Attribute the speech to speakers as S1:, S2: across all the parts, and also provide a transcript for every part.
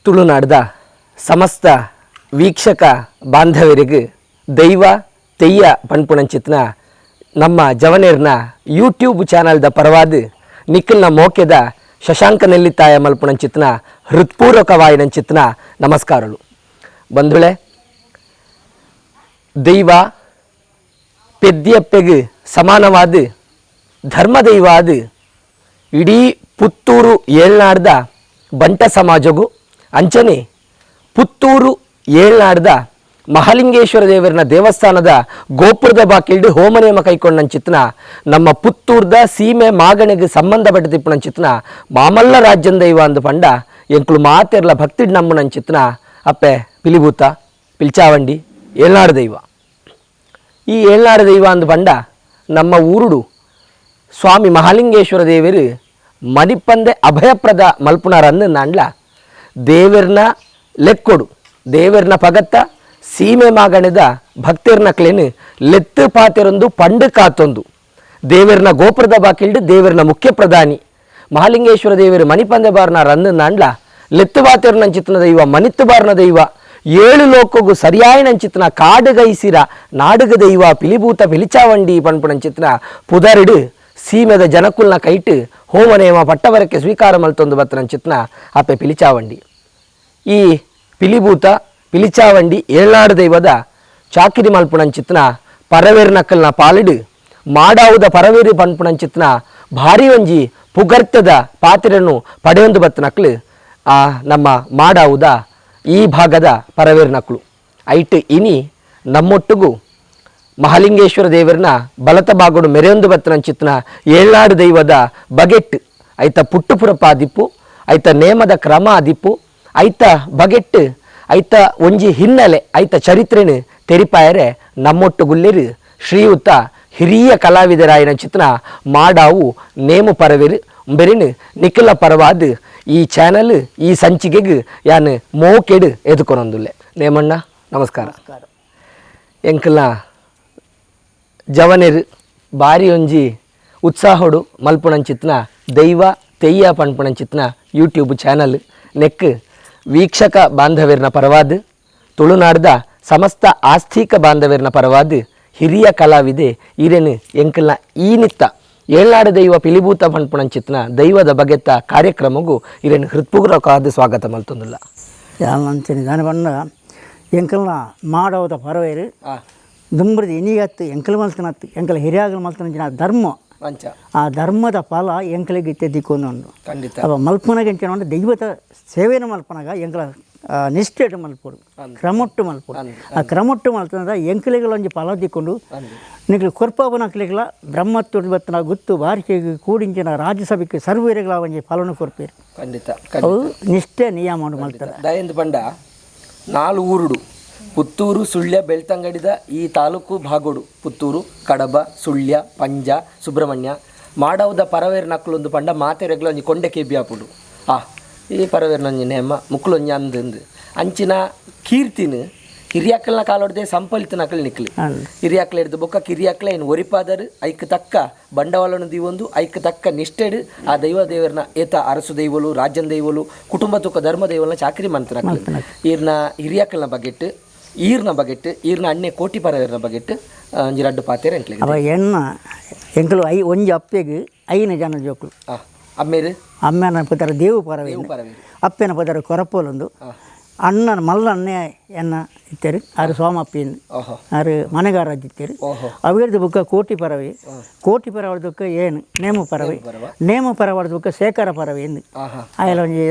S1: ತುಳುನಾಡದ ಸಮಸ್ತ ವೀಕ್ಷಕ ಬಾಂಧವರಿಗೆ ದೈವ ತೆಯ್ಯ ಪನ್ಪುಣಂಚಿತ್ನ ನಮ್ಮ ಜವನೇರ್ನ ಯೂಟ್ಯೂಬ್ ಚಾನಲ್ದ ಪರವಾದ ನಿಖಿಲ್ನ ಮೋಕೆದ ಶಶಾಂಕ ನೆಲ್ಲಿತಾಯ ಮಲ್ಪುಣಂಚಿತ್ನ ಹೃತ್ಪೂರ್ವಕವಾಯಿನಂಚಿತ್ನ ನಮಸ್ಕಾರಗಳು. ಬಂಧುಳೆ, ದೈವ ಪೆದ್ದಿಯಪ್ಪೆಗೆ ಸಮಾನವಾದ ಧರ್ಮದೈವಾದ ಇಡೀ ಪುತ್ತೂರು ಏಳ್ನಾಡ್ದ ಬಂಟ ಸಮಾಜಗೂ ಅಂಚನೆ ಪುತ್ತೂರು ಏಳ್ನಾಡ್ದ ಮಹಾಲಿಂಗೇಶ್ವರ ದೇವರನ ದೇವಸ್ಥಾನದ ಗೋಪುರದ ಬಾಕಿಲ್ಡು ಹೋಮನೇಮ ಕೈಕೊಂಡಂಚಿತ್ನ ನಮ್ಮ ಪುತ್ತೂರ್ದ ಸೀಮೆ ಮಾಗಣೆಗೆ ಸಂಬಂಧಪಟ್ಟ ತಿಪ್ಪಣಂಚಿತ್ನ ಮಾಮಲ್ಲ ರಾಜ್ಯನ ದೈವ ಅಂದು ಪಂಡ ಎಂಕ್ಲು ಮಾತೆರ್ಲ ಭಕ್ತಿಡ್ ನಮ್ಮನಂಚಿತ್ನ ಅಪ್ಪೆ ಪಿಲಿಭೂತ ಪಿಲ್ಚಾವಂಡಿ ಏಳ್ನಾಡು ದೈವ. ಈ ಏಳ್ನಾಡು ದೈವ ಅಂದು ಪಂಡ ನಮ್ಮ ಊರುಡು ಸ್ವಾಮಿ ಮಹಾಲಿಂಗೇಶ್ವರ ದೇವರು ಮಣಿಪಂದೆ ಅಭಯಪ್ರದ ಮಲ್ಪುಣರನ್ನು ನಾಂಡ್ಲ ದೇವರನ ಲೆಕ್ಕೊಡು ದೇವರನ ಪಗತ್ತ ಸೀಮೆ ಮಾಗಣದ ಭಕ್ತರ್ನ ಕ್ಲೇನು ಲೆತ್ತು ಪಾತೆರೊಂದು ಪಂಡು ಕಾತೊಂದು ದೇವರನ ಗೋಪುರದ ಬಾಕಿಲ್ಡು ದೇವರನ ಮುಖ್ಯ ಪ್ರಧಾನಿ ಮಹಾಲಿಂಗೇಶ್ವರ ದೇವರು ಮಣಿಪಂದೆ ಬಾರ್ನ ರನ್ನು ನಾಂಡ್ಲ ಲೆತ್ತು ಪಾತೆರ್ನಂಚಿತ್ನ ದೈವ ಮನಿತ್ತು ಬಾರ್ನ ದೈವ ಏಳು ಲೋಕಗೂ ಸರಿಯಾಯಿನಂಚಿತ್ನ ಕಾಡುಗೈಸಿರ ನಾಡುಗ ದೈವ ಪಿಲಿಭೂತ ಪಿಲಿಚಾವಂಡಿ ಪನ್ಪುಣಂಚಿತ್ನ ಪುದರ್ಡು ಸೀಮೆದ ಜನಕುಲ್ನ ಕೈಟ್ ಹೋಮನೇಮ ಪಟ್ಟವರಕ್ಕೆ ಸ್ವೀಕಾರ ಮಲ್ತೊಂದು ಬತ್ತನಂಚಿತ್ನ ಅಪ್ಪೆ ಪಿಲಿಚಾವಂಡಿ. ಈ ಪಿಲಿಭೂತ ಪಿಲಿಚಾವಂಡಿ ಏಳ್ನಾಡು ದೈವದ ಚಾಕಿರಿ ಮಲ್ಪುಣಂಚಿತ್ನ ಪರವೇರು ನಕ್ಕಲ್ನ ಪಾಲಿಡು ಮಾಡಾವುದ ಪರವೇರು ಪನ್ಪುಣಂಚಿತ್ನ ಭಾರಿ ಒಂಜಿ ಪುಗರ್ತದ ಪಾತ್ರೆಯನ್ನು ಪಡೆಯೊಂದು ಬತ್ತನಕ್ಲು ನಮ್ಮ ಮಾಡಾವುದ ಈ ಭಾಗದ ಪರವೇರು ನಕ್ಕಳು ಐಟ್ ಇನಿ ನಮ್ಮೊಟ್ಟಿಗೂ ಮಹಾಲಿಂಗೇಶ್ವರ ದೇವರನ ಬಲತ ಬಾಗೋಡು ಮೆರೆಯೊಂದು ಬತ್ತನಂಚಿತ್ನ ಏಳ್ನಾಡು ದೈವದ ಬಗೆಟ್ ಐತ ಪುಟ್ಟುಪುರಪ್ಪ ದಿಪ್ಪು ಐತ ನೇಮದ ಕ್ರಮ ದಿಪ್ಪು ಐತ ಬಗೆಟ್ ಐತ ಒಂಜಿ ಹಿನ್ನೆಲೆ ಐತ ಚರಿತ್ರೆನು ತೆರಿಪಾಯರೆ ನಮ್ಮೊಟ್ಟುಗುಲ್ಲೆರು ಶ್ರೀಯುತ ಹಿರಿಯ ಕಲಾವಿದರಾಯನ ಚಿತ್ನ ಮಾಡಾವು ನೇಮು ಪರವೇರು ಬೆರಿನು ನಿಖಿಲ ಪರವಾದ ಈ ಚಾನಲ್ ಈ ಸಂಚಿಕೆಗೆ ಯಾನು ಮೋಕೆಡು ಎದುಕೊನೊಂದುಲ್ಲೆ. ನೇಮಣ್ಣ ನಮಸ್ಕಾರ. ಎಂಕಲ್ನ ಜವನೇರು ಬಾರಿ ಒಂಜಿ ಉತ್ಸಾಹಡು ಮಲ್ಪುಣಂಚಿತ್ನ ದೈವ ತೆಯ್ಯ ಪನ್ಪುಣಂಚಿತ್ನ ಯೂಟ್ಯೂಬ್ ಚಾನಲ್ ನೆಕ್ ವೀಕ್ಷಕ ಬಾಂಧವ್ಯರ್ನ ಪರವಾದ ತುಳುನಾಡ್ದ ಸಮಸ್ತ ಆಸ್ತಿಕ ಬಾಂಧವ್ಯರ್ನ ಪರವಾದ ಹಿರಿಯ ಕಲಾವಿದೆ ಈರೇನು ಎಂಕಲ್ನ ಈ ನಿತ್ತ ಏಳ್ನಾಡು ದೈವ ಪಿಲಿಭೂತ ಪನ್ಪುಣಂಚಿತ್ನ ದೈವದ ಬಗೆತ್ತ ಕಾರ್ಯಕ್ರಮಗೂ ಈರೇನು ಹೃತ್ಪೂರ್ವಕವಾದ ಸ್ವಾಗತ ಮಲ್ತೊಂದುಲ್ಲ.
S2: ಯಾನಂತೀನಿ ನಾನು ಬಂದ ಎಂಕಲ್ನ ಮಾಡವದ ಪರವೇರು ದುಂಬ್ರದು ಇನಿಗತ್ತು ಎಂಕಲ್ ಮಲ್ತನತ್ತು ಎಂಕಲ ಹಿರಿಯಾಗಲು ಮಲ್ತನ ಧರ್ಮ ಆ ಧರ್ಮದ ಫಲ ಎಂಕಲಿಗೆ ತೆದ್ದಿಕೊಂಡು
S1: ಖಂಡಿತ
S2: ಅವ ಮಲ್ಪನಾಗ ಎಂಚ ದೈವದ ಸೇವೆನ ಮಲ್ಪನಾಗ ಎಂಕಲ ನಿಷ್ಠೆಡು ಮಲ್ಪೋಡು ಕ್ರಮೊಟ್ಟು ಮಲ್ಪೋಡು ಆ ಕ್ರಮೊಟ್ಟು ಮಲ್ತಂದ ಎಂಕಲಿಗಳೊಂಜಿ ಫಲ ದಿಕ್ಕೊಂಡು ನಿಖಲು ಕೊರ್ಪಾವನ ಅಕ್ಲಿಗಳ ಬ್ರಹ್ಮತ್ವ ಬತ್ತನ ಗುತ್ತು ಬಾರಿಕೆಗೆ ಕೂಡಿಂಚಿನ ರಾಜ್ಯಸಭೆಗೆ ಸರ್ವೇರಿಗಳ ಒಂಜಿ ಫಲನು ಕೊರ್ಪೇರು
S1: ಖಂಡಿತ
S2: ಅವು ನಿಷ್ಠೆ ನಿಯಮ ಮಾಡ್ತಾರೆ.
S1: ದಯಂದು ಪಂಡ ನಾಲು ಊರುಡು ಪುತ್ತೂರು ಸುಳ್ಯ ಬೆಳ್ತಂಗಡಿದ ಈ ತಾಲೂಕು ಭಾಗೋಡು ಪುತ್ತೂರು ಕಡಬ ಸುಳ್ಯ ಪಂಜ ಸುಬ್ರಹ್ಮಣ್ಯ ಮಾಡಾವುದ ಪರವೇರು ನಕ್ಕಲೊಂದು ಪಂಡ ಮಾತೆರೆಗ್ಲ ಒಂಜಿ ಕೊಂಡೆ ಕೆಬ್ಬಿಯಾಪುಡು ಈ ಪರವೇರು ನಂಜಿ ನೇಮ ಮುಕ್ಕಲೊಂಜಿ ಅಂದಂದು ಅಂಚಿನ ಕೀರ್ತಿನ ಹಿರಿಯಾಕಲ್ನ ಕಾಲೊಡ್ದೆ ಸಂಪಲಿತ ನಕಲ್ ನಿಕ್ಲಿ ಹಿರಿಯಾಕಲ ಹಿಡಿದು ಬೊಕ್ಕ ಕಿರಿಯಾಕಲ ಏನು ಒರಿಪಾದರು ಐಕ್ ತಕ್ಕ ಬಂಡವಾಳನು ದೀವೊಂದು ಐಕ್ ತಕ್ಕ ನಿಷ್ಠೆಡು ಆ ದೈವ ದೇವರನ್ನ ಏತ ಅರಸು ದೈವಲು ರಾಜ್ಯನ ದೈವಲು ಕುಟುಂಬ ತುಕ್ಕ ಧರ್ಮ ದೈವಲ್ನ ಚಾಕರಿ ಮಂತನಕ್ಲಿ ಈರ್ನ ಹಿರಿಯಾಕಲ್ನ ಬಗೆಟ್ ಈರ್ನ ಬಗೆಟ್ ಈರ್ನ ಅಣ್ಣೆ ಕೋಟಿ ಪರವೇರ್ನ ಬಗೆಟ್ ಒಂಜಿ ರಡ್ಡು ಪಾತೆರ್ ಎಂಕ್ಲೆ
S2: ಅವ ಎಣ್ಣ ಎಂಕಲು ಒಂಜಿ ಅಪ್ಪೆಗೆ ಐನ ಜನ ಜೋಕುಲು
S1: ಅಮ್ಮೇರು
S2: ಅಮ್ಮನ ಪದರ ದೇವು ಪರವೇರು ಅಪ್ಪನ ಪದರ ಕೊರಪೋಲೊಂದು ಅಣ್ಣನ ಮಲ್ಲ ಅಣ್ಣೆ ಎನ್ನ ಇತ್ತೇರು ಆರು ಸೋಮಪ್ಪಿಂದು ಆರು ಮನೆಗಾರದ್ದು ಇತ್ತೇರು ಅವಿರ್ದು ಬುಕ್ಕ ಕೋಟಿ ಪರವೆ ಕೋಟಿ ಪರವಾದ ಬುಕ್ಕ ಏನು ನೇಮ ಪರವೆ ನೇಮ ಪರವಾದ ಬುಕ್ಕ ಶೇಖರ ಪರವೆ ಎಂದು ಆಯಲ ಒಂಜಿ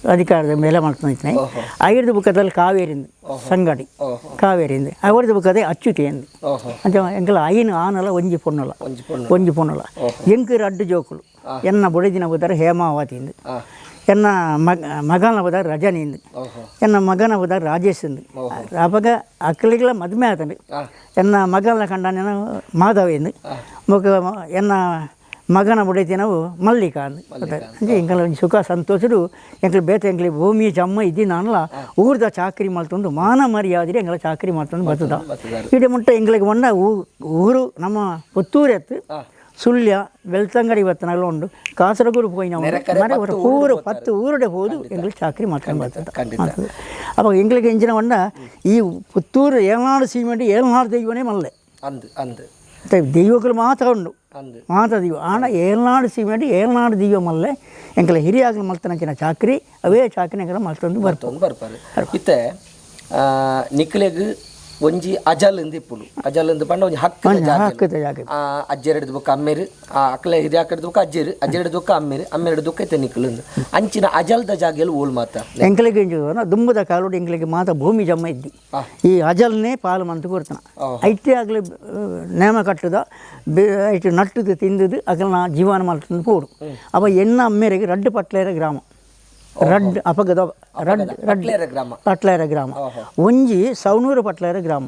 S2: ಅಧಿಕಾರದ ಮೇಲೆ ಮಾಡ್ತಾನೆ ಆಗಿರ್ದು ಬುಕ್ಕದಲ್ಲಿ ಕಾವೇರಿಂದ ಸಂಗಡಿ ಕಾವೇರಿಂದ ಅವರದ್ದು ಬುಕ್ಕದೇ ಅಚ್ಚುತಿ ಎಂದು ಅಂತ ಎಂಕಲ ಐನು ಆನಲ ಒಂಜಿ ಪೊಣ್ಣಲ ಎಂಕರು ಅಡ್ಡು ಜೋಕುಲು ಎನ್ನ ಬುಡಿದಿನ ಬುದಾರ ಹೇಮಾವತಿಯಿಂದ ಎನ್ನ ಮಗನ ಬುದಾರ ರಜನಿಯಿಂದ ಎನ್ನ ಮಗನ ಬುದಾರ ರಾಜೇಶಂದು ಅವಾಗ ಅಕ್ಕಲಿಗೆಲ್ಲ ಮದುವೆ ಆತಂಡು ಎನ್ನ ಮಗನ ಕಂಡ ಮಾಧವೇಂದು ಮುಖ ಎನ್ನ ಮಗನ ಬುಡೈತಿ ನಾವು ಮಲ್ಲಿಕ ಅಂದು ಅಂಜೆ ಎಂಕಲ ಸುಖ ಸಂತೋಷಡು ಎಂಕಲು ಬೇತ ಎಂಕಲಿ ಭೂಮಿ ಜಮ್ಮ ಇದ್ದಿನಾನಲ್ಲ ಊರ್ದ ಚಾಕರಿ ಮಾಡ್ತಂದು ಮಾನ ಮರ್ಯಾದೆ ಎಂಕಲ ಚಾಕರಿ ಮಾಡ್ತಂದು ಬರ್ತದ ಇಡೀ ಮುಟ್ಟ ಎಂಕಲಿಗೆ ಮೊನ್ನ ಊರು ನಮ್ಮ ಪುತ್ತೂರು ಎತ್ತು ಸುಳ್ಯ ಬೆಳ್ತಂಗಡಿ ಬತ್ತನಲ್ಲ ಉಂಡು ಕಾಸರಗೋಡು ಪೋಯಿನ ಮರ ಊರು 10 ಊರುಡೆ ಹೋದು ಎಂಗ್ಳು ಚಾಕ್ರಿ ಮಾಡ್ಕೊಂಡು ಬರ್ತದೆ ಅವಾಗ ಎಂಗ್ಳಿಗೆ ಎಂಜಿನ ಹೊಂಡ ಈ ಪುತ್ತೂರು ಏಳ್ನಾಡು ಸೀಮೆಂಟ್ ಏಳ್ನಾಡು ದೈವನೇ ಮಲ್ಲೆ ಮತ್ತೆ ದೈವಗಳು ಮಾತ್ರ ಉಂಡು ಮಾತ್ರ ದೈವ ಆಣ ಏಳ್ನಾಡು ಸೀಮೆಂಟ್ ಏಳ್ನಾಡು ದೈವ ಮಲ್ಲೆ ಎಂಕಲ ಹಿರಿಯಾಗಲು ಮಲ್ತನಂಚಿನ ಚಾಕ್ರಿ ಅವೇ ಚಾಕ್ರಿ ಎಂಕಲ ಮಲ್ತೊಂದು
S1: ಬರ್ತಾರೆ ಇತ್ತೆ ನಿಕ್ಲೆಗ್ ಒಂಜಿ ಅಜಲ್ ಇಪ್ಪುಡು ಅಜಲ್ ಪಂಡ ಒಂಜಿ ಹಕ್ಕದ ಜಾಗ ಅಜ್ಜೆರಡು ಬುಕ್ಕ ಅಮ್ಮೇರು ಅಕ್ಲೆ ಹಿರಿಯಾಕಡೆ ಬುಕ್ಕ ಅಜ್ಜೆರಡು ದುಕ್ಕ ಅಮ್ಮೆರಡು ದುಕ್ಕ ಇತ್ತೆ ನಿಕ್ಲು ಅಂಚಿನ ಅಜಲ್ದ ಜಾಗೆಯಲ್ಲಿ ಓಲ್ ಮಾತ
S2: ಎಂಕಲಿಗೆ ದುಂಬದ ಕಾಲೋಡು ಎಂಕಲಿಗೆ ಮಾತ ಭೂಮಿ ಜಮ್ಮ ಇದ್ದಿ ಈ ಅಜಲ್ನೇ ಪಾಲು ಮಂತು ಕೊಡ್ತಾನ ಐತೆ ಆಗಲಿ ನೇಮ ಕಟ್ಟದ ಐಟು ನಟ್ಟದು ತಿಂದದು ಅಗಲ ಜೀವನ ಮಾಡ್ತಂದು ಪೋಡು ಅವ ಎಣ್ಣ ಅಮ್ಮೆರಿಗೆ ರಡ್ಡು ಪಟ್ಲೇರ ಗ್ರಾಮ ರಡ್ ಅಪಗದ ಪಟ್ಲೇರ ಗ್ರಾಮ ಒಂಜಿ ಸೌನೂರು ಪಟ್ಲೇರ ಗ್ರಾಮ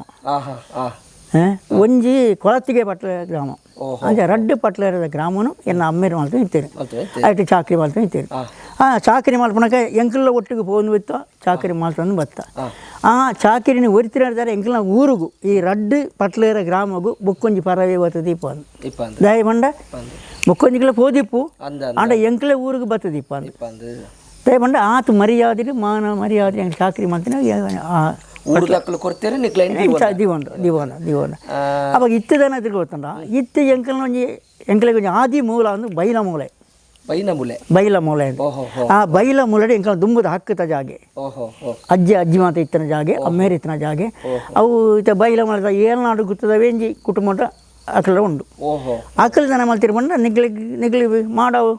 S2: ಒಂಜಿ ಕೊಳತಿಗೆ ಪಟ್ಲೇರ ಗ್ರಾಮ ಅಂದ್ರೆ ರಡ್ಡು ಪಟ್ಲೇರದ ಗ್ರಾಮನು ಎನ್ನ ಅಮ್ಮೇರು ಮಾಡ್ತಾ ಇರ್ತೇನೆ ಐಟು ಚಾಕ್ರಿ ಮಾಡ್ತಾ ಇರ್ತೇನೆ ಚಾಕ್ರಿ ಮಾಡ್ಕೊಳಕ ಎಂಕಲ್ಲ ಒಟ್ಟಿಗೆ ಹೋಗಿ ಬಿತ್ತ ಚಾಕ್ರಿ ಮಾಡ್ಕೊಂಡು ಬತ್ತ ಚಾಕಿರಿನ ಒರಿತಿರಾಡ್ತಾರೆ ಎಂಕಲ್ನ ಊರಿಗೂ ಈ ರಡ್ಡು ಪಟ್ಲೇರ ಗ್ರಾಮಗೂ ಬುಕ್ಕೊಂಜಿ ಪರವೇ ಬರ್ತದೆ ದೀಪ ದಯ ಬಂಡ ಬುಕ್ಕೊಂಜಿಗಳ ಪೋದಿಪ್ಪು ಅಂಡ ಎಂಕಲೆ ಊರಿಗೆ ಬರ್ತದೆ ದೀಪ ದಯಪಂಡ ಆತು ಮರ್ಯಾದೆ ಮಾನ ಮರ್ಯಾದೆ ಹೆಂಗೆ ಚಾಕ್ರಿ ಮಾಡ್ತೀನಿ ದಿವನ ಅವಾಗ ಇತ್ತದನ ತಿಳ್ಕೊತಂಡ ಇತ್ತು ಎಂಕಲ್ನ ಒಂಜಿ ಎಂಕಲಿಗೆ ಒಂಜಿ ಆದಿ ಮೂಲ ಅಂದು ಬೈಲ ಮೂಲೆ ಆ ಬೈಲ ಮೂಲೆ ಎಂಕಲ್ ದುಂಬದ ಹಕ್ಕದ ಜಾಗೆ ಅಜ್ಜಿ ಮಾತ ಇತ್ತನ ಜಾಗೆ ಅಮ್ಮೇರಿ ಇತ್ತನ ಜಾಗೆ ಅವು ಇತ್ತ ಬೈಲ ಮೂಲ ಏಳ್ನಾಡು ಗುತ್ತದ ವೇಂಜಿ ಕುಟುಂಬ ಅಕಲ ಉಂಡು ಅಕಲ್ ಜನ ಮಲ್ತಿರ್ ಬಂಡ ನಿಗ್ಲಿ ಮಾಡವು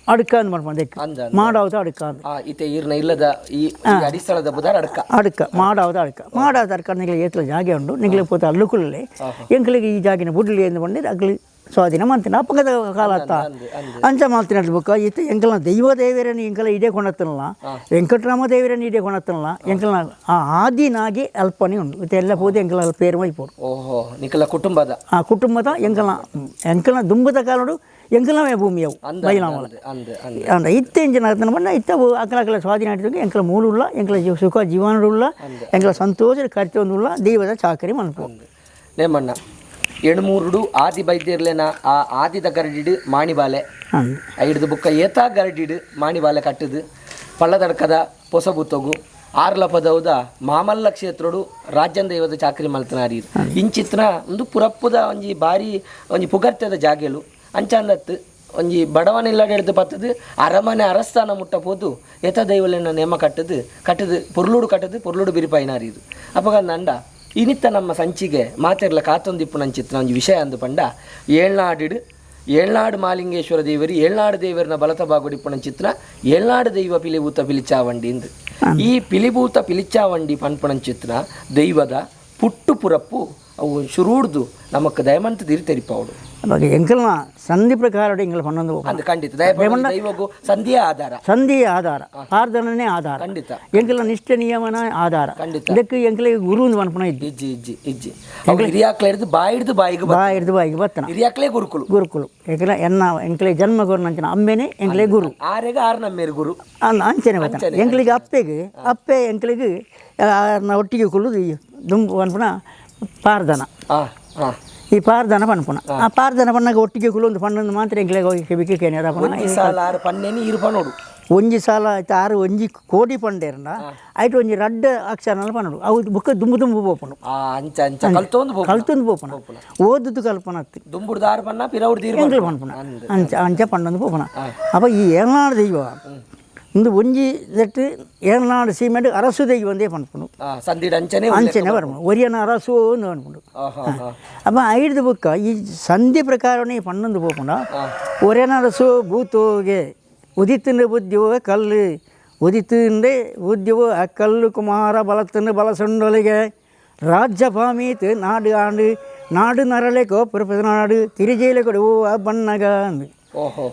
S2: ಅಡ್ಕ ಅಂದ್ ಮಾಡ್ಕೊಂಡು ಮಾಡಾವ್ದು ಅಡ್ಕ
S1: ಇಲ್ಲದ
S2: ಅಡ್ಕ ಮಾಡಾವ್ದು ಅಡ್ಕ ನಿಗ್ಲಿ ಏತಲ ಜಾಗೆ ಉಂಡು ನಿಗ್ಲಿ ಪೋತ ಅಲ್ಲುಕುಲ್ಲೇ ಎಂಕಲಿಗೆ ಈ ಜಾಗಿನ ಬುಡ್ಲಿ ಎಂದು ಬಂದಿದ್ದು ಅಗ್ಲಿ ಸ್ವಾಧೀನ ಮಾಡ್ತೀನಿ ಅಪ್ಪಗದ ಕಾಲ ಅತ್ತ ಅಂಚ ಮಾಡ್ತೀನಿ ಅದ್ರ ಬುಕ್ಕ ಇತ್ತು ಎಂಕಲ್ನ ದೈವ ದೇವರನ್ನು ಎಂಕಲ ಇಡೇ ಕೊಂಡತ್ತನಲ್ಲ ವೆಂಕಟರಾಮ ದೇವರನ್ನು ಇಡೇ ಕೊಂಡತ್ತನಲ್ಲ ಎಂಕಲ್ನ ಆದಿನಾಗಿ ಅಲ್ಪನೇ ಉಂಡು ಮತ್ತೆ ಎಲ್ಲ ಹೋದೆ ಎಂಕಲ ಪೇರು ಮೈಪೋಡು ಕುಟುಂಬದ ಎಂಕಲ್ನ ದುಂಬದ ಕಾಲೋಡು ಎಂಕಲವೇ ಭೂಮಿಯವು ಬೈಲಾಮಲ ಅಂದ ಇತ್ತೆಂಜಿನ ಬಂದ ಇತ್ತವು ಅಕಲ ಸ್ವಾಧೀನ ಆಡಿದಾಗ ಎಂಕಲ ಮೂಲುಲ್ಲ ಎಂಕಲ ಸುಖ ಜೀವನಡುಲ್ಲ ಎಂಕಲ ಸಂತೋಷ ಕರ್ತೊಂದುಲ್ಲ ದೈವದ ಚಾಕರಿ ಮನ್ಪೋದು
S1: ನೇಮಣ್ಣ ಎಣ್ಮೂರುಡು ಆದಿ ಬೈದ್ಯರ್ಲೇನ ಆ ಆದಿದ ಗರಡಿಡು ಮಾಣಿಬಾಲೆ ಐಡ್ದು ಬುಕ್ಕ ಏತಾ ಗರಡಿಡು ಮಾಣಿಬಾಲೆ ಕಟ್ಟದು ಪಳ್ಳದಡ್ಕದ ಪೊಸಬುತ್ತಗು ಆರ್ಲ ಪದವುದ ಮಾಮಲ್ಲ ಕ್ಷೇತ್ರಡು ರಾಜ್ಯನ ದೈವದ ಚಾಕರಿ ಮಲ್ತನಾರಿ ಇಂಚಿತ್ನ ಒಂದು ಪುರಪ್ಪುದ ಒಂಜಿ ಬಾರಿ ಒಂಜಿ ಪುಗರ್ತೆದ ಜಾಗೆಲು ಅಂಚಂದತ್ತು ಒಂಜಿ ಬಡವನಿಲ್ಲಡೆಡ್ದು ಬತ್ತದು ಅರಮನೆ ಅರಸ್ಥಾನ ಮುಟ್ಟ ಪೋದು ಏತ ದೈವಲೇನ ನೇಮ ಕಟ್ಟದು ಪೊರ್ಲುಡು ಬಿರಿಪಾಯಿನಾರಿ ಇದು ಅಪಗಂದ ಅಂಡ ಇನಿತ್ತ ನಮ್ಮ ಸಂಚಿಗೆ ಮಾತೆರ್ಲ ಕಾತೊಂದಿಪ್ಪು ನಂಚಿತ್ತು ಒಂಜಿ ವಿಷಯ ಅಂದು ಪಂಡ ಏಳ್ನಾಡು ಮಾಲಿಂಗೇಶ್ವರ ದೇವರಿ ಏಳ್ನಾಡು ದೇವರನ್ನ ಬಲತ ಬಾಗುಡಿಪ್ಪು ನಂಚಿತ್ರ ಏಳ್ನಾಡು ದೈವ ಪಿಲಿಭೂತ ಪಿಲಿಚಾವಂಡಿ ಇಂದು ಈ ಪಿಲಿಭೂತ ಪಿಲಿಚಾವಂಡಿ ಪನ್ಪುಣಂಚಿತ್ರ ದೈವದ ಪುಟ್ಟು ಪುರಪ್ಪು ಅವು ಶುರುಡ್ದು ನಮಕ್ ದಯಮಂತ ತಿರಿತೆರಿಪಾವಡು
S2: ಅವಾಗ ಎಂಕಲ್ನ ಸಂಧಿ ಪ್ರಕಾರ ಎಂಕಲ್ ಪನ್ನೊಂದು
S1: ಅದು ಖಂಡಿತ ದೈವಗೂ ಸಂಧಿಯ ಆಧಾರ ಪ್ರಾರ್ಥನೆ ಆಧಾರ ಖಂಡಿತ ಎಂಕಲ್ನ ನಿಷ್ಠೆ ನಿಯಮನ ಆಧಾರ ಖಂಡಿತ ಇದಕ್ಕೆ ಎಂಕಲಿಗೆ ಗುರು ಒಂದು ಪನ್ಪುಣ ಇಜ್ಜಿ ಹಿರಿಯಾಕ್ಲೆ ಹಿಡಿದು ಬಾಯಿಗೆ ಬತ್ತನ ಹಿರಿಯಾಕ್ಲೆ ಗುರುಕುಲು ಎಂಕಲ ಎಂಕಲೆ ಜನ್ಮ ಗುರು ನಂಚಿನ ಅಮ್ಮೆನೆ ಎಂಕಲೆ ಗುರು ಆರೆಗ ಆರ್ನಮ್ಮೇರು ಗುರು ಅಂಚನೆ ಬತ್ತನ ಎಂಕಲಿಗೆ ಅಪ್ಪೆ ಎಂಕಲಿಗೆ ಒಟ್ಟಿಗೆ ಕುಳ್ಳುದು ದುಂಬು ಪನ್ಪುಣ ಪಾರ್ಧನ ಈ ಪಾರ್ಧನ ಪನ್ಪುಣ ಆ ಪಾರ್ಧನ ಪನ್ನಾಗ ಒಟ್ಟಿಗೆ ಕುಲೊಂದು ಪಣ್ಣೊಂದು ಮಾತ್ರ ಎಂಕ್ಲೆಗೆ ಹೋಗಿ ಕೆಬಿಕೆ ಕೇನೇರ ಒಂಜಿ ಸಾಲ ಆಯ್ತು 6 ಒಂಜಿ ಕೋಟಿ ಪಂಡೇರ್ನ ಆಯ್ತು ಒಂಜಿ ರಡ್ಡ ಅಕ್ಷರನ ಪನ್ನಡು ಅವು ಬುಕ್ಕ ದುಂಬು ಬೋಪುಂಡು ಕಲ್ತೊಂದು ಬೋಪುಣ ಓದುದು ಕಲ್ಪನತ್ತು ಎಂಕ್ಲೆ ಪನ್ಪುಣ ಅಂಚ ಪಂಡೊಂದು ಬೋಪುಣ ಅಪ್ಪ ಈ ಏಳ್ನಾಡು ದೈವ ಇಂದು ಒಂಜಿ ದಟ್ಟು ಏಳ್ನಾಡು ಸೀಮೆಂಟ್ ಅರಸು ದೈವ ಒಂದೇ ಪನ್ಪುಂಡು ಅಂಚನೆ ಬರ್ಪುಂಡು ಒರಿಯನ ಅರಸು ಒಂದು ಪನ್ಪುಂಡು ಅಪ್ಪ ಐಡ್ದು ಬುಕ್ಕ ಈ ಸಂಧಿ ಪ್ರಕಾರನೇ ಪನ್ನೊಂದು ಬೋಪುಂಡ ಒರಿಯನ ಅರಸು ಭೂತೋಗೆ ಉದಿತಿಂದ ಬುದ್ಧಿಯೋ ಕಲ್ಲು ಉದಿತಿಂದೆ ಬುದ್ಧಿಯೋ ಆ ಕಲ್ಲು ಕುಮಾರ ಬಲತಿಂದ ಬಲಸೊಂಡೊಲಿಗೆ ರಾಜ್ಯ ಪಾಮೀತು ನಾಡು ನರಳೆ ಕೋಪುರ ನಾಡು ತಿರುಜೇಲೆ ಕೊಡುವ ಬಣ್ಣಗ ಅಂದು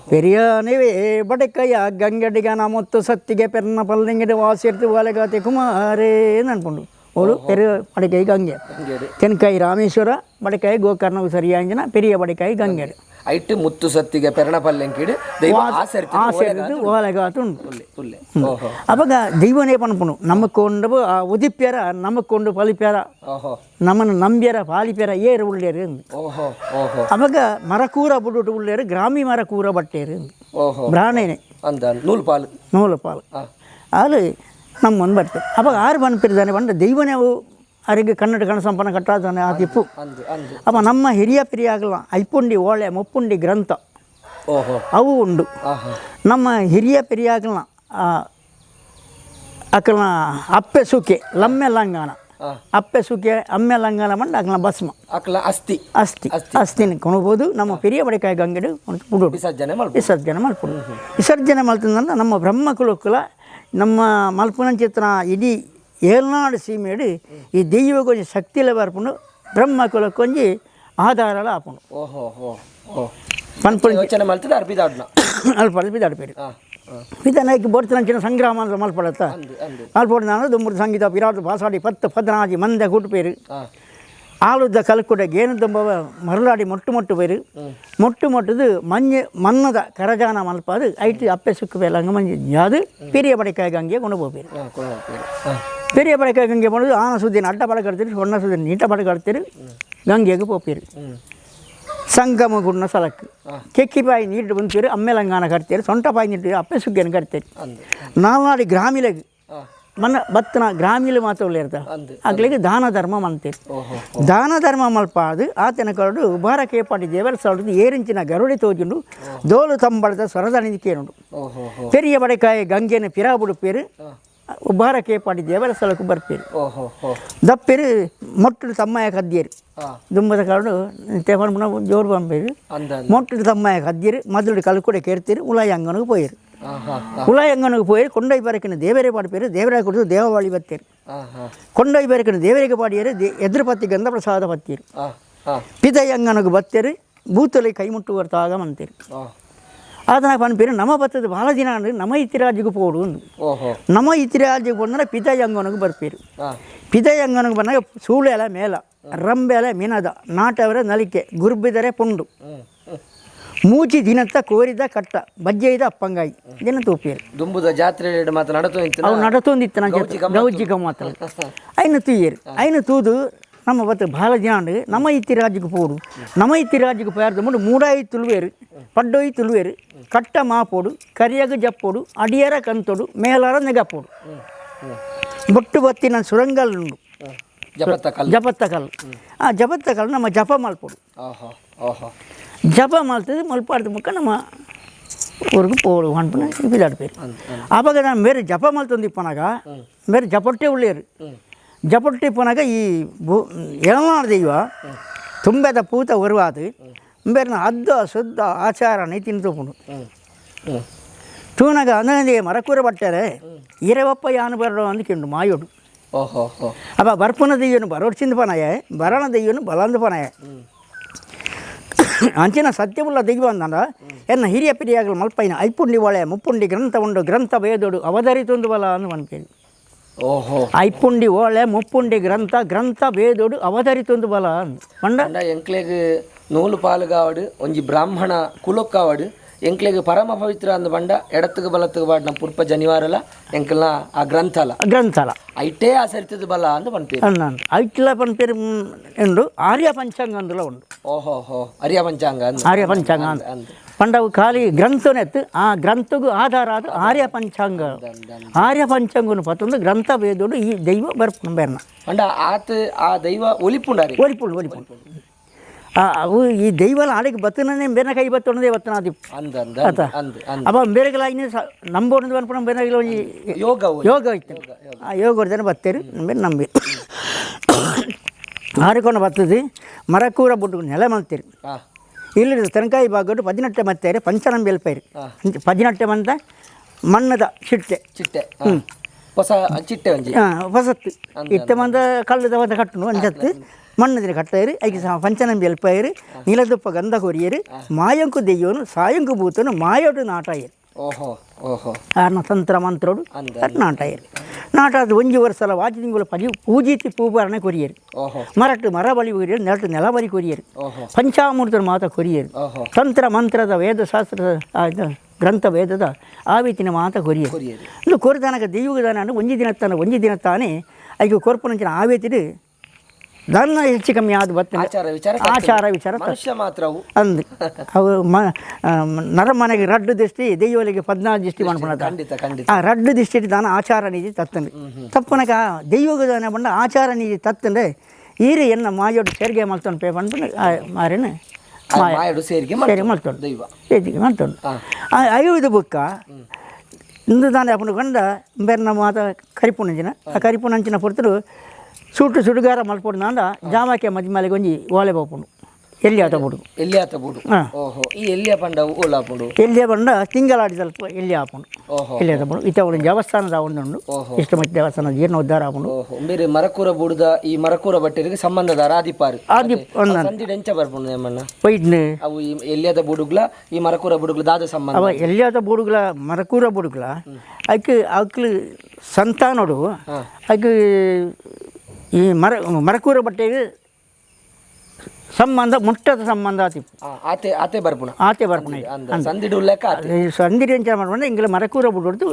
S1: ಪೆರಿಯಾನಿವೆ ಬಡಕಯ್ಯ ಗಂಗಡಿಗನ ಮತ್ತು ಸತ್ತಿಗೆ ಪೆರ್ನ ಪಲ್ಲಿಂಗಡಿ ವಾಸಿರ್ತಿ ವಾಲೆಗಾತಿ ಕುಮಾರೇ ಅನ್ಕೊಂಡು ಅವಳು ಪೆರಿಯ ಬಡಕಾಯಿ ಗಂಗೆ ತೆನ್ಕಾಯಿ ರಾಮೇಶ್ವರ ಬಡಕಾಯಿ ಗೋಕರ್ಣವು ಸರಿಯಾಂಜನ ಪೆರಿಯ ಬಡಕಾಯಿ ಗಂಗೆಡು ಐಟ್ ಮುತ್ತು ಸತ್ತಿಗೆ ಪೆರಣ ಪಲ್ಲೆಂಕಿಡು ದೈವ
S2: ಆಸರಿದು ಓಲೆಗಾತು ಉಂಟು
S1: ಉಲ್ಲೆ ಓಹೋ
S2: ಅವಾಗ ದೈವನೇ ಪನ್ಪುನು ನಮಕೊಂಡು ಆ ಉದಿಪ್ಯರ ನಮಕೊಂಡು ಪಲಿಪ್ಯಾರ
S1: ಓಹೋ
S2: ನಮ್ಮನ್ನು ನಂಬ್ಯರ ಪಾಲಿಪ್ಯಾರ ಏರು ಉಳ್ಳೇರು
S1: ಓಹೋ ಓಹೋ
S2: ಅವಾಗ ಮರಕೂರ ಬುಡ್ಡು ಉಳ್ಳೇರು ಗ್ರಾಮಿ ಮರಕೂರ ಬಟ್ಟೇರು
S1: ಓಹೋ
S2: ಬ್ರಾಹ್ಮಣನೇ
S1: ಅಂದ ನೂಲು ಪಾಲು
S2: ನೂಲು ಪಾಲು ಅದು ನಮ್ಮನ್ನು ಬರ್ತೇವೆ ಅವಾಗ ಆರು ಬನ್ಪಿರಿದಾನೆ ಬಂದ ದೈವನೇ ಅವು ಅವರಿಗೆ ಕನ್ನಡ ಕಣಸಂಪನ್ನ ಕಟ್ಟಾದಾನೆ ಆ ತಿಪ್ಪು
S1: ಅಂದು ಅಂದು
S2: ಅಪ್ಪ ನಮ್ಮ ಹಿರಿಯ ಪಿರಿಯಾಗಲ್ಲ ಐಪುಂಡಿ ಓಳೆ ಮುಪ್ಪುಂಡಿ ಗ್ರಂಥ
S1: ಓಹೋ
S2: ಅವು ಉಂಡು
S1: ಆಹಾ
S2: ನಮ್ಮ ಹಿರಿಯ ಪಿರಿಯಾಗಲ್ಲ ಅಕ್ಕನ ಅಪ್ಪೆ ಸುಕೆ ಲಮ್ಮೆ ಲಂಗಾಣ ಅಪ್ಪೆ ಸುಕೆ ಅಮ್ಮೆ ಲಂಗಾಣ ಮಂಡ ಅಕ್ಕನ ಭಸ್ಮ
S1: ಅಕ್ಲ ಅಸ್ತಿ
S2: ಅಸ್ತಿ ಅಸ್ತಿನ ಕೊಣಬೋದು ನಮ್ಮ ಪೆರಿಯ ಬಡಿಕಾಯಿ ಗಂಗೆಡು ಬಿಡೋದು
S1: ವಿಸರ್ಜನೆ ಮಾಡ್ಬೋದು
S2: ವಿಸರ್ಜನೆ ಮಾಡ್ಕೊಂಡು ವಿಸರ್ಜನೆ ಮಾಡ್ತಂದ್ರೆ ನಮ್ಮ ಬ್ರಹ್ಮಕುಲಕ್ಕುಲ ನಮ್ಮ ಮಲ್ಪುನ ಚಿತ್ರ ಇಡೀ ಏಳ್ನಾಡು ಸೀಮೆಡು ಈ ದೈವ ಕೊಂಚ ಶಕ್ತಿಲೆ ಬರ್ಪುಂಡು ಬ್ರಹ್ಮಕುಲಕ್ಕೊಂಜಿ ಆಧಾರಲ ಆಪುಂಡು
S1: ಓಹೋ ಹೋ ಓ
S2: ಪನ್ಪುಣ
S1: ಯೋಚನೆ ಮಾಡ್ತದೆ ಅರ್ಬಿದಾಡ್ನ
S2: ಅಲ್ಪ ಪಿದಾಡ್ಪೇರು ಪಿದನಾಯ್ಕೆ ಬೋಡ್ತಿನ ಸಂಗ್ರಾಮ ಅಂತ ಮಲ್ಪಡತ್ತ
S1: ಅಂದು ಅಂದು
S2: ಮಲ್ಪಡ ನಾನು ದುಮ್ಮುಡು ಸಂಗೀತ ಪಿರಾಡು ಭಾಸಾಡಿ 10-14 ಮಂದೆ ಕೂಟುಪೇರು ಆಳುದ್ದ ಕಲ್ಕುಡ ಗೇನು ತುಂಬ ಮರಳಾಡಿ ಮೊಟ್ಟು ಪೇರು ಮೊಟ್ಟದು ಮನ್ನದ ಕರಜಾನ ಮಲ್ಪಾದು ಐಟಿ ಅಪ್ಪೆ ಸುಕ್ಕ ಬೇಲ ಹಂಗೆ ಮಂಜಿ ಅದು ಪೆರಿಯ ಬಡಿಕಾಯಿ ಗಂಗೆ ಕೊಂಡು ಹೋಗ್ಬೇರು பெரிய படைக்க கங்கே போனது ஆன சுத்தி நட்ட படை கடுத்துட்டு சொன்ன சுத்தி நீட்ட படை கடுத்துட்டு கங்கேக்கு போப்பீரு ಸಂಗಮ ಗುಣ ಸಲಕ್ಕೆ ಕೆಕ್ಕಿಪಾಯಿ ನೀರು ಬಂತೀರು ಅಮ್ಮೆಲಂಗಾನ ಕಟ್ತೀರಿ ಸೊಂಟಪಾಯಿ ನೀರು ಅಪ್ಪೆ ಸುಗ್ಗೇನು ಕಟ್ತೀರಿ ನಾಲ್ನಾಡಿ ಗ್ರಾಮೀಲೆಗೆ ಮನ್ನ ಬತ್ತನ ಗ್ರಾಮೀಲು ಮಾತುಗಳು ಇರ್ತಾವೆ ಆಗ್ಲಿಗೆ ದಾನ ಧರ್ಮ ಅಂತೀರಿ ದಾನ ಧರ್ಮ ಮಲ್ಪಾದು ಆತನ ಕರಡು ಉಬಾರ ಕೇಪಾಟಿ ದೇವರ ಸೌಡದು ಏರಿಂಚಿನ ಗರುಡಿ ತೋಜುಂಡು ದೋಲು ತಂಬಳದ ಸ್ವರದಣಿದು ಕೇನುಂಡು ಪೆರಿಯ ಬಡೆಕಾಯಿ ಗಂಗೆನ ಪಿರಾ ಬಿಡುಪೇರು ಉಬಾರ ಕೇಪಾಟಿ ದೇವರ ಸ್ಥಳಕ್ಕೆ ಬರ್ಪೇರು ದಪ್ಪೇರು ಮೊಟ್ಟಲು ತಮ್ಮಯ್ಯ ಕದ್ದಿಯರು ದುಂಬದ ಕಾರಣ ತೇಪಣ ಜೋರು ಬಂಪೇರು ಮೊಟ್ಟಲು ತಮ್ಮಯ್ಯ ಕದ್ದಿಯರು ಮೊದಲು ಕಲ್ಕೂಡೆ ಕೇರ್ತೀರು ಉಲಾಯಂಗನಿಗೆ போயிரு உலாயங்கனுக்கு போய் கொண்டோய் பறக்கின தேவரே பாடிப்பேரு தேவராய் கொடுத்து தேவவாளி பத்தேரு கொண்டோய் பறக்கின தேவರಿಗೆ பாடியರು ಎದುರುಪತ್ತಿ ಗಂಧ ಪ್ರಸಾದ ಪತ್ತೀರು ಪಿತಯ್ಯಂಗನಿಗೆ ಬತ್ತೇರು ಬೂತಲಿ ಕೈ ಮುಟ್ಟುವರ್ತಾಗ ಮಂತೀರು ಅದನ್ನ ಪನ್ಪೇರು ನಮ್ಮ ಬತ್ತದ ಭಾಳ ದಿನ ಅಂದರೆ ನಮ್ಮ ಇತಿರಾಜಿಗೆ ಪೋಡು ನಮ್ಮ ಇತಿರಾಜಿಗೆ ಬಂದರೆ ಪಿತಯ್ಯಂಗನಿಗೆ ಬರ್ಪೇರು ಪಿತಯ್ಯಂಗನಿಗೆ ಬಂದಾಗ ಸೂಳೆಲ ಮೇಲ ರಂಬೆಲ ಮಿನದ ನಾಟವರ ನಲಿಕೆ ಗುರ್ಬಿದರೆ ಪುಂಡು ಮೂಚಿ ದಿನತ್ತ ಕೋರಿದ ಕಟ್ಟ ಬಜ್ಜೆಯ್ದ ಅಪ್ಪಂಗಾಯಿ ದಿನ ತೂಪೇರು
S1: ದುಂಬುದ ಜಾತ್ರೆ ಮಾತ್ರ
S2: ಅವು ನಡತೊಂದಿತ್ತು ನಂಗೆ ಗೌಜಿಗ ಮಾತ್ರ ಐನು ತೂಯರು ಐನು ತೂದು ನಮ್ಮ ಬತ್ತ ಭಾಳ ದಿನ ಅಂಡು ನಮ್ಮ ಇತ್ತಿರಾಜಿಗೆ ಪೋಡು ನಮ್ಮ ಇತ್ತಿರಾಜಿಗೆ ಪೇರ್ದು ಮುಂಡು ಮೂಡಾಯಿ ತುಳುವೇರು ಪಡ್ಡೋಯಿ ತುಳುವೇರು ಕಟ್ಟ ಮಾಪೋಡು ಕರಿಯಗ ಜಪ್ಪೋಡು ಅಡಿಯರ ಕಂತೋಡು ಮೇಲಾರ ನೆಗಪೋಡು ಬೊಟ್ಟು ಬತ್ತಿನ ಸುರಂಗಲ್ಲು ಜಪತ್ತ ಕಲ್ಲು ಆ ಜಪತ್ತ ಕಲ್ಲು ನಮ್ಮ ಜಪ ಮಲ್ಪೋಡು ಜಪ ಮಾಡ್ತದೆ ಮಲ್ಪಾಡ್ದ ಮುಖ ನಮ್ಮ ಊರಿಗೆ ಪೋಡು ಅನ್ಪನ ಬಿದಾಡ್ಪೇರು ಆವಾಗ ನಾನು ಬೇರೆ ಜಪ ಮಲ್ತೊಂದಿಪ್ಪನಾಗ ಬೇರೆ ಜಪೊಟ್ಟೆ ಉಳ್ಳೇರು ಜಪೊಟ್ಟೆ ಇಪ್ಪನಾಗ ಈ ಎಳನಾಡು ದೈವ ತುಂಬೆದ ಪೂತ ಒರುವಾದು ಬೇರೆ ಅದ್ದ ಶುದ್ಧ ಆಚಾರ ನೀತಿನ ತಗೊಂಡು ತೂನಾಗ ಅಂದೇ ಮರಕೂರ ಬಟ್ಟಾರೆ ಇರವಪ್ಪ ಯಾನು ಬರೋ ಅಂದ್ಕೊಂಡು ಮಾಯೋಡು ಅಪ್ಪ ಬರ್ಪನ ದೆಯ್ಯನು ಬರೋಡ್ಸಿಂದ ಪನಾಯ ಬರಣ ದೆಯ್ಯನು ಬಲಂದ ಪನಾಯ ಅಂಚಿನ ಸತ್ಯವುಳ್ಳ ದೈವ ಅಂದ ಎನ್ನ ಹಿರಿಯ ಪಿರಿಯಾಗಲು ಮಲ್ಪೈನ ಐಪುಂಡಿ ಒಳೆ ಮುಪ್ಪುಂಡಿ ಗ್ರಂಥ ಉಂಡು ಗ್ರಂಥ ಬೇದೋಡು ಅವಧರಿತೊಂದು ಬಲ ಅಂದು ಅನ್ಕೇಳಿ ಐಪುಂಡಿ ಓಳೆ ಮುಪ್ಪುಂಡಿ ಗ್ರಂಥ ಬೇದೋಡು ಅವಧರಿತೊಂದು ಬಲ ಅಂಡ
S1: ಎಂಕ್ಲೆಗ್ ನೂಲು ಪಾಲುಗಾವಡು ಒಂಜಿ ಬ್ರಾಹ್ಮಣ ಕುಲಕ್ಕಾವಡು ಎಂಕ್ಲೆಗ್ ಪರಮ ಪವಿತ್ರ ಅಂದು ಬಂಡ ಎಡತ್ತಿಗೆ ಬಲತ್ತಿಗೆ ಬಾಡ್ನ ಪುರ್ಪ ಜನಿವಾರಲ ಎಂಕಲ್ನ ಆ ಗ್ರಂಥಲ ಐಟೇ ಆಸರಿತದ ಬಲ ಅಂದು ಪನ್ಪೇರು
S2: ಅನ್ನ ಐಟ್ಲ ಪನ್ಪೇರು ಎಂದು ಆರ್ಯ ಪಂಚಾಂಗ ಅಂದುಲ ಉಂಡು
S1: ಆರ್ಯ ಪಂಚಾಂಗ
S2: ಅಂದ ಪಂಡವು ಖಾಲಿ ಗ್ರಂಥನೆತ್ತು ಆ ಗ್ರಂಥಗೂ ಆಧಾರ ಆದ ಆರ್ಯ ಪಂಚಾಂಗನು ಪತ್ತೊಂದು ಗ್ರಂಥ ಬೇದೋಡು ಈ ದೈವ ಬರ್ಪು ಬೇರ್ನ
S1: ಪಂಡ ಆತ ಆ ದೈವ ಒಲಿಪುಂಡು ಅವು ಈ ದೈವಲ ಆಡಿಗೆ ಬತ್ತನೇ ಬೇರೆ ಕೈ ಬತ್ತೊಂದೇ ಬತ್ತನಾದಿ ಅಪ್ಪ ಬೇರೆಗೆಲ್ಲ ಇನ್ನು ನಂಬೋಣದು ಅನ್ಪಣ ಬೇರೆ ಯೋಗ ಇತ್ತು ಆ ಯೋಗ ಹೊಡೆದೇನೆ ಬತ್ತೇರು ಬೇರೆ ನಂಬಿ ಆರಿಕೊಂಡು ಬರ್ತದೆ ಮರಕೂರ ಬುಟ್ಟು ನೆಲೆ ಮಲ್ತೀರಿ ಇಲ್ಲಿ ತನಕಾಯಿ ಬಾಗೋಡು 18 ಮತ್ತೇರೆ ಪಂಚನಂಬಿ ಎಲ್ಪೈರಿ 18 ಮಂತ ಮಣ್ಣದ ಚಿಟ್ಟೆ ಹೊಸತ್ತು ಇಟ್ಟ ಮಂದ ಕಳ್ಳದ ಕಟ್ಟುನು ಅಂಜತ್ತು ಮಣ್ಣದಿನ ಕಟ್ಟೇರಿ ಐಕೆ ಪಂಚನಂಬಿ ಎಲ್ಪೈರಿ ನೀಲದುಪ್ಪ ಗಂಧ ಕೊರಿಯರು ಮಾಯಂಕು ದೆಯ್ಯೋನು ಸಾಯಂಕು ಬೂತನು ಮಾಯೋಡು ನಾಟಾಯರು ಓಹೋ ಓಹೋ
S2: ಆರ್ನ ತಂತ್ರ ಮಂತ್ರೋಡು ಅದು ನಾಟ ಇರು ನಾಟ ಅದು ಒಂಜಿ ವರ್ಷಲ ವಾಚಿ ತಿಂಗಳು ಪೂಜಿತಿ ಪೂಪಾರಣೆ ಕೊರಿಯರು
S1: ಓಹೋ
S2: ಮರಟ್ಟು ಮರ ಬಲಿ ಕೊರಿಯರು ನೆರಟು ನೆಲ ಬಲಿ ಕೊರಿಯರು
S1: ಓಹೋ
S2: ಪಂಚಾಮೃತದ ಮಾತ ಕೊರಿಯರು
S1: ಓಹೋ
S2: ತಂತ್ರ ಮಂತ್ರದ ವೇದಶಾಸ್ತ್ರದ ಗ್ರಂಥ ವೇದದ ಆವಿತಿನ ಮಾತ ಕೊರಿಯರು
S1: ಕೊರಿಯರು
S2: ಇದು ಕೊರಿದಾನಕ ದೈವದಾನ ಅಂದ್ರೆ ಒಂಜಿ ದಿನ ತಾನೇ ಅದಕ್ಕೆ ಕೊರ್ಪುನಂಚಿನ ಆವೇತಿಡು ದನ್ನ ಹೆಚ್ಚು ಕಮ್ಮಿ ಆದ ಬರ್ತದೆ ಆಚಾರ ವಿಚಾರ
S1: ಮನುಷ್ಯ ಮಾತ್ರ ಅವು
S2: ಅಂದು ಅವು ನರಮನೆಗೆ ರಡ್ಡು ದೃಷ್ಟಿ ದೈವಲಿಗೆ 14 ದೃಷ್ಟಿ ಮಾಡ್ಕೊಳತ್ತ
S1: ಖಂಡಿತ ಖಂಡಿತ
S2: ಆ ರಡ್ಡು ದೃಷ್ಟಿ ದಾನ ಆಚಾರ ನೀತಿ ತತ್ತಂದು ತಪ್ಪನಕ ದೈವದಾನ ಬಂಡ ಆಚಾರ ನೀತಿ ತತ್ತಂದ್ರೆ ಈರು ಎನ್ನ ಮಾಯೋಡು ಸೇರಿಗೆ ಮಲ್ತೊಂಡು ಪೇ ಬಂದ್ಬಿಟ್ಟು ಮಾರೇನು
S1: ಮಾಯಡು ಸೇರಿಗೆ
S2: ಸೇರಿಗೆ ಮಲ್ತೊಂಡು
S1: ದೈವ
S2: ಸೇರಿಗೆ ಮಲ್ತೊಂಡು ಐದು ಬುಕ್ಕ ಇಂದು ದಾನ ಅಪ್ಪನ ಕಂಡ ಬೇರೆ ಮಾತ ಕರಿಪುಣಂಚಿನ ಆ ಕರಿಪುಣಂಚಿನ ಪೊರ್ತರು ಸುಟ್ಟು ಸುಡುಗಾರ ಮಲ್ಪೊಂಡು ಜಾಮಕ್ಕೆ ಮಧ್ಯ ಮೇಲೆ ಒಂಜಿ ಓಲೆ ಬೋಪುಂಡು ಎಲ್ಲಿ ಆತ ಬಿಡು
S1: ಎಲ್ಲಿ ಆತ ಬಿಡು ಓಹೋ ಈ ಎಲ್ಲಿಯ ಪಂಡ ಓಲಾಪುಡು
S2: ಎಲ್ಲಿಯ ಬಂಡ ತಿಂಗಳಾಡಿ ಸ್ವಲ್ಪ ಎಲ್ಲಿ ಆಪುಂಡು
S1: ಓಹೋ
S2: ಎಲ್ಲಿ ಆತ ಬಿಡು ಇತ್ತ ಒಂದು ದೇವಸ್ಥಾನದ ಉಂಡು ಇಷ್ಟು ಮತ್ತೆ ದೇವಸ್ಥಾನ ಜೀರ್ಣೋದ್ಧಾರ ಆಪುಂಡು
S1: ಓಹೋ ಬೇರೆ ಮರಕೂರ ಬುಡದ ಈ ಮರಕೂರ ಬಟ್ಟೆರಿಗೆ ಸಂಬಂಧದ ಆದಿಪಾರು
S2: ಆದಿ
S1: ಸಂಧಿ ಡೆಂಚ ಬರ್ಪುಂಡು ಏಮಣ್ಣ
S2: ಪೈಟ್ನು
S1: ಅವು ಈ ಎಲ್ಲಿಯಾದ ಬುಡುಗ್ಲ ಈ ಮರಕೂರ ಬುಡುಗ್ಲ ದಾದ ಸಂಬಂಧ
S2: ಅವ ಎಲ್ಲಿಯಾದ ಬುಡುಗ್ಲ ಮರಕೂರ ಬುಡುಗ್ಲ ಅದಕ್ಕೆ ಅವಕ್ಲು ಸಂತಾನೋಡು ಅದಕ್ಕೆ ಈ ಮರಕೂರ ಬಟ್ಟೆಗೆ ಸಂಬಂಧ ಮುಟ್ಟದ ಸಂಬಂಧ ಆತಿಪ್ಪು
S1: ಆತೆ ಆತೆ ಬರ್ಪುಣ
S2: ಆತೆ ಬರ್ಪುಣ
S1: ಸಂದಿಡು ಲೆಕ್ಕ ಆತೆ
S2: ಸಂದಿಡಿ ಅಂತ ಮಾಡ್ಕೊಂಡು ಇಂಗ್ಲ ಮರಕೂರ ಬಿಡ್ದು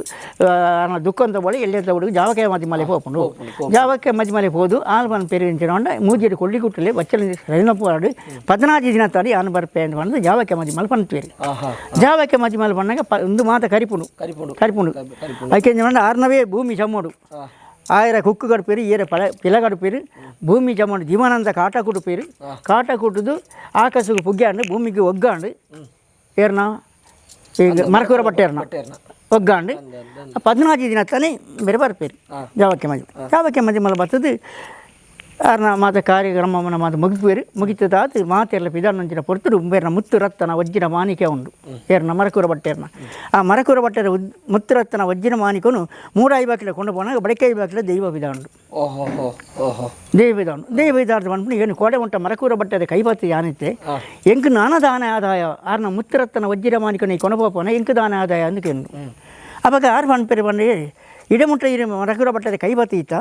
S2: ದುಃಖ ಅಂತ ಬೋಳಿ ಎಲ್ಲಿ ಅಂತ ಬಿಡು ಜಾವಕ್ಕೆ ಮಧ್ಯ ಮಲೆ ಹೋಗ್ಕೊಂಡು ಜಾವಕ್ಕೆ ಮಧ್ಯ ಮಲೆ ಹೋದು ಆಲ್ ಬಂದು ಪೆರಿಗಿಂಚಕೊಂಡ ಮೂಜಿಡು ಕೊಳ್ಳಿ ಕುಟ್ಟಲೆ ಬಚ್ಚಲ ರೈನಪ್ಪಾಡು 14 ದಿನ ತಾಡಿ ಆನು ಬರ್ಪೆ ಅಂತ ಜಾವಕ್ಕೆ ಮಧ್ಯ ಮಲೆ ಪಂತೀರಿ ಜಾವಕ್ಕೆ ಮಧ್ಯ ಮಲೆ ಪಣ್ಣಾಗ ಒಂದು ಮಾತ ಕರಿಪುಂಡು ಕರಿಪುಂಡು ಅದಕ್ಕೆ ಆರ್ನವೇ ಭೂಮಿ ಚಮ್ಮೋಡು ಆಯ್ರ ಕುಕ್ಕು ಗಡುಪೇರು ಈರ ಪಿಲ ಗಡುಪೇರು ಭೂಮಿ ಜಮ್ಮಂಡು ದಿವಾನಂದ ಕಾಟ ಕುಡುಪೇರು ಕಾಟ ಕುಟ್ಟುದು ಆಕಾಶಕ್ಕೆ ಪುಗ್ಗಾಂಡು ಭೂಮಿಗೆ ಒಗ್ಗಾಂಡು ಏರ್ನ ಈಗ ಮರಕೂರ ಬಟ್ಟೆ ಏರ್ನ ಒಗ್ಗಾಂಡು 14 ದಿನ ತಾನೇ ಬೇರೆ ಬರ್ಪೇರು ಜಾವಕ್ಕೆ ಮಧ್ಯ ಮಲೆ ಬರ್ತದೆ ಆರ್ನ ಮಾತ ಕಾರ್ಯಕ್ರಮವನ್ನು ಮಾತು ಮುಗಿತದಾದ ಮಾತೆಲ್ಲ ಪಿದಾನಂಚಿನ ಪೊರ್ತರು ಬೇರೆ ಮುತ್ತು ರತ್ತನ ವಜ್ಜಿನ ಮಾನಿಕೆ ಉಂಡು ಏರ್ನ ಮರಕೂರ ಬಟ್ಟೆರ್ನ ಆ ಮರಕೂರ ಬಟ್ಟೆರ ಮುತ್ತು ರತ್ತನ ವಜ್ಜಿನ ಮಾನಿಕನು 3 ಬಾಕಿಲ ಕೊಂಡು ಪೋನಾಗ ಬಡಕೈ ಬಾಕಿಲ ದೈವ ಬಿದಾಂಡು ದೈವ ಬಿದಾರ್ದು ಬಂದ್ಬಿಟ್ಟು ಏನು ಕೋಡೆ ಉಂಟ ಮರಕೂರ ಬಟ್ಟೆದ ಕೈಬತ್ತಿ ಯಾನಿತ್ತೆ ಎಂಕು ನಾನದಾನ ಆದಾಯ ಆರ್ನ ಮುತ್ತು ರತ್ತನ ವಜ್ಜಿನ ಮಾನಿಕನು ಕೊನಪೋಪನ ಎಂಕು ದಾನ ಆದಾಯ ಅಂದ್ಕೊಂಡು ಅವಾಗ ಆರು ಬಂದ್ಪೇರು ಬಂದು ಇಡಮುಟ್ಟ ಮರಕೂರ ಬಟ್ಟೆದ ಕೈಬತ್ತಿ ಇತ್ತ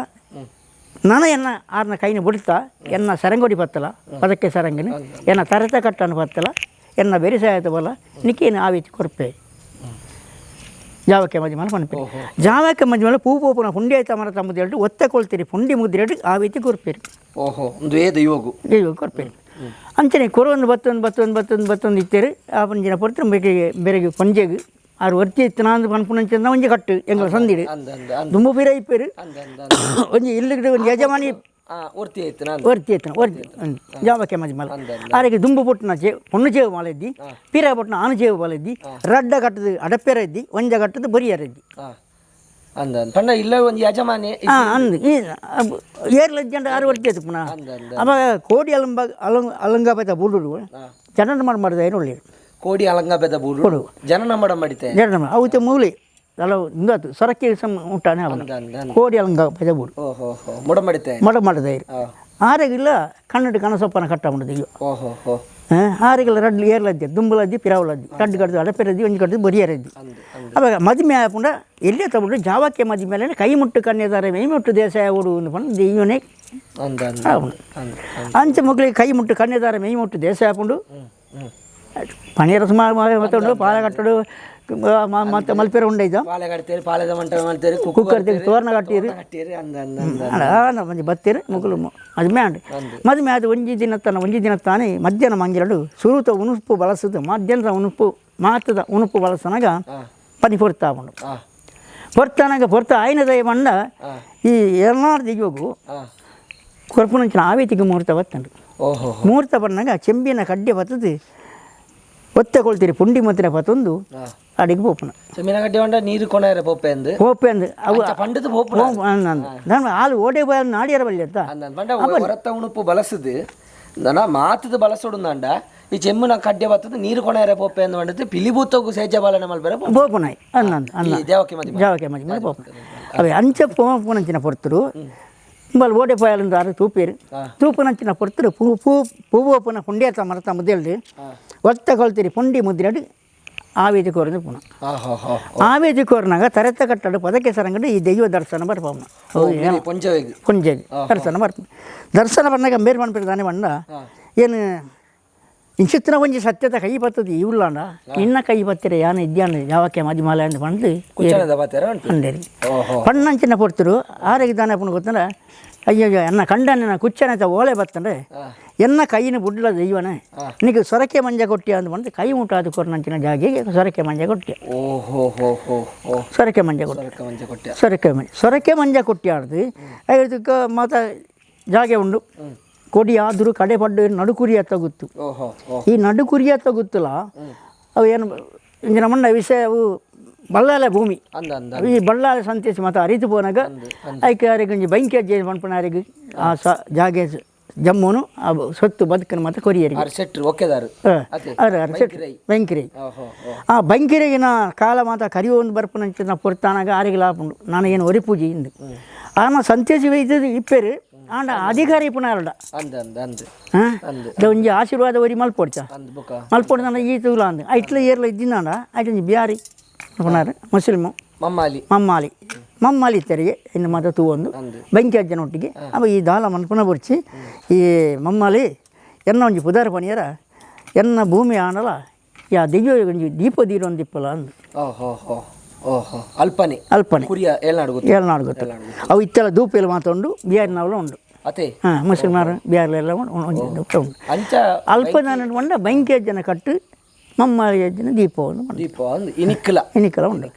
S2: ನಾನು ಎನ್ನ ಆರ್ನ ಕೈನ ಬಿಡ್ತಾ ಎನ್ನ ಸರಂಗೋಡಿ ಬತ್ತಲ ಪದಕ್ಕೆ ಸರಂಗಿನ ಎನ್ನ ತರತೆ ಕಟ್ಟನ್ನು ಬತ್ತಲ ಎನ್ನ ಬೆರಿಸಾಯತ ಬಲ ನಿಕ್ಕೇನು ಆವಿತಿ ಕೊರ್ಪೆ ಜಾವಕ್ಕೆ ಮಧ್ಯ ಮೇಲೆ ಪಣಪೆ ಜಾವಕ್ಕೆ ಮಧ್ಯ ಮೇಲೆ ಪೂಪೂಪುನ ಪುಂಡಿ ಆಯ್ತ ಮರ ತಮ್ಮದು ಹೇಳ್ತು ಒತ್ತಕೊಳ್ತೀರಿ ಪುಂಡಿ ಮುದ್ದೆ ಆವಿತಿ ಕೊರ್ಪೇರಿ
S1: ಓಹೋ ದೈವಗು
S2: ಕೊರ್ಪೇರಿ ಅಂಚನೆ ಕೊರೊಂದು ಬತ್ತೊಂದು ಇತ್ತೇರಿ ಆ ಪಂಜಿನ ಪೊರ್ತು ಬೆರೆಗೆ ಪಂಜೆಗೆ ಆರು ಒರ್ತಿ ಇತ್ತನಾಂದು ಪನ್ಪುನಂಚಂದ ಒಂಜಿ ಕಟ್ಟು ಎಂಗಳ ಸಂದಿಡು ದುಂಬು ಪೀರ ಇಪ್ಪೇರು ಒಂಜಿ ಇಲ್ಲಿಗೆ ಒಂದು ಯಜಮಾನಿ ಒರ್ತಿ ಜಾವಕ್ಕೆ ಮಜ್ ಮಲ ಆರಿಗೆ ದುಂಬು ಪುಟ್ಟನ ಪೊಣ್ಣು ಚೇವು ಮಾಲೆದ್ದಿ ಪೀರ ಪುಟ್ಟನ ಆನು ಚೇವು ಮಾಲೆದ್ದಿ ರಡ್ಡ ಕಟ್ಟದು ಅಡಪೆರ ಇದ್ದಿ ಒಂಜ ಕಟ್ಟದು ಬರಿಯರ ಇದ್ದಿ
S1: ಪಂಡ ಇಲ್ಲ ಒಂದು ಯಜಮಾನಿ
S2: ಅಂದು ಈ ಏರ್ಲಜ್ಜಂಡ ಆರು ಒರ್ತಿ ಆಯ್ತು ಪುನಃ ಅವಾಗ ಕೋಡಿ ಅಲಂಗಾಪತ ಬುಡುಡು ಜನನ ಮಾಡಿದ ಏನು ಒಳ್ಳೆಯದು
S1: ಕೋಡಿ ಅಲಂಗಾಪದ ಬೂಡು ಜನನ ಮಾಡಿತೆ
S2: ಜನನ ಅವತ್ತೆ ಮೂಲಿ ಅಲ್ಲ ಇಂದಾತು ಸೊರಕ್ಕೆ ಉಂಟಾನೆ ಅವನು ಕೋಡಿ ಅಲಂಗಾಪದ ಬೂಡು
S1: ಮುಡ ಮಾಡಿದೆ
S2: ಆರೆಗಿಲ್ಲ ಕನ್ನಡ ಕನಸೊಪ್ಪನ ಕಟ್ಟ ಮಾಡಿದೆ
S1: ಓಹೋ
S2: ಆರೆಗಿಲ್ಲ ರಡ್ಲು ಏರ್ಲದ್ದಿ ದುಂಬಲದ್ದಿ ಪಿರಾವಲದ್ದಿ ರಡ್ಡು ಕಡ್ದು ಅಡಪೆರದ್ದಿ ಒಂಜಿ ಕಡ್ದು ಬರಿಯರದ್ದಿ ಅವಾಗ ಮದುವೆ ಆಪುಂಡ ಎಲ್ಲೇ ತಗೊಂಡು ಜಾವಕ್ಕೆ ಮದುವೆ ಮೇಲೆ ಕೈ ಮುಟ್ಟು ಕನ್ಯದಾರೆ ಮೈ ಮುಟ್ಟು ದೇಸಾಯ ಓಡು ಅಂದ್ಕೊಂಡು ದೈವನೇ ಅಂಚೆ ಮಕ್ಕಳಿಗೆ ಕೈ ಮುಟ್ಟು ಕನ್ಯದಾರೆ ಮೈ ಮುಟ್ಟು ದೇಸಾಯ ಆಪುಂಡು ಪನೀರ ಸುಮಾರು ಮತ್ತೊಂದು ಪಾಲ ಕಟ್ಟಡು ಮತ್ತೆ ಮಲ್ಪೆರ ಉಂಡೈತ ಕುಕ್ಕರ್ ತೆಗೆದು ತೋರಣ ಕಟ್ಟಿರಿ ಮಂದಿ ಬತ್ತೀರಿ ಮುಗುಲು ಮದುವೆ ಅಂಡು ಮದುವೆ ಅದು ಒಂಜಿ ದಿನ ತಾನೇ ಮಧ್ಯಾಹ್ನ ಮಂಗಿರಡು ಸುರುತ ಉನುಪು ಬಳಸುದು ಮಧ್ಯಾಹ್ನದ ಮಾತದ ಉನುಪು ಬಳಸನಾಗ ಪನಿ ಪೊರ್ತಾ ಉಂಡು ಪೊರ್ತ ಆಯ್ನ ದಯ ಬಂಡ ಈ ಎಲ್ಲಾರು ದಿಗೋಗು ಕೊರ್ಪುನಂಚಿನ ಆವೇತಿಗೆ ಮುಹೂರ್ತ ಬತ್ತಂಡು ಮುಹೂರ್ತ ಬಂದಾಗ ಚೆಂಬಿನ ಕಡ್ಡೆ ಬತ್ತದು ಒತ್ತಕೊಳ್ತೀರಿ ಪುಂಡಿ ಮತ್ತಿನ ಪತ್ತೊಂದು ಅಡಿಗೆ ಪೋಪನ
S1: ಮೀನಗಡ್ಡೆ ಹೊಂಡ ನೀರು ಕೊನೆಯರ ಪೋಪೆ ಅಂದು
S2: ಅವು
S1: ಪಂಡದ ಪೋಪು
S2: ನಾನು ಹಾಲು ಓಡೆ ಬಾಯ್ ನಾಡಿಯರ ಬಲ್ಲಿ ಅಂತ
S1: ಹೊರತ ಉಣುಪು ಬಳಸುದು ನನ್ನ ಮಾತದ ಬಳಸೋಡುಂದಾಂಡ ಈ ಚೆಮ್ಮನ ಕಡ್ಡೆ ಬತ್ತದ ನೀರು ಕೊನೆಯರ ಪೋಪೆ ಅಂದು ಬಂಡದ್ದು ಪಿಲಿಭೂತಗೂ ಸೇಜ ಬಾಲನ ಮಲ್ಬರ
S2: ಪೋಪನಾಯ್ ಅನ್ನ ಜಾವಕ್ಕೆ ಮಜಿ ಪೋಪನ ಅವೆ ಅಂಚ ಪೋಪನಂಚಿನ ಪೊರ್ತರು ಬಲ್ ಓಡೆ ಪಾಯಲಿಂದ ಆರು ತೂಪನಂಚಿನ ಪೊರ್ತರು ಪೂವೋಪನ ಪುಂಡಿಯತ ಮರತ ಮುದ್ದೆಲ್ರಿ ಒತ್ತ ಕೊಳ್ತೀರಿ ಪುಂಡಿ ಮುದ್ದಿನಡು ಆವೇದಿ ಕೋರಿದ ಪುನಃ
S1: ಆಹಾ
S2: ಆವೇದಿ ಕೋರಿನಾಗ ತರೆತ ಕಟ್ಟಡ ಪದಕ್ಕೆ ಸರಂಗಡು ಈ ದೈವ ದರ್ಶನ ಬರ್ಪವನ
S1: ಪೊಂಜವೆಗ್
S2: ಕೊಂಜೆಗೆ ದರ್ಶನ ಬರ್ತೀನಿ ದರ್ಶನ ಬಂದಾಗ ಮೇರ್ ಮನ್ಪಿಡ್ದಾನೆ ಬಂದ ಏನು ಇಂಚಿತ್ತಿನ ಒಂಜಿ ಸತ್ಯದ ಕೈ ಬರ್ತದೆ ಇವುಳ್ಳಾಂಡ ಇನ್ನ ಕೈ ಬತ್ತಿರ ಯಾನ ಇದ್ಯಾನ ಯಾವಕ್ಕೆ ಮದಿಮಾಲೆ ಅಂತ ಬಂದು ಅಂಡೇರಿ ಪಣ್ಣಂಚಿನ ಕೊಡ್ತಿರು ಆರೋಗ್ಯದಾನೆ ಪುಣ್ಯ ಗೊತ್ತಂದ್ರೆ ಅಯ್ಯೋ ಎನ್ನ ಕಂಡನ ಕುಚ್ಚನೆ ಓಲೆ ಬತ್ತಂದ್ರೆ ಎನ್ನ ಕೈನ ಬುಡ್ಲ ದೈವನೇ ನಿನಗೆ ಸೊರಕೆ ಮಂಜ ಕೊಟ್ಟಿಯ ಅಂತ ಬಂದು ಕೈ ಮುಟ್ಟಾದ ಕೊರ್ನಂಚಿನ ಜಾಗಿಗೆ ಸೊರಕೆ ಮಂಜ ಕೊಟ್ಟಿಯ ಸೊರಕೆ ಮಂಜ ಕೊಟ್ಟಿಯ ಸೊರಕೆ ಮಂಜ ಕೊಟ್ಟಿಯಾಡ್ದು ಅದಕ್ಕೆ ಮತ್ತು ಜಾಗೆ ಉಂಡು ಕೊಡಿ ಆದರೂ ಕಡೆ ಪಡ್ಡು ನಡುಕುರಿ ಹತ್ತ ಗೊತ್ತು ಈ ನಡುಕುರಿ ಹತ್ತ ಗೊತ್ತಿಲ್ಲ ಅವು ಏನು ಇಂಜಿನ ಮಣ್ಣ ವಿಷಯ ಅವು ಬಳ್ಳಾಲೆ ಭೂಮಿ ಈ ಬಳ್ಳಾಲೆ ಸಂತೇಸಿ ಮತ್ತು ಅರಿತು ಪೋನಾಗ ಐಕೆ ಅರಿಗೆ ಬೆಂಕಿ ಅಜ್ಜೆ ಮಣ್ಪಣರಿಗೆ ಆ ಜಾಗೆ ಜಮ್ಮುನು ಆ ಸೊತ್ತು ಬದುಕನ್ನು ಮತ್ತು ಕೊರಿಯರಿಗೆ ಬೆಂಕಿರೈ ಆ ಬೆಂಕಿರಿಗಿನ ಕಾಲ ಮಾತ ಕರಿಯೊಂದು ಬರ್ಪನಂಚ ನಾ ಪೊರ್ತಾನಾಗ ಆರಿಗೆ ಲಾಪುಂಡು ನಾನು ಏನು ಒರಿ ಪೂಜೆ ಇಂದು ಆನ ಸಂತೇಸಿ ವೈದ್ಯರು ಇಪ್ಪೇರು ಆಂಡ ಅಧಿಕಾರಿ ಪುನರ್ಡ ಒಂಜಿ ಆಶೀರ್ವಾದ ಒರಿ ಮಲ್ಪೊಡ್ಚ ಮಲ್ಪೊಡ್ದ ಈ ತೂಲ ಅಂದ ಐಟ್ಲ ಏರ್ಲ ಇದ್ದಿನಾಂಡ ಐಟೊಂಜಿ ಬ್ಯಾರಿ ಪುನರ್ ಮುಸ್ಲಿಮು ಮಮ್ಮಾಲಿ ತೆರಿಗೆ ಇನ್ನು ಮಾತ ತೂವೊಂದು ಬೆಂಕಿ ಅಜ್ಜನೊಟ್ಟಿಗೆ ಅವ ಈ ದಾಲ ಮನ್ಪುನ ಬುರ್ಚಿ ಈ ಮಮ್ಮಾಲಿ ಎನ್ನ ಒಂಜಿ ಪುದಾರ ಪಣಿಯರ ಎನ್ನ ಭೂಮಿ ಆಂಡಲ ಯಾ ದೆಯ್ಯ ಒಂಜಿ ದೀಪ ದೀರೊಂದು ದಿಪ್ಪಲ ಅಂದು
S1: ಅಲ್ಪನೆ
S2: ಏಳ್ನಾಡು ಗೊತ್ತು ಅವು ಇತ್ತೆಲ್ಲ ಧೂಪೆಲ್ಲ ಮಾತಾಡು ಬಿಹಾರಿನವಲ್ಲ ಉಂಡು ಮುಸ್ಲಿಮರು ಬಿಹಾರಲೆಲ್ಲ ಉಂಡು ಅಲ್ಪದಾನ ಉಂಡ ಬೆಂಕಿ ಅಜ್ಜನ ಕಟ್ಟು ಮಮ್ಮಾಲಿ ಅಜ್ಜನ ದೀಪವನ್ನು ಇನಿಕ್ಕಲ ಉಂಡು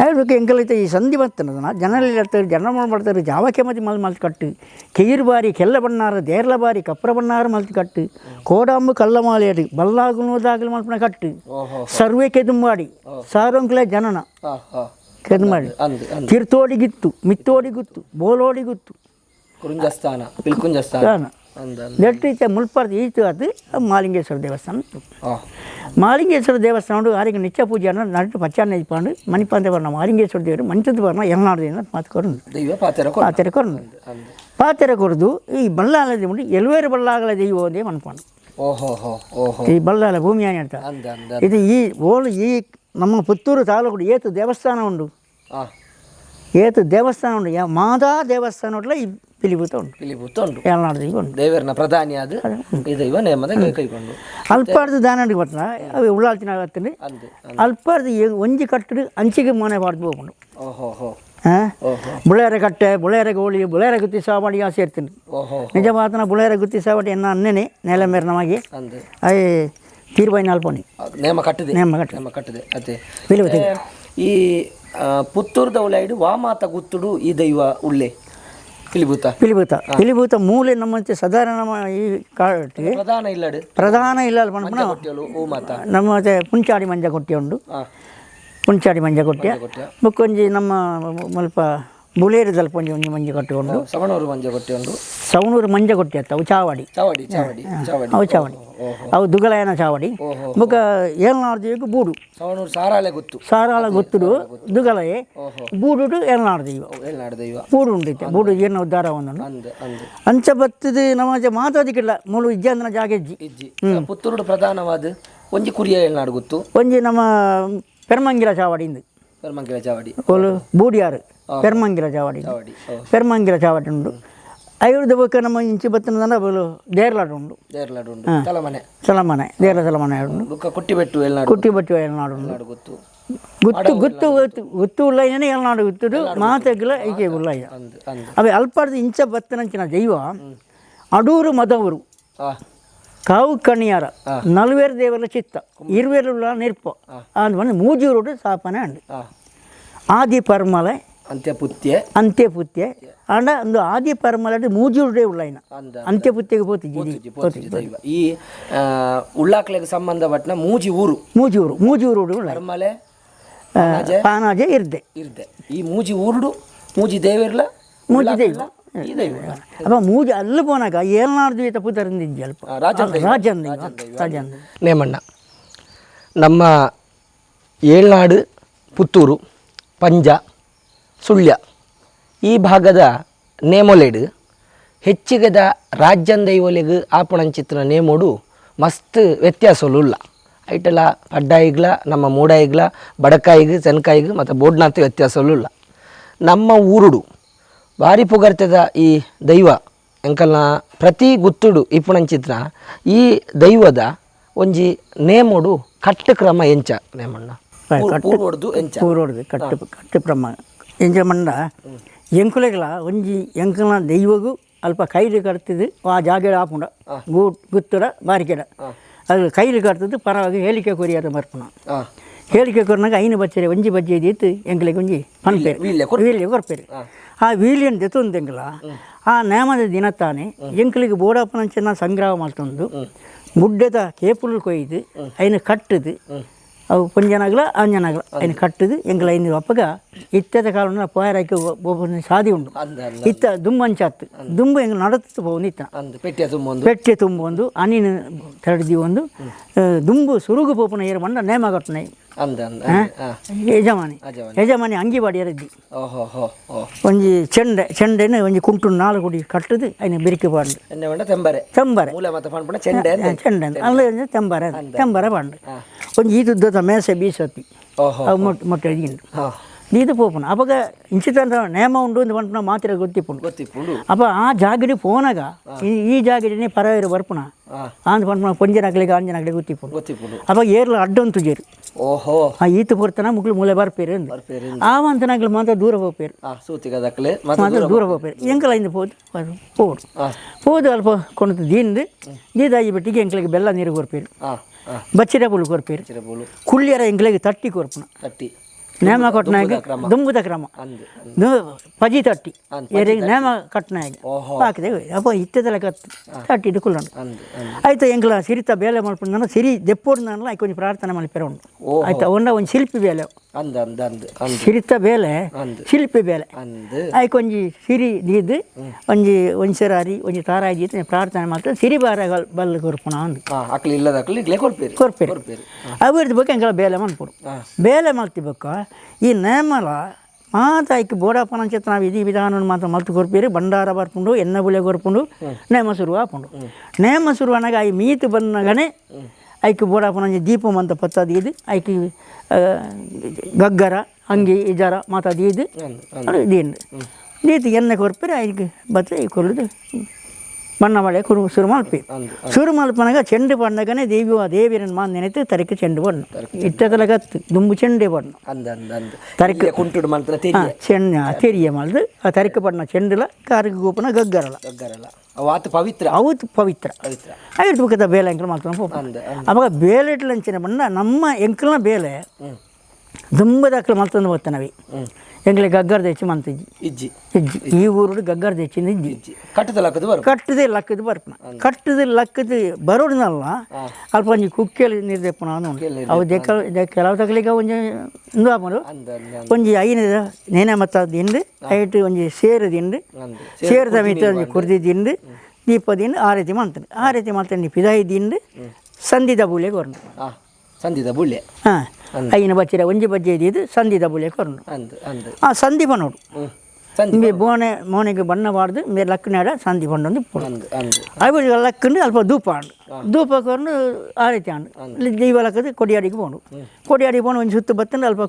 S2: ಅದಕ್ಕೆ ಎಂಕಲೈತೆ ಈ ಸಂಧಿ ಬರ್ತನದನ ಜನರಲ್ಲಿ ಇರ್ತಾರೆ ಜನ ಮಾಡ್ತಾರೆ ಜಾವಕ್ಕೆ ಮಲ್ತು ಕಟ್ಟು ಕೆಯಿರು ಬಾರಿ ಕೆಲ್ಲ ಬಣ್ಣಾರ ದೇರ್ಲ ಬಾರಿ ಕಪ್ರ ಬಣ್ಣಾರ ಮಲ್ತು ಕಟ್ಟು ಕೋಡಾಂಬು ಕಲ್ಲಮಾಲಿ ಅಡಿ ಬಲ್ಲಾಗುನೋದಾಗಲು ಮಲ್ಪನ ಕಟ್ಟು ಸರ್ವೇ ಕೆದುಂಬಾಡಿ ಸಾರೋಂಕ್ಲೆ ಜನನ ಕೆದುಂಬಾಡಿ ತೀರ್ಥೋಡಿಗಿತ್ತು ಮಿತ್ತೋಡಿಗುತ್ತು ಬೋಲೋಡಿಗುತ್ತು ನೆಟ್ಟಿಚೆ ಮುಲ್ಪಾರ್ದು ಈತು ಅದು ಮಾಲಿಂಗೇಶ್ವರ ದೇವಸ್ಥಾನ ಮಾಲಿಂಗೇಶ್ವರ ದೇವಸ್ಥಾನ ಆರಿಗೆ ನಿತ್ಯ ಪೂಜೆ ನಟ್ಟು ಪಚ್ಚಾನೆ ಇಪ್ಪಾಂಡು ಮಣಿಪಾಂತೆ ಬರ್ನ ಮಾಲಿಂಗೇಶ್ವರ ದೇವರು ಮಂಚದ ಬರ್ನ ಎಲ್ನಾಡ್ದಿಂದ ಪಾತೆರೆ ಕೊರಂದು ಪಾತೆರೆ ಕೊರದು ಈ ಬಳ್ಳಾಲ ದೇವರು ಎಲ್ವೇರು ಬಳ್ಳಾಗಲ ದೈವ ಒಂದೇ ಮನ್ಪಾಂಡು ಈ ಬಳ್ಳಾಲ ಭೂಮಿ ಏನು ಹೇಳ್ತಾರೆ ಇದು ಈ ಓಲು ಈ ನಮ್ಮ ಪುತ್ತೂರು ತಾಲೂಕು ಏತು ದೇವಸ್ಥಾನ ಉಂಡು ಮಾದಾ ದೇವಸ್ಥಾನ ಉಂಟಲ್ಲ ಈ ಪಿಲಿಭೂತ ಉಂಟು ಏಳ್ನಾಡು ದೈವ ಉಂಟು
S1: ದೇವರನ ಪ್ರಧಾನಿ ಅದು ಈ ದೈವ ನೇಮದ ಕೈಕೊಂಡು
S2: ಅಲ್ಪಾರ್ದು ದಾನಡಿಗೆ ಬರ್ತನ ಅವು ಉಳ್ಳಾಲ್ತಿನ ಆಗತ್ತೀನಿ ಅಲ್ಪಾರ್ದು ಒಂಜಿ ಕಟ್ಟಡು ಅಂಚಿಗೆ ಮನೆ ಪಾಡ್ದು ಹೋಗ್ಕೊಂಡು ಬುಳೇರ ಕಟ್ಟೆ ಬುಳೇರ ಗೋಳಿ ಬುಳೇರ ಗುತ್ತಿ ಸಾವಾಡಿ ಸೇರ್ತೀನಿ ನಿಜ ಮಾತನ ಬುಳೇರ ಗುತ್ತಿ ಸಾವಾಡಿ ಎನ್ನ ಅನ್ನೇನೆ ನೆಲ ಮೇರೆ ನಮಗೆ ಅಯ್ಯ ತೀರ್ಬೈನ ಅಲ್ಪನಿ
S1: ನೇಮ ಕಟ್ಟಿದೆ ಅದೇ ಈ ಪುತ್ತೂರ್ದ ಉಳ್ಳಾಯ್ಡು ವಾಮಾತ ಗುತ್ತುಡು ಈ ದೈವ ಉಳ್ಳೆ ಪಿಲಿಭೂತ ಮೂಲೆ ನಮ್ಮಂತೆ ಸಾಧಾರಣ ಈ ಕಾಟಿ ಪ್ರಧಾನ ಇಲ್ಲ ನಮ್ಮ ಮತ್ತೆ ಪುಂಚಾಡಿ ಮಂಜ ಕೊಟ್ಟೆ ಉಂಡು ಪುಂಚಾಡಿ ಮಂಜ ಕೊಟ್ಟೆ ಬುಕ್ಕೊಂಜಿ ನಮ್ಮ ಮಲ್ಪ ಬುಳೇರದಲ್ಲಿ ಒಂಜಿ ಮಂಜ ಕೊಟ್ಟೆ ಉಂಡು ಸವಣೂರು ಮಂಜ ಕೊಟ್ಟೆ ಅತ್ತ ಅವು ಚಾವಡಿ ಅವು ಚಾವಡಿ ಅವು ದುಗಲಯನ ಚಾವಡಿ ಬುಕ್ಕ ಏಳ್ನಾಡು ಬೂಡು ಸಾರಾಳ ಗೊತ್ತುಡು ದುಗಲಯೆ ಬೂಡುಡು ಏಳ್ನಾಡು ದೈವ ಬೂಡು ಉಂಡೈತೆ ಬೂಡು ಏನು ಉದ್ಧಾರ ಒಂದನ್ನು ಅಂಚ ಬತ್ತದು ನಮ್ಮ ಮಾತಾದಿಕ್ಕಿಲ್ಲ ಮೂಲು ಇಜ್ಜಂದನ ಜಾಗೆಜ್ಜಿ ಪುತ್ತೂರು ಪ್ರಧಾನವಾದ ಒಂಜಿ ಕುರಿಯ ಏಳ್ನಾಡು ಗೊತ್ತು
S2: ಒಂಜಿ ನಮ್ಮ ಪೆರ್ಮಂಗಿಲ ಚಾವಡಿಂದು ಓಲು ಬೂಡಿಯಾರು ಪೆರ್ಮಂಗಿಲ ಚಾವಡಿ ಉಂಡು ಐವತ್ತು ಬೊಕ್ಕ ನಮ್ಮ ಇಂಚಿ ಬತ್ತನ ಬಲು ದೇರ್ಲಾಡು ಉಂಡು ತಲಮನೆ ದೇರ್ಲ ತಲಮನೆ ಉಂಡು ಕುಟ್ಟಿಬೆಟ್ಟು ಏಳ್ನಾಡು ಉಂಡು ಗುತ್ತು ಉಳ್ಳಯ್ಯನೇ ಏಳ್ನಾಡು ಗುತ್ತುಡು ಮಾತೆಗ್ಲ ಈಕೆ ಉಳ್ಳಯ್ಯ ಅವೆ ಅಲ್ಪಾರ್ದು ಇಂಚ ಬತ್ತನಂಚಿನ ದೈವ ಅಡೂರು ಮದವರು ಕಾವು ಕಣಿಯಾರ ನಲ್ವೇರು ದೇವರ ಚಿತ್ತ ಇರುವೇರುಳ್ಳ ನಿರ್ಪ ಅಂದ್ ಬಂದು ಮೂಜೂರುಡು ಸ್ಥಾಪನೆ ಅಂಡು ಆದಿ ಪರ್ಮಲೆ ಅಂತ್ಯಪುತ್ಯ ಅಂಡ ಒಂದು ಆದಿ ಪರ್ಮಲೆ ಮೂಜೂರುಡೆ ಉಳ್ಳಯ್ಯನ ಅಂತ್ಯಪುತ್ಯಗೆ ಪೋತಿ
S1: ಈ ಉಳ್ಳಾಕ್ಲೆಗೆ ಸಂಬಂಧಪಟ್ಟ ಮೂಜೂರು ಪರ್ಮಲೆ
S2: ಪಾನಾಜೆ ಇರ್ದೆ
S1: ಈ ಮೂಜಿ ಊರುಡು ಮೂಜಿ ದೇವಿರ್ಲ
S2: ಮೂಜಿ ದೈವ ಅಪ್ಪ ಮೂಜಿ ಅಲ್ಲ ಪೋನಾಗ ಏಳ್ನಾಡು ದ್ವೀತ ಪುತ್ತರಿಂದಿದ್ದೆ ಅಲ್ಪ ರಾಜನ್
S1: ನೇಮಣ್ಣ ನಮ್ಮ ಏಳ್ನಾಡು ಪುತ್ತೂರು ಪಂಜ ಸುಳ್ಯ ಈ ಭಾಗದ ನೇಮೊಲೆಡು ಹೆಚ್ಚಿಗದ ರಾಜ್ಯನ್ ದೈವಲೆಗ್ ಆಪಣಂಚಿತ್ತಿನ ನೇಮೋಡು ಮಸ್ತ್ ವ್ಯತ್ಯಾಸಲು ಉಲ್ಲ ಐಟೆಲ್ಲ ಪಡ್ಡಾಯಿಗ್ಲ ನಮ್ಮ ಮೂಡಾಯಿಗ್ಲ ಬಡಕಾಯಿಗೆ ಚೆನ್ಕಾಯಿಗೆ ಮತ್ತು ಬೋಡ್ನಾಥ ವ್ಯತ್ಯಾಸವೂ ಇಲ್ಲ. ನಮ್ಮ ಊರುಡು ಭಾರಿ ಪೊಗರ್ತದ ಈ ದೈವ ಎಂಕಲ್ನ ಪ್ರತಿ ಗುತ್ತುಡು ಇಪ್ಪುಣಂಚಿತ್ರ ಈ ದೈವದ ಒಂಜಿ ನೇಮೋಡು ಕಟ್ಟು ಕ್ರಮ ಎಂಚ ನೇಮಣ್ಣ ಪೂರ್ವಡ್ದು ಎಂಚ
S2: ಪೂರ್ವಡ್ದು ಕಟ್ಟು ಪ್ರಮಾಣ ಎಂಚ ಮಂಡ ಎಂಕುಲೆಗಳ ಒಂಜಿ ಎಂಕಲ್ನ ದೈವಗೂ ಅಲ್ಪ ಕೈಲಿ ಕಟ್ತಿದ್ದು ಆ ಜಾಗ ಆಪುಂಡ ಗುತ್ತುಡ ಬಾರಿಕೆಡ ಅದು ಕೈಲಿ ಕಟ್ತದ್ದು ಪರವಾಗಿ ಹೇಳಿಕೆ ಕೊರಿಯಾದ ಮರ್ಪಣ ಹೇಳಿಕೆ ಕೊರ್ನಾಗ ಐನು ಬಚ್ಚರೆ ಒಂಜಿ ಬಜ್ಜೆ ಇತ್ತು ಎಂಕಲಿಗೆ ಒಂಜಿ ಪನ್ಪೇರು ವೀಲ್ಯ ಕೊರ್ಪೇರು ಆ ವೀಲಿಯನ್ ದೆತ್ತೊಂದು ಎಂಕಲ ಆ ನೇಮದ ದಿನ ತಾನೇ ಎಂಕಲಿಗೆ ಬೋಡಪ್ಪನಂಚನ ಸಂಗ್ರಹ ಮಾಡ್ತೊಂದು ಮುಡ್ಡದ ಕೇಪುಲ್ ಕೊಯ್ದು ಐನು ಕಟ್ಟದು ಅವು ಪಂಜನಾಗಲ ಅಂಜನಾಗಲ ಐನು ಕಟ್ಟದು ಎಂಕಲ ಐನು ಅಪ್ಪಗ ಇತ್ತದ ಕಾಲ ಪೋಯರಾಕಿ ಒಬ್ಬನ ಸಾದಿ ಉಂಡು ಇತ್ತ ದುಂಬಂಚಾತ್ತು ದುಂಬು ಎಂಗೆ ನಡತ್ತು ಹೋಗುದು ಇತ್ತ ಪೆಟ್ಟೆ ತುಂಬ ಒಂದು ಅನಿನ ತಡೆದಿ ಒಂದು ದುಂಬು ಸುರುಗು ಪೋಪನ ಏರು ಮಂಡ ನೇಮ ಕಟ್ಟನೆ ಯಜಮಾನಿ ಅಂಗಿ ಬಾಡಿಯರದ್ದಿ ಒಂಜಿ ಚೆಂಡೆನ ಒಂಜಿ ಕುಂಟು ನಾಲು ಕುಡಿ ಕಟ್ಟದು ಐನ ಬೆರಿಕೆ ಬಾಂಡು ತೆಂಬರೆ ಚೆಂಡೆ ಅಲ್ಲ ತೆಂಬರೆ ಬಾಂಡು ಒಂಜಿ ಈದುದ್ದ ಮೇಸೆ ಬೀಸತ್ತಿ ಅವು ಮೊಟ್ಟೆ ಎದಿಗಿಂಡು ನೀದು ಪೋಪುನ ಅವಾಗ ಇಂಚಿತಂತ ನೇಮ ಉಂಡು ಅಂತ ಪಂಪನ ಮಾತ್ರ ಗೊತ್ತಿಪ್ಪುಂಡು ಅಪ್ಪ ಆ ಜಾಗಡಿ ಪೋನಾಗ ಈ ಜಾಗಡಿನೇ ಪರವೇರು ಬರ್ಪುನ ಅಂದ್ ಪಂಪನ ಪೊಂಜನಾಗ್ಲಿಗೆ ಅಂಜನಾಗ್ಲಿಗೆ ಗೊತ್ತಿಪ್ಪುಂಡು ಅವಾಗ ಏರ್ಲ ಅಡ್ಡೊಂದು ತುಜೇರು ಆ ಈತು ಪೊರ್ತನ ಮುಗ್ಲು ಮೂಲೆ ಬರ್ಪೇರು ಅಂದು ಆವಂತನಾಗ್ಲು ಮಾತ್ರ ದೂರ ಹೋಗ್ಪೇರು ಮಾತ್ರ ದೂರ ಹೋಗ್ಪೇರು ಎಂಕಲ ಇಂದ ಪೋದು ಅಲ್ಪ ಕೊಂಡು ದೀದಾಗಿ ಬಿಟ್ಟಿಗೆ ಎಂಕಲಿಗೆ ಬೆಲ್ಲ ನೀರು ಕೊರ್ಪೇರು ಬಚ್ಚಿರ ಪುಲ್ ಕೊರ್ಪೇರು ಕುಳ್ಳಿಯರ ಎಂಕಲಿಗೆ ತಟ್ಟಿ ಕೊರ್ಪುನ ನೇಮ ಕೊಟ್ಟನಾಗ ದುಂಬುದ ಕ್ರಮ ಪಜಿ ತಟ್ಟಿ ನೇಮ ಕಟ್ನಾಗ ಹಾಕಿದೆ ಅಪ್ಪ ಇತ್ತದೆಲ್ಲ ಕತ್ತು ತಟ್ಟಿದ್ದು ಕುಳ್ಳಂಡು ಆಯ್ತು ಎಂಗ್ಲ ಸಿರಿತ ಬೇಲೆ ಮಲ್ಪುಂಡು ಸಿರಿ ದೆಪ್ಪೋಡು ಆಯ್ತು ಒಂಜಿ ಪ್ರಾರ್ಥನೆ ಮಲ್ಪೆರ ಉಂಡು ಆಯ್ತು ಒಂದ ಒಂದು ಶಿಲ್ಪಿ ಬೇಲೆ ಸಿರಿತ ಬೇಲೆ ಶಿಲ್ಪಿ ಬೇಲೆ ಆಯ್ತು ಒಂಜಿ ಸಿರಿ ದೀದು ಒಂಜಿ ಒಂದ್ಸರಾರಿ ಒಂಜಿ ತಾರಾಯಿ ದೀತು ಪ್ರಾರ್ಥನೆ ಮಾಡ್ತಾರೆ ಸಿರಿ ಬಾರ ಬಲ್ಲ ಕೊರ್ಪುಣ ಅಂದು ಕೊರ್ಪೇರು ಅವಿರ್ದ ಬಗ್ಗೆ ಎಂಗಳ ಬೇಲೆ ಮಲ್ಪುಡು ಬೇಲೆ ಮಲ್ತಿಬೇಕ ಈ ನೇಮಲ ಮಾತಾಯ್ಕೆ ಬೋಡಪ್ಪನ ಅಂಚೆ ನಾವು ಇದಿ ವಿಧಾನ ಮಾತ್ರ ಮಲ್ತು ಕೊರ್ಪೇರು ಬಂಡಾರ ಬರ್ಪುಂಡು ಎಣ್ಣೆ ಬುಲೆ ಕೊರ್ಪುಂಡು ನೇಮ ಶುರು ಹಾಪುಂಡು ನೇಮ ಶುರು ಅನ್ನಾಗ ಐ ಮೀತು ಬಂದಾಗನೇ ಐಕೆ ಬೋಡಪ್ಪನ ದೀಪ ಮಂತ ಪತ್ತದು ಇದು ಐಕೆ ಗಗ್ಗರ ಅಂಗಿ ಇಜಾರ ಮಾತಾದು ಇದು ದೀಂಡು ದೀತು ಎಣ್ಣೆ ಕೊರ್ಪೇರು ಐಕೆ ಬತ್ತೆ ಕೊರ್ದು ಬಣ್ಣ ಬಳೆ ಶುರು ಮಲ್ಪಿ ಶುರು ಮಲ್ಪನಾಗ ಚೆಂಡು ಬಣ್ಣಗನೇ ದೇವಿಯರನ್ನು ಮಾನ್ ನೆನೆತು ತರಕೆ ಚೆಂಡು ಬಣ್ಣ ಇಟ್ಟದಲ್ಲ ಗತ್ತು ದುಂಬು ಚೆಂಡೆ ಬಣ್ಣ ತರಕೆ ಚೆಂಡ ತೆರಿಯ ಮಲ್ದು ಆ ತರಕೆ ಬಣ್ಣ ಚೆಂಡಲ ಕಾರಿಗೆ ಗೋಪನ ಗಗ್ಗರಲ್ಲ ಅವತ್ತು ಪವಿತ್ರ ಐದು ಬುಕ್ಕದ ಬೇಲೆ ಎಂಕಲ್ ಮಾಡ್ತಾನೆ ಅವಾಗ ಬೇಲೆ ಇಟ್ಲಂಚಿನ ಬಣ್ಣ ನಮ್ಮ ಎಂಕಲ್ನ ಬೇಲೆ ದುಂಬದಾಕಲು ಮಲ್ತಂದು ಬರ್ತಾನವಿ ಎಂಗ್ಲಿಗೆ ಗಗ್ಗರ್ದ ಹೆಚ್ಚು ಮಂತಿಜ್ಜಿ ಇಜ್ಜಿ ಈ ಊರು ಗಗ್ಗರ್ದ ಹೆಚ್ಚಿನ ಇಜ್ಜಿ ಕಟ್ಟದೆ ಲಕ್ಕದ ಬರ್ಪನ ಕಟ್ಟದ ಲಕ್ಕದ ಬರೋಡ್ನಲ್ಲ ಅಲ್ಪ ಒಂಜಿ ಕುಕ್ಕೆಲಿ ನಿರ್ದೆಪ್ಪನ ಅವು ಕೆಲವು ತಗಲಿಗೆ ಒಂಜಿ ಇಂದು ಒಂಜಿ ಐನದ ನೇನೆ ಮತ್ತ ದಿಂಡು ಐಟು ಒಂಜಿ ಸೇರು ದಿಂಡು ಸೇರದ ಮಿತ್ರ ಒಂಜಿ ಕುರ್ದಿ ದಿಂಡು ದೀಪ ದಿಂಡು ಆ ರೀತಿ ಮಾಡ್ತಾನೆ ಪಿದಾಯಿ ದಿಂಡು ಸಂದಿದ ಬೂಲೆ ಕೊರ್ನು ಹಾಂ ಐನ ಬಚ್ಚಿರ ಒಂಜಿ ಬಜ್ಜೆ ಇದ್ದಿದ್ದು ಸಂದಿದ ಬುಲೆ ಕೊರ್ನು ಆ ಸಂಧಿ ಬನ್ನೋಡು ಮೋನೆಗೆ ಬಣ್ಣ ಬಾರ್ದು ಮೇರೆ ಲಕ್ಕನಾಡ ಸಂಧಿ ಬಣ್ಣೊಂದು ಅವು ಲಕ್ಕಂಡು ಅಲ್ಪ ಧೂಪ ಕೊರ್ನು ಆ ರೀತಿ ಆಂಡು ದೀವ ಲಕ್ಕದು ಕೊಡಿಯಾಡಿಗೆ ಪೋನು ಒಂದು ಸುತ್ತು ಬತ್ತಂಡು ಅಲ್ಪ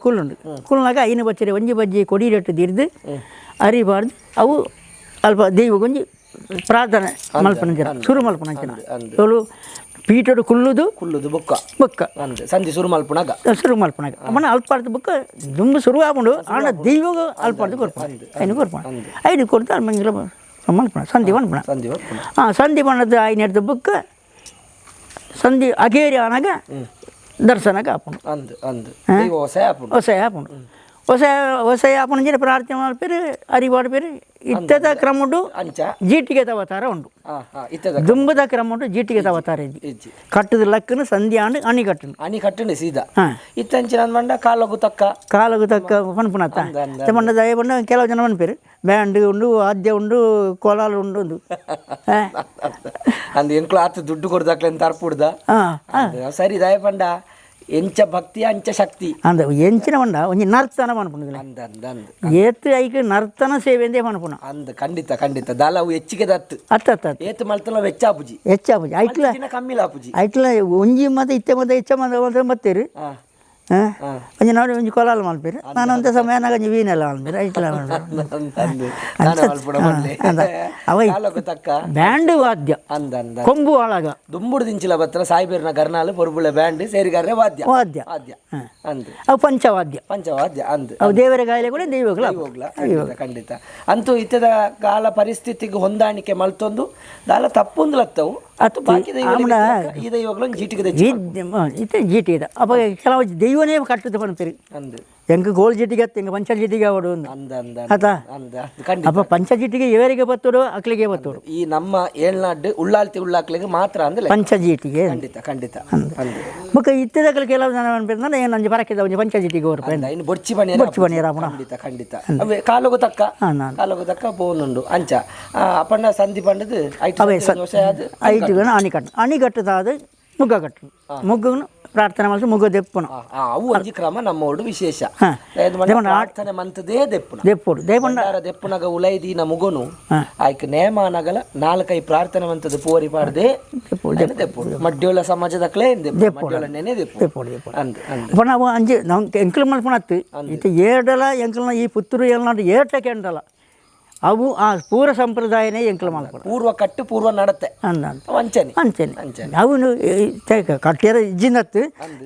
S2: ಕುಳ್ನಾಗ ಐನ ಬಚ್ಚಿರ ಒಂಜಿ ಬಜ್ಜಿ ಕೊಡಿ ರೆಟ್ಟು ದಿರ್ದು ಅರಿಬಾರ್ದು ಅವು ಅಲ್ಪ ದೈವಗೊಂಜಿ ಪ್ರಾರ್ಥನೆ ಮಲ್ಪನ ಶುರು ಮಲ್ಪನ ಅವಳು ಪೀಟಡು ಕುಳ್ಳುದು ಬೊಕ್ಕ ಸಂಧಿ ಶುರು ಮಲ್ಪನಾಗ ಅಮ್ಮನ ಅಲ್ಪಾರ್ದು ಬೊಕ್ಕ ದುಂಬು ಶುರು ಆಗ್ಬಿಡು ಆಂಡ ದೈವಗ ಅಲ್ಪಾರ್ದು ಕೊರ್ಪಣ ಐದು ಕೊಡ್ತು ಅಲ್ಮಂಗಿಲ ಮಲ್ಪಣ ಸಂಧಿ ಮಲ್ಪಣ ಸಂಧಿ ಬಣ್ಣದ ಐನೆಡ್ದು ಬೊಕ್ಕ ಸಂಧಿ ಅಗೇರಿ ಆನಾಗ ದರ್ಶನಕ್ಕೆ ಹಾಪುಂಡು ಹೊಸ ಹಾಪುಂಡು ಹೊಸ ಆಪಣ ಪ್ರಾರ್ಥನೆ ಮಾಡ್ಪೇರು ಅರಿವಾಡ ಪೇರು ಇತ್ತದ ಕ್ರಮ ಉಂಡು ಜೀಟಿಗೆ ಅವತಾರ ಉಂಡು ದುಂಬದ ಕ್ರಮ ಉಂಡು ಜೀಟಿಗೆ ಅವತಾರ ಇದ್ದಿ ಕಟ್ಟದ ಲಕ್ಕನು ಸಂಧಿ ಆಂಡು ಅಣಿ ಕಟ್ಟುಂಡು ಸೀದಾ ಇತ್ತಂಚಿನ ಮಂಡ ಕಾಲಗು ತಕ್ಕ ಪನ್ಪುನತ್ತ ಮಂಡ ದಯ ಬಂಡ ಕೆಲವು ಜನ ಪನ್ಪೇರು ಬ್ಯಾಂಡ್ ಉಂಡು ವಾದ್ಯ ಉಂಡು ಕೋಲಾಲು ಉಂಡು ಒಂದು
S1: ಅಂದ ಎಂಕ್ಲು ಆತು ದುಡ್ಡು ಕೊಡ್ದಾಕ್ಲೆ ಅಂತ ಅರ್ಪುಡ್ದ ಸರಿ ದಯ ಪಂಡ ಎಂಚ ಭಕ್ತಿ ಅಂಚ ಶಕ್ತಿ
S2: ಅಂದ ಎಂಚಿನ ಬಂಡ ಒಂಜಿ ನರ್ತನ ಮನ್ಪುಂಡು
S1: ಅಂದ ಅಂದ ಅಂದ
S2: ಏತ್ ಐಕ್ ನರ್ತನ ಸೇವೆಂದೇ ಮನ್ಪುನ
S1: ಅಂದ ಖಂಡಿತ ಖಂಡಿತ ದಾಲ ಅವು ಹೆಚ್ಚಿಗೆ ದತ್ತು
S2: ಅತ್ತ
S1: ಏತ್ ಮಲ್ತಲ ವೆಚ್ಚ ಆಪುಜಿ
S2: ಹೆಚ್ಚಾಪುಜಿ ಐಕ್ಲ
S1: ಕಮ್ಮಿಲ ಆಪುಜಿ
S2: ಐಕ್ಲ ಒಂಜಿ ಮತ್ತೆ ಇತ್ತೆ ಮತ್ತೆ ಹೆಚ್ಚ ಮತ್ತೆ ಮತ್ತೇರಿ ಒಂಜಿ ನೋಡಿ ಒಂಜಿ ಕೊಲಾಲ್ ಮಲ್ಪೇರಿ ನಾನು ಅಂತ ಸಮಯನಾಗ ಒಂಜಿ ವೀನೆಲ್ಲ ಮಲ್ಪೇರಿ ಐಕ್ಲ
S1: ತಕ್ಕ
S2: ಬ್ಯಾಂಡ್ ವಾದ್ಯ
S1: ಅಂದ ಅಂದ
S2: ಕೊಂಬು ಒಳಗ
S1: ದುಂಬುಡು ದಿಂಚಿಲ ಬತ್ತನ ಸಾಯಿಬೇರಿನ ಗರ್ನಾಲು ಪೊರ್ಬುಳ ಬ್ಯಾಂಡ್ ಸೇರಿಗಾರೆ ವಾದ್ಯ
S2: ವಾದ್ಯ
S1: ವಾದ್ಯ ಅಂದ
S2: ಅವು ಪಂಚವಾದ್ಯ
S1: ಪಂಚವಾದ್ಯ ಅಂದ
S2: ಅವು ದೇವರ ಗಾಯಲೆ ಕೂಡ ದೈವಗಳ
S1: ಹೋಗ್ಲ ಖಂಡಿತ ಅಂತೂ ಇತ್ತದ ಕಾಲ ಪರಿಸ್ಥಿತಿಗೆ ಹೊಂದಾಣಿಕೆ ಮಲ್ತೊಂದು ದಾಲ ತಪ್ಪೊಂದು ಲತ್ತವು ಅತ್ತು ಬಾಕಿ ಈ ದೈವಗಳು ಜೀಟಿಗೆ
S2: ಇತ್ತೆ ಜೀಟಿ ಇದೆ ಅಪ್ಪ ಕೆಲವು ದೈವನೇ ಕಟ್ಟುತ್ತೆ ಪಂತೀರಿ
S1: ಅಂದು
S2: ಎಂಕ ಗೋಲ್ ಜೀಟಿಗೆ ಅತ್ತೆ ಎಂಕ ಪಂಚ ಜೀಟಿಗೆ ಅವಡು
S1: ಅಂದ ಅಂದ
S2: ಆತ
S1: ಅಂದ ಖಂಡಿತ
S2: ಅಪ್ಪ ಪಂಚ ಜೀಟಿಗೆ ಇವರಿಗೆ ಬತ್ತೋಡು ಅಕ್ಲಿಗೆ ಬತ್ತೋಡು
S1: ಈ ನಮ್ಮ ಏಳ್ನಾಡು ಉಳ್ಳಾಲ್ತಿ ಉಳ್ಳಾಕ್ಲಿಗೆ ಮಾತ್ರ ಅಂದ್ರೆ
S2: ಪಂಚ ಜೀಟಿಗೆ
S1: ಖಂಡಿತ ಖಂಡಿತ ಅಂದು
S2: ಬೊಕ್ಕ ಇತ್ತದಕ್ಕಲು ಕೆಲವು ಜನ ಅನ್ಪಿದ್ರೆ ಏನು ನಂಜಿ ಬರಕಿದ ಒಂಜಿ ಪಂಚ ಜೀಟಿಗೆ ಹೊರಪೆ
S1: ಇನ್ನು ಬೊಚ್ಚಿ ಬಣ್ಣ
S2: ಬೊಚ್ಚಿ ಬಣ್ಣ
S1: ಖಂಡಿತ ಖಂಡಿತ ಅವೇ ಕಾಲೋಗು ತಕ್ಕ ಕಾಲೋಗು ತಕ್ಕ ಪೋನುಂಡು ಅಂಚ ಅಪ್ಪಣ್ಣ ಸಂಧಿ ಪಂಡದು
S2: ಐದು ಅಣಿಕಟ್ಟುದಾದ ಮುಗ್ಗ ಕಟ್ಟು ಮುಗ್ಗನು ಪ್ರಾರ್ಥನೆ ಮಾಡಿಸಿ ಮುಗ್ಗ ದೆಪ್ಪುನ
S1: ಅವು ಒಂಜಿ ಕ್ರಮ ನಮ್ಮ ಊರು ವಿಶೇಷ ಪ್ರಾರ್ಥನೆ ಮಂತದೇ ದೆಪ್ಪುನ
S2: ದೆಪ್ಪುಡು ದೇಪಂಡ
S1: ದೆಪ್ಪುನಗ ಉಲೈದಿನ ಮುಗುನು ಆಯ್ಕೆ ನೇಮಾನಗಲ ನಾಲ್ಕೈ ಪ್ರಾರ್ಥನೆ ಮಂತದ ಪೋರಿ ಪಾಡ್ದೆ ದೆಪ್ಪುಡು ಮಡ್ಯೋಳ ಸಮಾಜದಕ್ಲೇ ಮಡ್ಯೋಳನ್ನೇ ದೆಪ್ಪುಡು
S2: ಪಣ ಅವು ಅಂಜಿ ನಾವು ಎಂಕಲ್ ಮಲ್ಪಣತ್ತು ಇದು ಏಡಲ ಎಂಕಲ್ನ ಈ ಪುತ್ತೂರು ಏಳ್ನಾಡು ಏಟಕ್ಕೆ ಎಂಡಲ ಅವು ಆ ಪೂರ ಸಂಪ್ರದಾಯನೇ ಎಂಕಲ್ ಮಾಡ್ಕೊಂಡು
S1: ಪೂರ್ವ ಕಟ್ಟು ಪೂರ್ವ ನಡತೆ ಅಂಚನೆ
S2: ಅಂಚನೆ ಅವನು ಕಟ್ಟಿಯರ ಇಜ್ಜಿನತ್ತು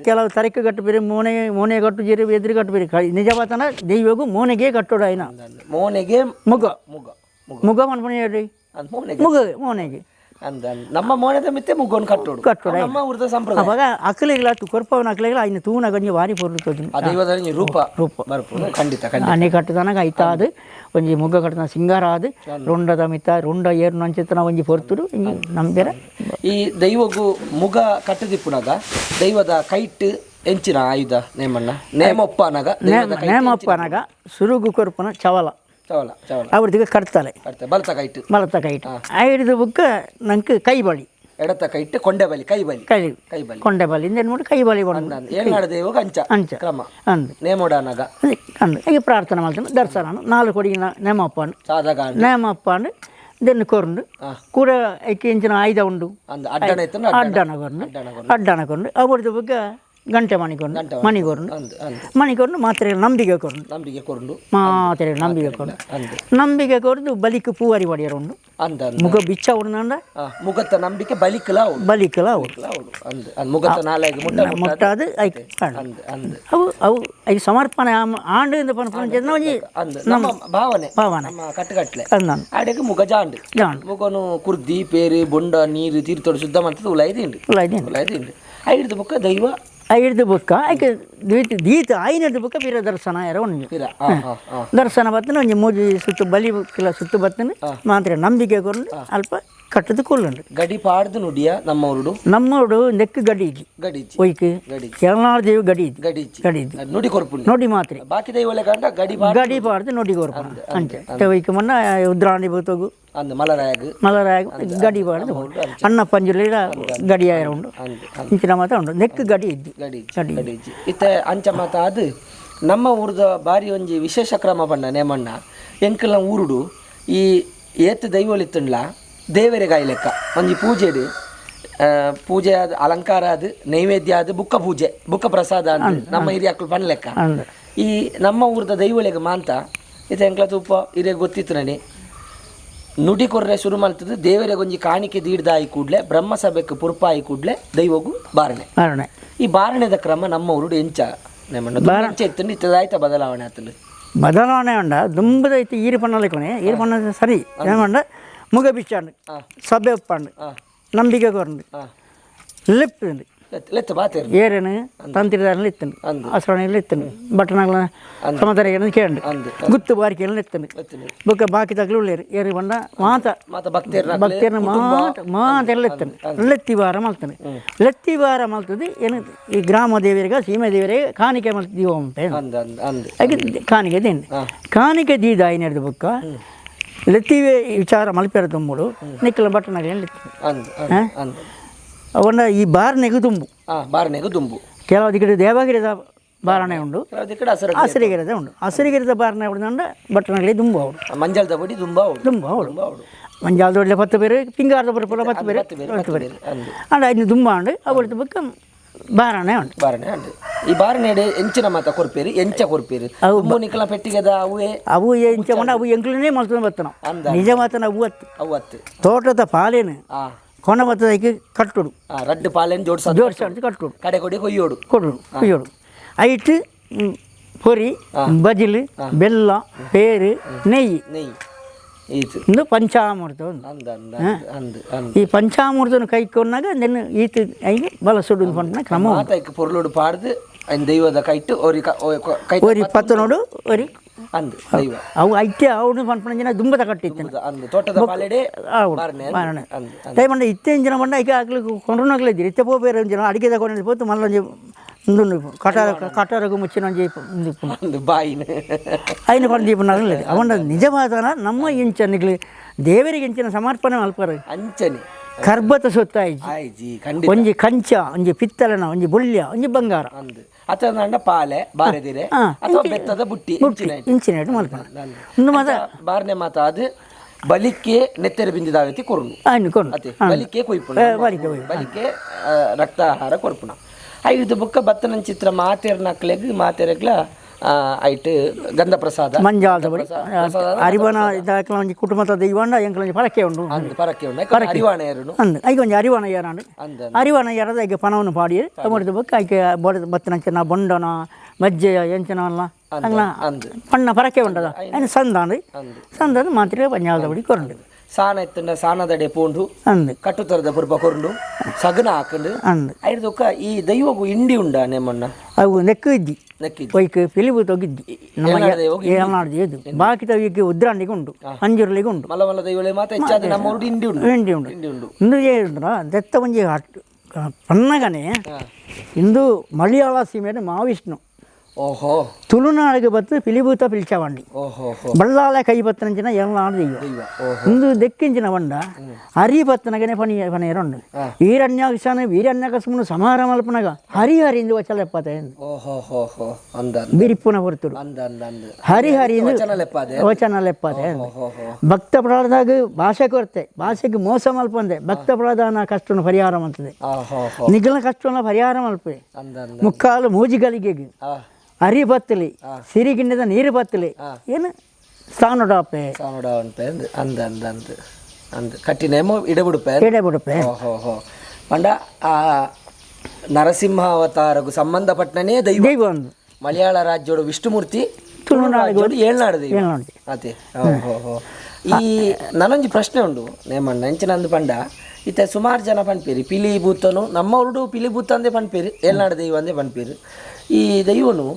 S2: ಕೆಲವು ತರಕೆ ಕಟ್ಟು ಬೇರೆ ಮೋನೆ ಕಟ್ಟು ಜೀರಿ ಎದುರು ಕಟ್ಟು ಬೇರೆ ನಿಜವಾತನ ದೈವಗೂ ಮೋನೆಗೆ ಕಟ್ಟೋಡು ಆಯ್ನ
S1: ಮೋನೆಗೆ
S2: ಮುಗ ಮುಗ ಮುಗ ಮನ್ಪಣಿ ಹೇಳ್ರಿ ಮುಗ ಮೋನೆಗೆ
S1: ಅಂದ ನಮ್ಮ ಮೋನದ ಮಿತ್ತೆ ಮುಗ್ಗೋನ್ ಕಟ್ಟೋಡು ನಮ್ಮ ಊರದ ಸಂಪ್ರದಾಯ
S2: ಅವಾಗ ಅಕ್ಕಲಿಗಳ ಕೊರ್ಪವನ ಅಕ್ಕಲಿಗಳ ಐನ ತೂನ ಗಂಜಿ ವಾರಿ ಪೊರ್ಲು
S1: ದೈವದ ರೂಪ ಬರ್ಪು ಖಂಡಿತ
S2: ಅನೆ ಕಟ್ಟದನಾಗ ಐತಾದು ಒಂಜಿ ಮುಗ್ಗ ಕಟ್ಟದ ಸಿಂಗಾರ ಆದು ರುಂಡದ ಮಿತ್ತ ರುಂಡ ಏರು ನಂಚಿತನ ಒಂಜಿ ಪೊರ್ತುಡು ನಂಬೇರ
S1: ಈ ದೈವಗೂ ಮುಗ ಕಟ್ಟದಿಪ್ಪುನಾಗ ದೈವದ ಕೈಟ್ ಎಂಚಿನ ಆಯುಧ ನೇಮಣ್ಣ
S2: ನೇಮಪ್ಪನಾಗ ಸುರುಗು ಕೊರ್ಪನ ಚವಲ ಅವ್ರದಿಗೆ ಕಟ್ತಾಳೆ ಬಲತ ಕೈಟ್ ಐದು ಬುಕ್ಕ ನಂಗೆ ಕೈ ಬಳಿ
S1: ಎಡತ ಕೈಟ್ ಕೊಂಡೆ ಬಲಿ ಕೈ ಬಲಿ
S2: ಕೈ ಬಲಿ ಕೊಂಡೆ ಬಲಿ ಇಂದೇನು ಕೈ ಬಲಿ
S1: ಅಂಚ ಅಂಚ ಕ್ರಮ
S2: ಅಂದು
S1: ನೇಮೋಡಾನಾಗ
S2: ಅಂದು ಈಗ ಪ್ರಾರ್ಥನೆ ಮಾಡ್ತಾನೆ ದರ್ಶನ ನಾಲ್ಕು ಕೊಡಿಗಿನ ನೇಮಪ್ಪ ನೇಮಪ್ಪ ಅಂಡು ದೆನ್ನು ಕೊರಂಡು ಕೂಡ ಐಕಿಂಚಿನ ಆಯುಧ ಉಂಡು ಅಡ್ಡನ ಕೊಂಡು ಅವ್ರದ್ದು ಬುಕ್ಕ ಗಂಟೆ ಮಣಿಕೊಂಡು ಮಾತ್ರೆ ನಂಬಿಕೆ ಕೊರಂಡು ಮಾತ್ರೆ ನಂಬಿಕೆ ಕೊರದು ಬಲಿಕ್ ಪೂವರಿ ಹೊಡೆಯರುಂಡು ಮುಗ ಬಿಚ್ಚ ಉಂಡ
S1: ಮುಗತ್ತ ನಂಬಿಕೆ ಬಲಿಕಲ
S2: ಮುಟ್ಟಾದು ಅವು ಅವು ಐದು ಸಮರ್ಪಣೆ ಆಂಡು
S1: ಭಾವನೆ ಕಟ್ಟುಗಟ್ಲೆ ಆಡೆಗೆ ಮುಗ ಜಾಂಡು ಮುಗನು ಕುರ್ದಿ ಪೇರು ಬೊಂಡ ನೀರು ತೀರ್ಥೋಡು ಶುದ್ಧ ಮಾಡ್ತದೆ ಉಲಾಯ್ದಿಂಡು ಐದು ಬುಕ್ಕ ದೈವ
S2: ಐದು ಬುಕ್ಕ ಐಕೆ ದೀತ ಐನದು ಬುಕ್ಕ ಬೀರ ದರ್ಶನ ಯಾರೋ ಒಂದು ದರ್ಶನ ಬತ್ತನ ಒಂಜಿ ಮೂಜಿ ಸುತ್ತು ಬಲಿ ಬುಕ್ಕಿಲ್ಲ ಸುತ್ತು ಬತ್ತನ ಮಾತ್ರ ನಂಬಿಕೆ ಕೊಂಡು ಅಲ್ಪ ಕಟ್ಟದು ಕೊಲ್ಲುಂಡು
S1: ಗಡಿ ಪಾಡ್ದು ನುಡಿಯ
S2: ನಮ್ಮೋಡು ನೆಕ್ ಗಡೀಜಿ ಒಯ್ಕೆ ಕೆಳನಾಡು ದೇವಿ ಗಡೀಜಿ
S1: ನುಡಿ ಕೊರ್ಪು
S2: ನೋಡಿ ಮಾತ್ರೆ
S1: ಬಾಕಿ ದೈವಲೆ ಕಂಡ
S2: ಗಡಿ ಪಾಡ್ದು ನುಡಿ ಕೊರ್ಪು ಅಂಚೆ ಒಯ್ಕೆ ಮೊನ್ನ ಉದ್ರಾಣಿ ಬತ್ತೋಗು ಮಲರಾಯ ಗಡಿ ಪಾಡ್ದು ಅನ್ನ ಪಂಜುಲ ಗಡಿಯಾರ ಉಂಡು ಇಂಚಿನ ಮಾತ ಉಂಡು ನೆಕ್ ಗಡಿ
S1: ಇತ್ತ ಅಂಚ ಮಾತ ಅದು ನಮ್ಮ ಊರದ ಬಾರಿ ಒಂಜಿ ವಿಶೇಷ ಕ್ರಮ ಪಂಡ ನೇಮಣ್ಣ ಎಂಕಲ್ನ ಊರುಡು ಈ ಏತ್ ದೈವಲಿತ್ತುಂಡ್ಲ ದೇವರೆ ಗಾಯಿ ಲೆಕ್ಕ ಒಂಜಿ ಪೂಜೆ ಆದ ಅಲಂಕಾರ ಅದು ನೈವೇದ್ಯ ಅದು ಬುಕ್ಕ ಪೂಜೆ ಬುಕ್ಕ ಪ್ರಸಾದ ಅಂತ ನಮ್ಮ ಹಿರಿಯಕ್ಕಳು ಪಣ್ ಲೆಕ್ಕ ಈ ನಮ್ಮ ಊರದ ದೈವಲೆಗೆ ಮಾಂತ ಇದು ಎಂಕ್ಲ ತುಪ್ಪ ಹಿರಿಯ ಗೊತ್ತಿತ್ತು ನನಿ ನುಡಿ ಕೊರ್ರೆ ಶುರು ಮಾಡ್ತದೆ ದೇವರಿಗೆ ಒಂಜಿ ಕಾಣಿಕೆ ದೀಡ್ದ ಆಯಿ ಕೂಡ್ಲೆ ಬ್ರಹ್ಮಸಭೆಗೆ ಪುರ್ಪ ಆಯಿ ಕೂಡ್ಲೆ ದೈವಗೂ ಬಾರಣೆ ಈ ಬಾರಣೆದ ಕ್ರಮ ನಮ್ಮ ಊರುಡು ಎಂಚ ಇತ್ತು ಇತ್ತದಾಯ್ತ
S2: ಬದಲಾವಣೆ ಉಂಡ ದುಂಬದ ಐತಿ ಈರು ಪಣ್ಣಲಿಕೊನೆ ಈರು ಪಣ್ಣ ಸರಿ ಏಮಂಡ ಮುಗ ಬಿಚ್ಚಾಂಡು ಸಭೆ ಒಪ್ಪಾಂಡು ನಂಬಿಕೆ ಕೊರಂಡು ಲೆಪ್ಪುಂಡು ಏರೇನು ತಂತ್ರಿದಾರನಲ್ಲಿ ಇತ್ತಂಡು ಹಸ್ರಣಿಯಲ್ಲಿ ಇತ್ತಂಡು ಬಟ್ಟನಗಳ ಸಮತರಿಗೆ ಕೇಂಡು ಗುತ್ತು ಬಾರಿಕೆಯಲ್ಲಿ ಇತ್ತಂಡು ಬೊಕ್ಕ ಬಾಕಿ ತಗಲು ಉಳ್ಳೇರು ಏರಿ ಬಂಡ ಭಕ್ತಿಯರ್ನ ಮಾತೆಲ್ಲ ಇತ್ತಂಡು ಲೆತ್ತಿವಾರ ಮಲ್ತದೆ ಏನು ಈ ಗ್ರಾಮ ದೇವರಿಗೆ ಸೀಮೆ ದೇವರಿಗೆ ಕಾಣಿಕೆ ಮಲ್ತೀವ ಅಂತ ಕಾಣಿಕೆ ದಿಂಡು ಕಾಣಿಕೆ ದೀದ ಐನೆರಡು ಬೊಕ್ಕ ಲೆತ್ತಿವೆ ವಿಚಾರ ಮಲ್ಪೆರ ತುಂಬುಡು ನಿಕ್ಕಲ ಬಟ್ಟನಗಳು ಅವನ್ನ ಈ ಬಾರ್ನೆಗೂ ತುಂಬು ಕೆಲವು ದಿಕ್ಕಡೆ ದೇವಗಿರಿದ ಬಾರಣೆ ಉಂಡು,
S1: ఇక్కడ అసలు
S2: ಹಸಿರಿಗಿರದ ಉಂಡು. ಹಸಿರಿಗಿರದ ಬಾರಣೆ ಉಂಡು ಬಟ್ಟಣಗಳಲ್ಲಿ ತುಂಬ ಅವಡು
S1: ಮಂಜಾಳದ ಪೊಡಿ ತುಂಬಾ
S2: ತುಂಬ ಅವಡು ಮಂಜಾಳದ ಒಳ್ಳೆ 10 പേര് ಪಿಂಗಾರದ ಪುರಪುರ 10 പേര് 10 പേര് ಅಂಡ ಐದು ತುಂಬ ಉಂಡು ಅವಳದ ಬುಕ್ಕ ಬಾರಣೆ ಉಂಡು.
S1: ಬಾರಣೆ ಉಂಡು. ಈ ಬಾರಣೆ ಎಂಚಿನ ಮಾತ ಕೊರ್ಪೇರಿ ಎಂಚ ಕೊರ್ಪೇರಿ ನಿಕಲ ಪೆಟ್ಟಿಗೆದ ಅವೇ
S2: ಅವು ಎಂಚ ಉಂಡು ಅವು ಎಂಕ್ಲನೇ ಮಲ್ತದ ಬತ್ತನ ನಿಜ ಮಾತನ
S1: ಅವತ್ತು
S2: ತೋಟದ ಪಾಲೇನು ಕೊನ ಬತ್ತದಕ್ಕೆ ಕಟ್ಟುಡು
S1: ರಡ್ಡು ಪಾಲೇನು
S2: ಜೋಡಿಸಿ ಕಟ್ಟುಡು
S1: ಕಡೆ ಕೊಡಿ
S2: ಕೊಯ್ಯೋಡು ಐಟ್ ಪೊರಿ ಬಜಿಲು ಬೆಲ್ಲ ಪೇರು ನೆಯ್ಯಿ ಇಂದು ಪಂಚಾಮೃತ ಈ ಪಂಚಾಮೃತನ ಕೈಕೊಂಡಾಗ ನೆನ್ನು ಈತ ಐಗೆ ಬಲ ಸುಡು ಪಂಡ ಕ್ರಮ
S1: ಪೊರ್ಲೋಡು ಪಾಡ್ದು ದೈವದ ಕೈಟ್ಟು
S2: ಒರಿ ಪತ್ತನೋಡು ಒರಿ
S1: ಅಂದು ದೈವ
S2: ಅವು ಐತೆ ಅವನು ಪಂಪನ ದುಂಬದ ಕಟ್ಟಿತ್ತು
S1: ತೋಟದ ಪಾಲೆಡೆ
S2: ಬಾರಣೆ ದಯಮಂಡ ಇತ್ತೇನು ಜನ ಬಂಡ ಐಕೆ ಆಗ್ಲಿಕ್ಕೆ ಕೊಂಡ್ರಿದ್ದಿರಿ ಇತ್ತೆ ಬೇರೆ ಜನ ಅಡಿಗೆ ತಗೊಂಡು ಹೋತು ಮಲ್ಲೊಂಜಿ ಕಟಾರಗೂ ಮುಚ್ಚಿನೊಂಜಿ
S1: ಬಾಯಿನ
S2: ಐನ ಕೊಂಡು ದೀಪನಾಗಲಿಲ್ಲ ಅವನ ನಿಜವಾದನ ನಮ್ಮ ಇಂಚನಿಗಳು ದೇವರಿಗೆ ಇಂಚಿನ ಸಮರ್ಪಣೆ ಮಲ್ಪರ
S1: ಅಂಚನೆ
S2: ಕರ್ಬತ ಸೊತ್ತಾಯ್ಜಿ ಒಂಜಿ ಕಂಚ ಒಂಜಿ ಪಿತ್ತಲನ ಒಂಜಿ ಬುಳ್ಯ ಒಂಜಿ ಬಂಗಾರ
S1: ಅತ್ತ ಪಾಲೆ ಬಾರೆದಿರೆ ಅಥವಾ ಬೆತ್ತದ ಬುಟ್ಟಿ
S2: ಇಂಚಿನ ಮಲ್ಪನ ಒಂದು ಮಾತ
S1: ಬಾರನೆ ಮಾತ ಅದು ಬಲಿಕೆ ನೆತ್ತೆರೆ ಬಿಂದಿದಾಗತಿ ಕೊರ್ನು ಬಲಿಕೆ ಕೊಯ್ಪುಣ ಬಲಿಕೆ ರಕ್ತಾಹಾರ ಕೊರ್ಪುಣ ಐದು ಬುಕ್ಕ ಬತ್ತನ ಚಿತ್ರ ಮಾತೆರೆಗ್ಲ ಐಟ್ ಗಂಧ ಪ್ರಸಾದ
S2: ಮಂಜಾದ ಬಳಿ ಅರಿವಾಣ ಇದಾಕಲ ಒಂಜಿ ಕುಟುಂಬದ ದೈವಾಂಡ ಎಂಕಲ ಪರಕೆ ಉಂಡು
S1: ಪರಕೆ ಅರಿವಾಣ ಯಾರು
S2: ಅಂದು ಐಗೆ ಒಂಜಿ ಅರಿವಾಣ ಯಾರಾಂಡು ಅರಿವಾಣ ಯಾರದ ಐಗೆ ಪಣವನ್ನು ಪಾಡಿ ಮಾಡಿದ ಬುಕ್ಕ ಐಕೆ ಬತ್ತನ ಚಿನ್ನ ಬೊಂಡನ ಮಜ್ಜೆಯ ಎಂಚನವಲ್ಲ ಅಂಗ್ಲ ಪಣ್ಣ ಪರಕೆ ಉಂಟದ ಐನು ಸಂದಾಂಡು ಮಾತ್ರ ಪಂಜಾದ ಬಳಿ ಕೊರಂಡು
S1: ಸಾನ ಎತ್ತಂಡ ಸಾನದಡೆ ಪೋಂಡು
S2: ಅಂದು
S1: ಕಟ್ಟುತರದ ಪುರ್ಪ ಕೊರಂಡು ಸಗನ ಹಾಕೊಂಡು
S2: ಅಂದು
S1: ಐದೊಕ್ಕ ಈ ದೈವಗೂ ಇಂಡಿ ಉಂಡ ನೇಮಣ್ಣ
S2: ಅವು ನೆಕ್ಕು ಇದ್ದಿ ಒಯ್ಕೆ ಪಿಲಿಬು ತೊಗಿದ್ದಿ ನಮ್ಮ ಏನಾಡ್ದು ಎದು ಬಾಕಿ ತವಿಗೆ ಉದ್ರಾಂಡಿಗೆ ಉಂಡು ಅಂಜೂರ್ಲಿಗೆ ಉಂಡು
S1: ಮಲಮಲ ದೈವಳೆ ಮಾತ್ರ ಹೆಚ್ಚಾದ ನಮ್ಮ ಊರು ಇಂಡಿ ಉಂಡು
S2: ಇಂದು ಹೇಳಿದ್ರ ದೆತ್ತ ಒಂಜಿ ಪನ್ನಗನೆ ಇಂದು ಮಲಯಾಳ ಸೀಮೆಯ ಮಹಾವಿಷ್ಣು
S1: ಓಹೋ
S2: ತುಳುನಾಡಿಗೆ ಬತ್ತು ಪಿಲಿಭೂತ ಪಿಲ್ಚವಂಡಿ ಬಳ್ಳಾಲ ಕೈ ಬತ್ತನಂಚಿನ ಎಲ್ಲಾಡು ದೈವ ಇಂದು ದೆಕ್ಕಿಂಚಿನ ಬಂಡ ಹರಿ ಬತ್ತನಗನೆ ಪನೆಯರುಂಡು ವೀರಣ್ಯಾಕಸ್ಮನು ಸಂಹಾರ ಮಲ್ಪನಗ ಹರಿಹರಿಂದು ವಚಲ ಎಪ್ಪತ್ತೆ ಬಿರಿಪುನ ಹೊರತುಡು ಹರಿಹರಿಂದು ವಚನ ಲೆಪ್ಪತೆ ಭಕ್ತ ಪ್ರಹ್ಲಾದಾಗ ಭಾಷೆ ಕೊರತೆ ಭಾಷೆಗೆ ಮೋಸ ಮಲ್ಪಂದೆ ಭಕ್ತ ಪ್ರಹ್ಲಾದನ ಕಷ್ಟನ ಪರಿಹಾರ ಮಲ್ತದೆ ನಿಗಲ ಕಷ್ಟನ ಪರಿಹಾರ ಮಲ್ಪೆ ಮುಕ್ಕಾಲು ಮೂಜಿಗಳಿಗೆ ಅರಿ ಬತ್ತಲಿ ಸಿರಿಗಿಣ್ಣದ ನೀರು ಬತ್ತಲಿ ಏನು ಸಾನುಡಾಪೆ
S1: ಅಂದ ಕಟ್ಟಿನೇಮೋ ಇಡಬಿಡುಪೆ ಓಹೋ ಪಂಡ ಆ ನರಸಿಂಹ ಅವತಾರಗೂ ಸಂಬಂಧಪಟ್ಟನೇ ದೈವ
S2: ಒಂದು
S1: ಮಲಯಾಳ ರಾಜ್ಯೋಡು ವಿಷ್ಣುಮೂರ್ತಿ ತುಳುನಾಡು ಏಳ್ನಾಡು ದೈವ ಅದೇ ಓಹೋ ಈ ನನೊಂದು ಪ್ರಶ್ನೆ ಉಂಡು ನೇಮಣ್ಣ ಎಂಚಿನಂದು ಪಂಡ ಇತ್ತೆ ಸುಮಾರು ಜನ ಪನ್ಪೇರಿ ಪಿಲಿಭೂತನು ನಮ್ಮ ಉರುಡು ಪಿಲಿಭೂತ ಅಂದೇ ಪನ್ಪೇರಿ ಏಳ್ನಾಡು ದೈವ ಅಂದೇ ಪನ್ಪೇರಿ ಈ ದೈವನು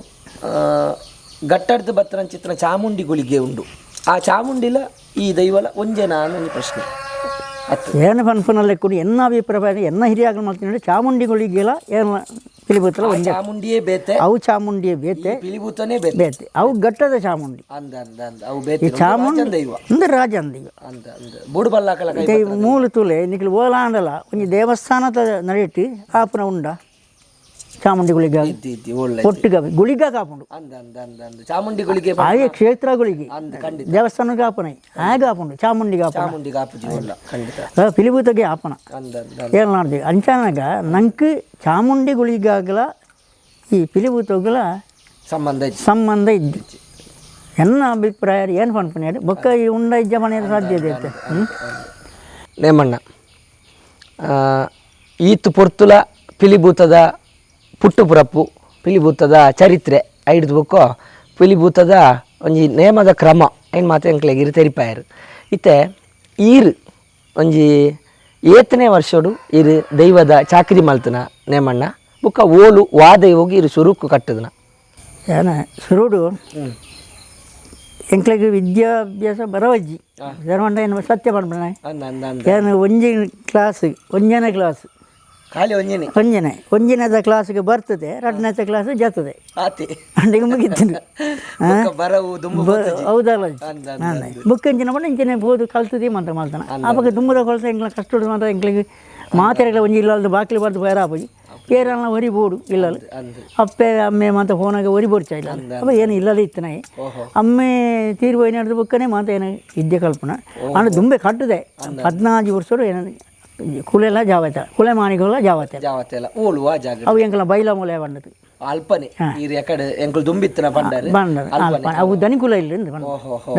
S1: ಗಟ್ಟಡ್ದು ಬತ್ತನ ಚಿತ್ರ ಚಾಮುಂಡಿ ಗುಳಿಗೆ ಉಂಡು ಆ ಚಾಮುಂಡಿಲ ಈ ದೈವಲ ಒಂಜೇನಾ ಅನ್ನೋ ಪ್ರಶ್ನೆ
S2: ಏನು ಪನ್ಪನಲ್ಲಿ ಕೂಡ ಎನ್ನ ಅಭಿಪ್ರಾಯ ಎನ್ನ ಹಿರಿಯಾಗಲು ಮಾಡ್ತೀನಿ ಚಾಮುಂಡಿ ಗುಳಿಗೆಲ್ಲ ಏನು ಪಿಲಿಭೂತಲ ಒಂದೇ
S1: ಚಾಮುಂಡಿಯೇ ಬೇತೆ
S2: ಅವು ಚಾಮುಂಡಿಯೇ ಬೇತೆ
S1: ಪಿಲಿಭೂತನೇ
S2: ಬೇತೆ ಅವು ಗಟ್ಟದ ಚಾಮುಂಡಿ
S1: ಅವು ಬೇತೆ
S2: ಚಾಮುಂಡಿ ದೈವ ಅಂದ್ರೆ ರಾಜನ ದೈವ
S1: ಬೂಡುಬಲ್ಲ
S2: ಮೂಲು ತುಲೆ ನಿಖಿಲ್ ಓಲಾಂಡಲ ಒಂದು ದೇವಸ್ಥಾನದ ನಡೆಯಿಟ್ಟು ಆಪನ ಉಂಡ ಚಾಮುಂಡಿ ಗುಳಿಗ ಒಟ್ಟಿಗೆ ಗುಳಿಗ ಕಾಪುಂಡು
S1: ಚಾಮುಂಡಿ ಗುಳಿಗೆ
S2: ಹಾಗೆ ಕ್ಷೇತ್ರಗಳಿಗೆ ದೇವಸ್ಥಾನಕ್ಕೆ ಆಪನ ಹಾಗೆ ಆಪುಂಡು ಚಾಮುಂಡಿಗೆ ಪಿಲಿಭೂತಗೆ ಆಪನ ಏನು ಮಾಡ್ತೀವಿ ಅಂಚಾನಾಗ ನಂಗೆ ಚಾಮುಂಡಿ ಗುಳಿಗಾಗಲ ಈ ಪಿಲಿಭೂತಗಳ ಸಂಬಂಧ ಇದ್ದು ಎನ್ನ ಅಭಿಪ್ರಾಯ ಏನು ಪನ್ಪನೆ ಬೊಕ್ಕ ಈ ಉಂಡ ಇಜ್ಜ ಮನೆಯ ಸಾಧ್ಯತೆ ಐತೆ
S1: ನೇಮಣ್ಣ ಈತು ಪೊರ್ತುಲ ಪಿಲಿಭೂತದ ಪುಟ್ಟುಪುರಪ್ಪು ಪಿಲಿಭೂತದ ಚರಿತ್ರೆ ಐಡ್ದು ಬುಕ್ಕು ಪಿಲಿಭೂತದ ಒಂಜಿ ನೇಮದ ಕ್ರಮ ಏನು ಮಾತು ಎಂಕ್ಲೆಗೆ ಇರು ತೆರಿಪಾಯರು ಇತ್ತೆ ಈರು ಒಂಜಿ 8ನೇ ವರ್ಷಡು ಇರು ದೈವದ ಚಾಕರಿ ಮಲ್ತನ ನೇಮಣ್ಣ ಬುಕ್ಕ ಓಲು ವಾದೈವೋಗಿ ಇರು ಸುರುಕು ಕಟ್ಟದನ
S2: ಏನ ಸುರುಡು ಎಂಕ್ಲೆಗೆ ವಿದ್ಯಾಭ್ಯಾಸ ಬರವಜ್ಜಿ ಜರ್ಮಂಡ ಏನು ಸತ್ಯ ಮಾಡ್ಬೇಡ ಏನು ಒಂಜನೇ ಕ್ಲಾಸ್
S1: ಖಾಲಿ
S2: ಒಂಜಿನದ ಕ್ಲಾಸ್ಗೆ ಬರ್ತದೆ 2ನೇ ಕ್ಲಾಸ್ ಜತ್ತದೆ ಅಂಡಿಗೆ ಮುಗಿತೀನಿ ಹೌದಲ್ಲ ಬುಕ್ಕಂಚಿನ ಬಣ್ಣ ಇಂಚಿನ ಬೋದು ಕಲ್ತದೆ ಮಾತ್ರ ಮಾಡ್ತಾನೆ ಆವಾಗ ತುಂಬದ ಕೊಳಸ ಎಂಗ್ಲ ಕಷ್ಟ ಮಾತ್ರ ಎಂಗ್ಲಿಗೆ ಮಾತೆರೆಗಳ ಒಂಜಿ ಇಲ್ಲ ಬಾಕ್ಲಿ ಬರ್ದು ಬೇರೆ ಆಪೋಜಿ ಏರಲ್ಲ ಒರಿ ಬೋಡು ಇಲ್ಲಲ್ಲ ಅಪ್ಪೆ ಅಮ್ಮೆ ಮಾತ ಫೋನಾಗ ಒರಿ ಬೋಡ್ಚಾ ಇಲ್ಲ ಅಪ್ಪ ಏನು ಇಲ್ಲಲ್ಲ ಇತ್ತನಾಯಿ ಅಮ್ಮೆ ತೀರ್ಬೋಯಿ ನಡೆದ ಬುಕ್ಕನೆ ಮಾತ ಏನು ಇದ್ದೆ ಕಲ್ಪನ ಅಂದ್ರೆ ದುಂಬೆ ಕಟ್ಟದೆ 14 ವರ್ಷ ಏನು ಕುಲೆಲ್ಲ ಜಾವತ ಕುಲೆ ಮಾಣಿಗಳ ಜಾವತೆ ಅವು ಎಂಕಲ ಬೈಲ ಮೂಲೆ ಬಂದದು
S1: ಅಲ್ಪನೆ ಎಕಡೆ ಎಂಕಲ್ ದುಂಬಿತ್ತನ ಬಂಡಾರೆ
S2: ಅವು ದನಿಕುಲ ಇಲ್ಲ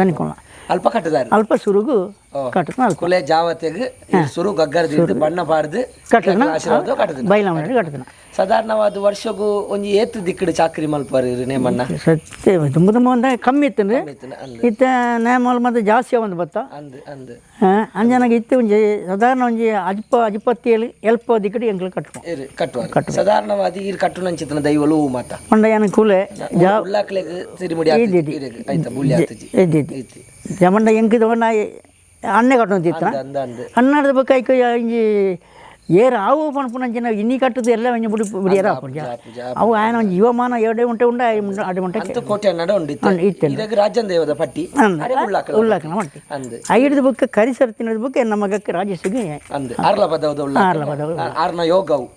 S2: ದನಿಕುಲ
S1: ಅಲ್ಪ ಕಟ್ಟದಾರೆ
S2: ಅಲ್ಪ ಸುರುಗು ಕಟ್ಟದ
S1: ಕುಲೆ ಜಾವತೆಗೆ ಸುರು ಗಗ್ಗರದಿದ್ದು ಬಣ್ಣ ಪಾಡ್ದು
S2: ಕಟ್ಟದ
S1: ಆಶೀರ್ವಾದ ಕಟ್ಟದ
S2: ಬೈಲ ಮಾಡಿ ಕಟ್ಟದ
S1: ಸಾಧಾರಣವಾದ ವರ್ಷಗೂ ಒಂಜಿ ಏತ್ ದಿಕ್ಕಡು ಚಾಕ್ರಿ ಮಲ್ಪಾರಿ ನೇಮಣ್ಣ
S2: ಸತ್ಯ ತುಂಬ ಒಂದು ಕಮ್ಮಿ ಇತ್ತಂದ್ರೆ ಇತ್ತ ನೇಮಲ್ ಮತ್ತೆ ಜಾಸ್ತಿ ಒಂದು ಬತ್ತ ಅಂಜನಾಗ ಇತ್ತು ಒಂಜಿ ಸಾಧಾರಣ ಒಂಜಿ ಅಜಿಪತ್ತೇಳು ಎಲ್ಪ ದಿಕ್ಕಡಿ ಎಂಕ್ಲು
S1: ಕಟ್ಟುವ ಸಾಧಾರಣವಾದ ಈ ಕಟ್ಟು ನಂಚಿತನ ದೈವಲು ಮಾತ
S2: ಒಂದ ಏನು ಕೂಲೆ
S1: ಉಳ್ಳಾಕ್ಲೆಗ್ ಸಿರಿಮುಡಿ ಆಯ್ತಾ ಬುಳ್ಳಿ ಆಗ್ತದೆ
S2: ಜಮಂಡ ಎಂಕಿದ ಒಂಡ ಅಣ್ಣೆ ಕಟ್ಟುತ್ತಿತ್ತ ಅಣ್ಣದ ಬಕ್ಕ ಇಂಜಿ ಏರು ಆವು ಪಣಪುನಂಚಿನ ಇನ್ನಿ ಕಟ್ಟದು ಎಲ್ಲ ಒಂಜಿ ಬುಡಿ ಬಿಡಿಯಾರ ಅವು ಆಯನ ಒಂಜಿ ಜೀವಮಾನ ಎರಡೇ ಉಂಟೆ ಉಂಡ ಅಡೆ ಉಂಟೆ
S1: ಕೋಟೆ ಅನ್ನಡ ಇತ್ತು ರಾಜನ್ ದೇವದ ಪಟ್ಟಿ
S2: ಉಳ್ಳಾಕನ ಮಟ್ಟಿ ಐದು ಬುಕ್ಕ ಕರಿಸರ್ ತಿನ್ನದ ಬುಕ್ಕ ಎನ್ನ ಮಗಕ್ಕೆ ರಾಜಸಿಗೆ
S1: ಆರ್ಲ ಪದವದ ಆರ್ನ ಯೋಗವು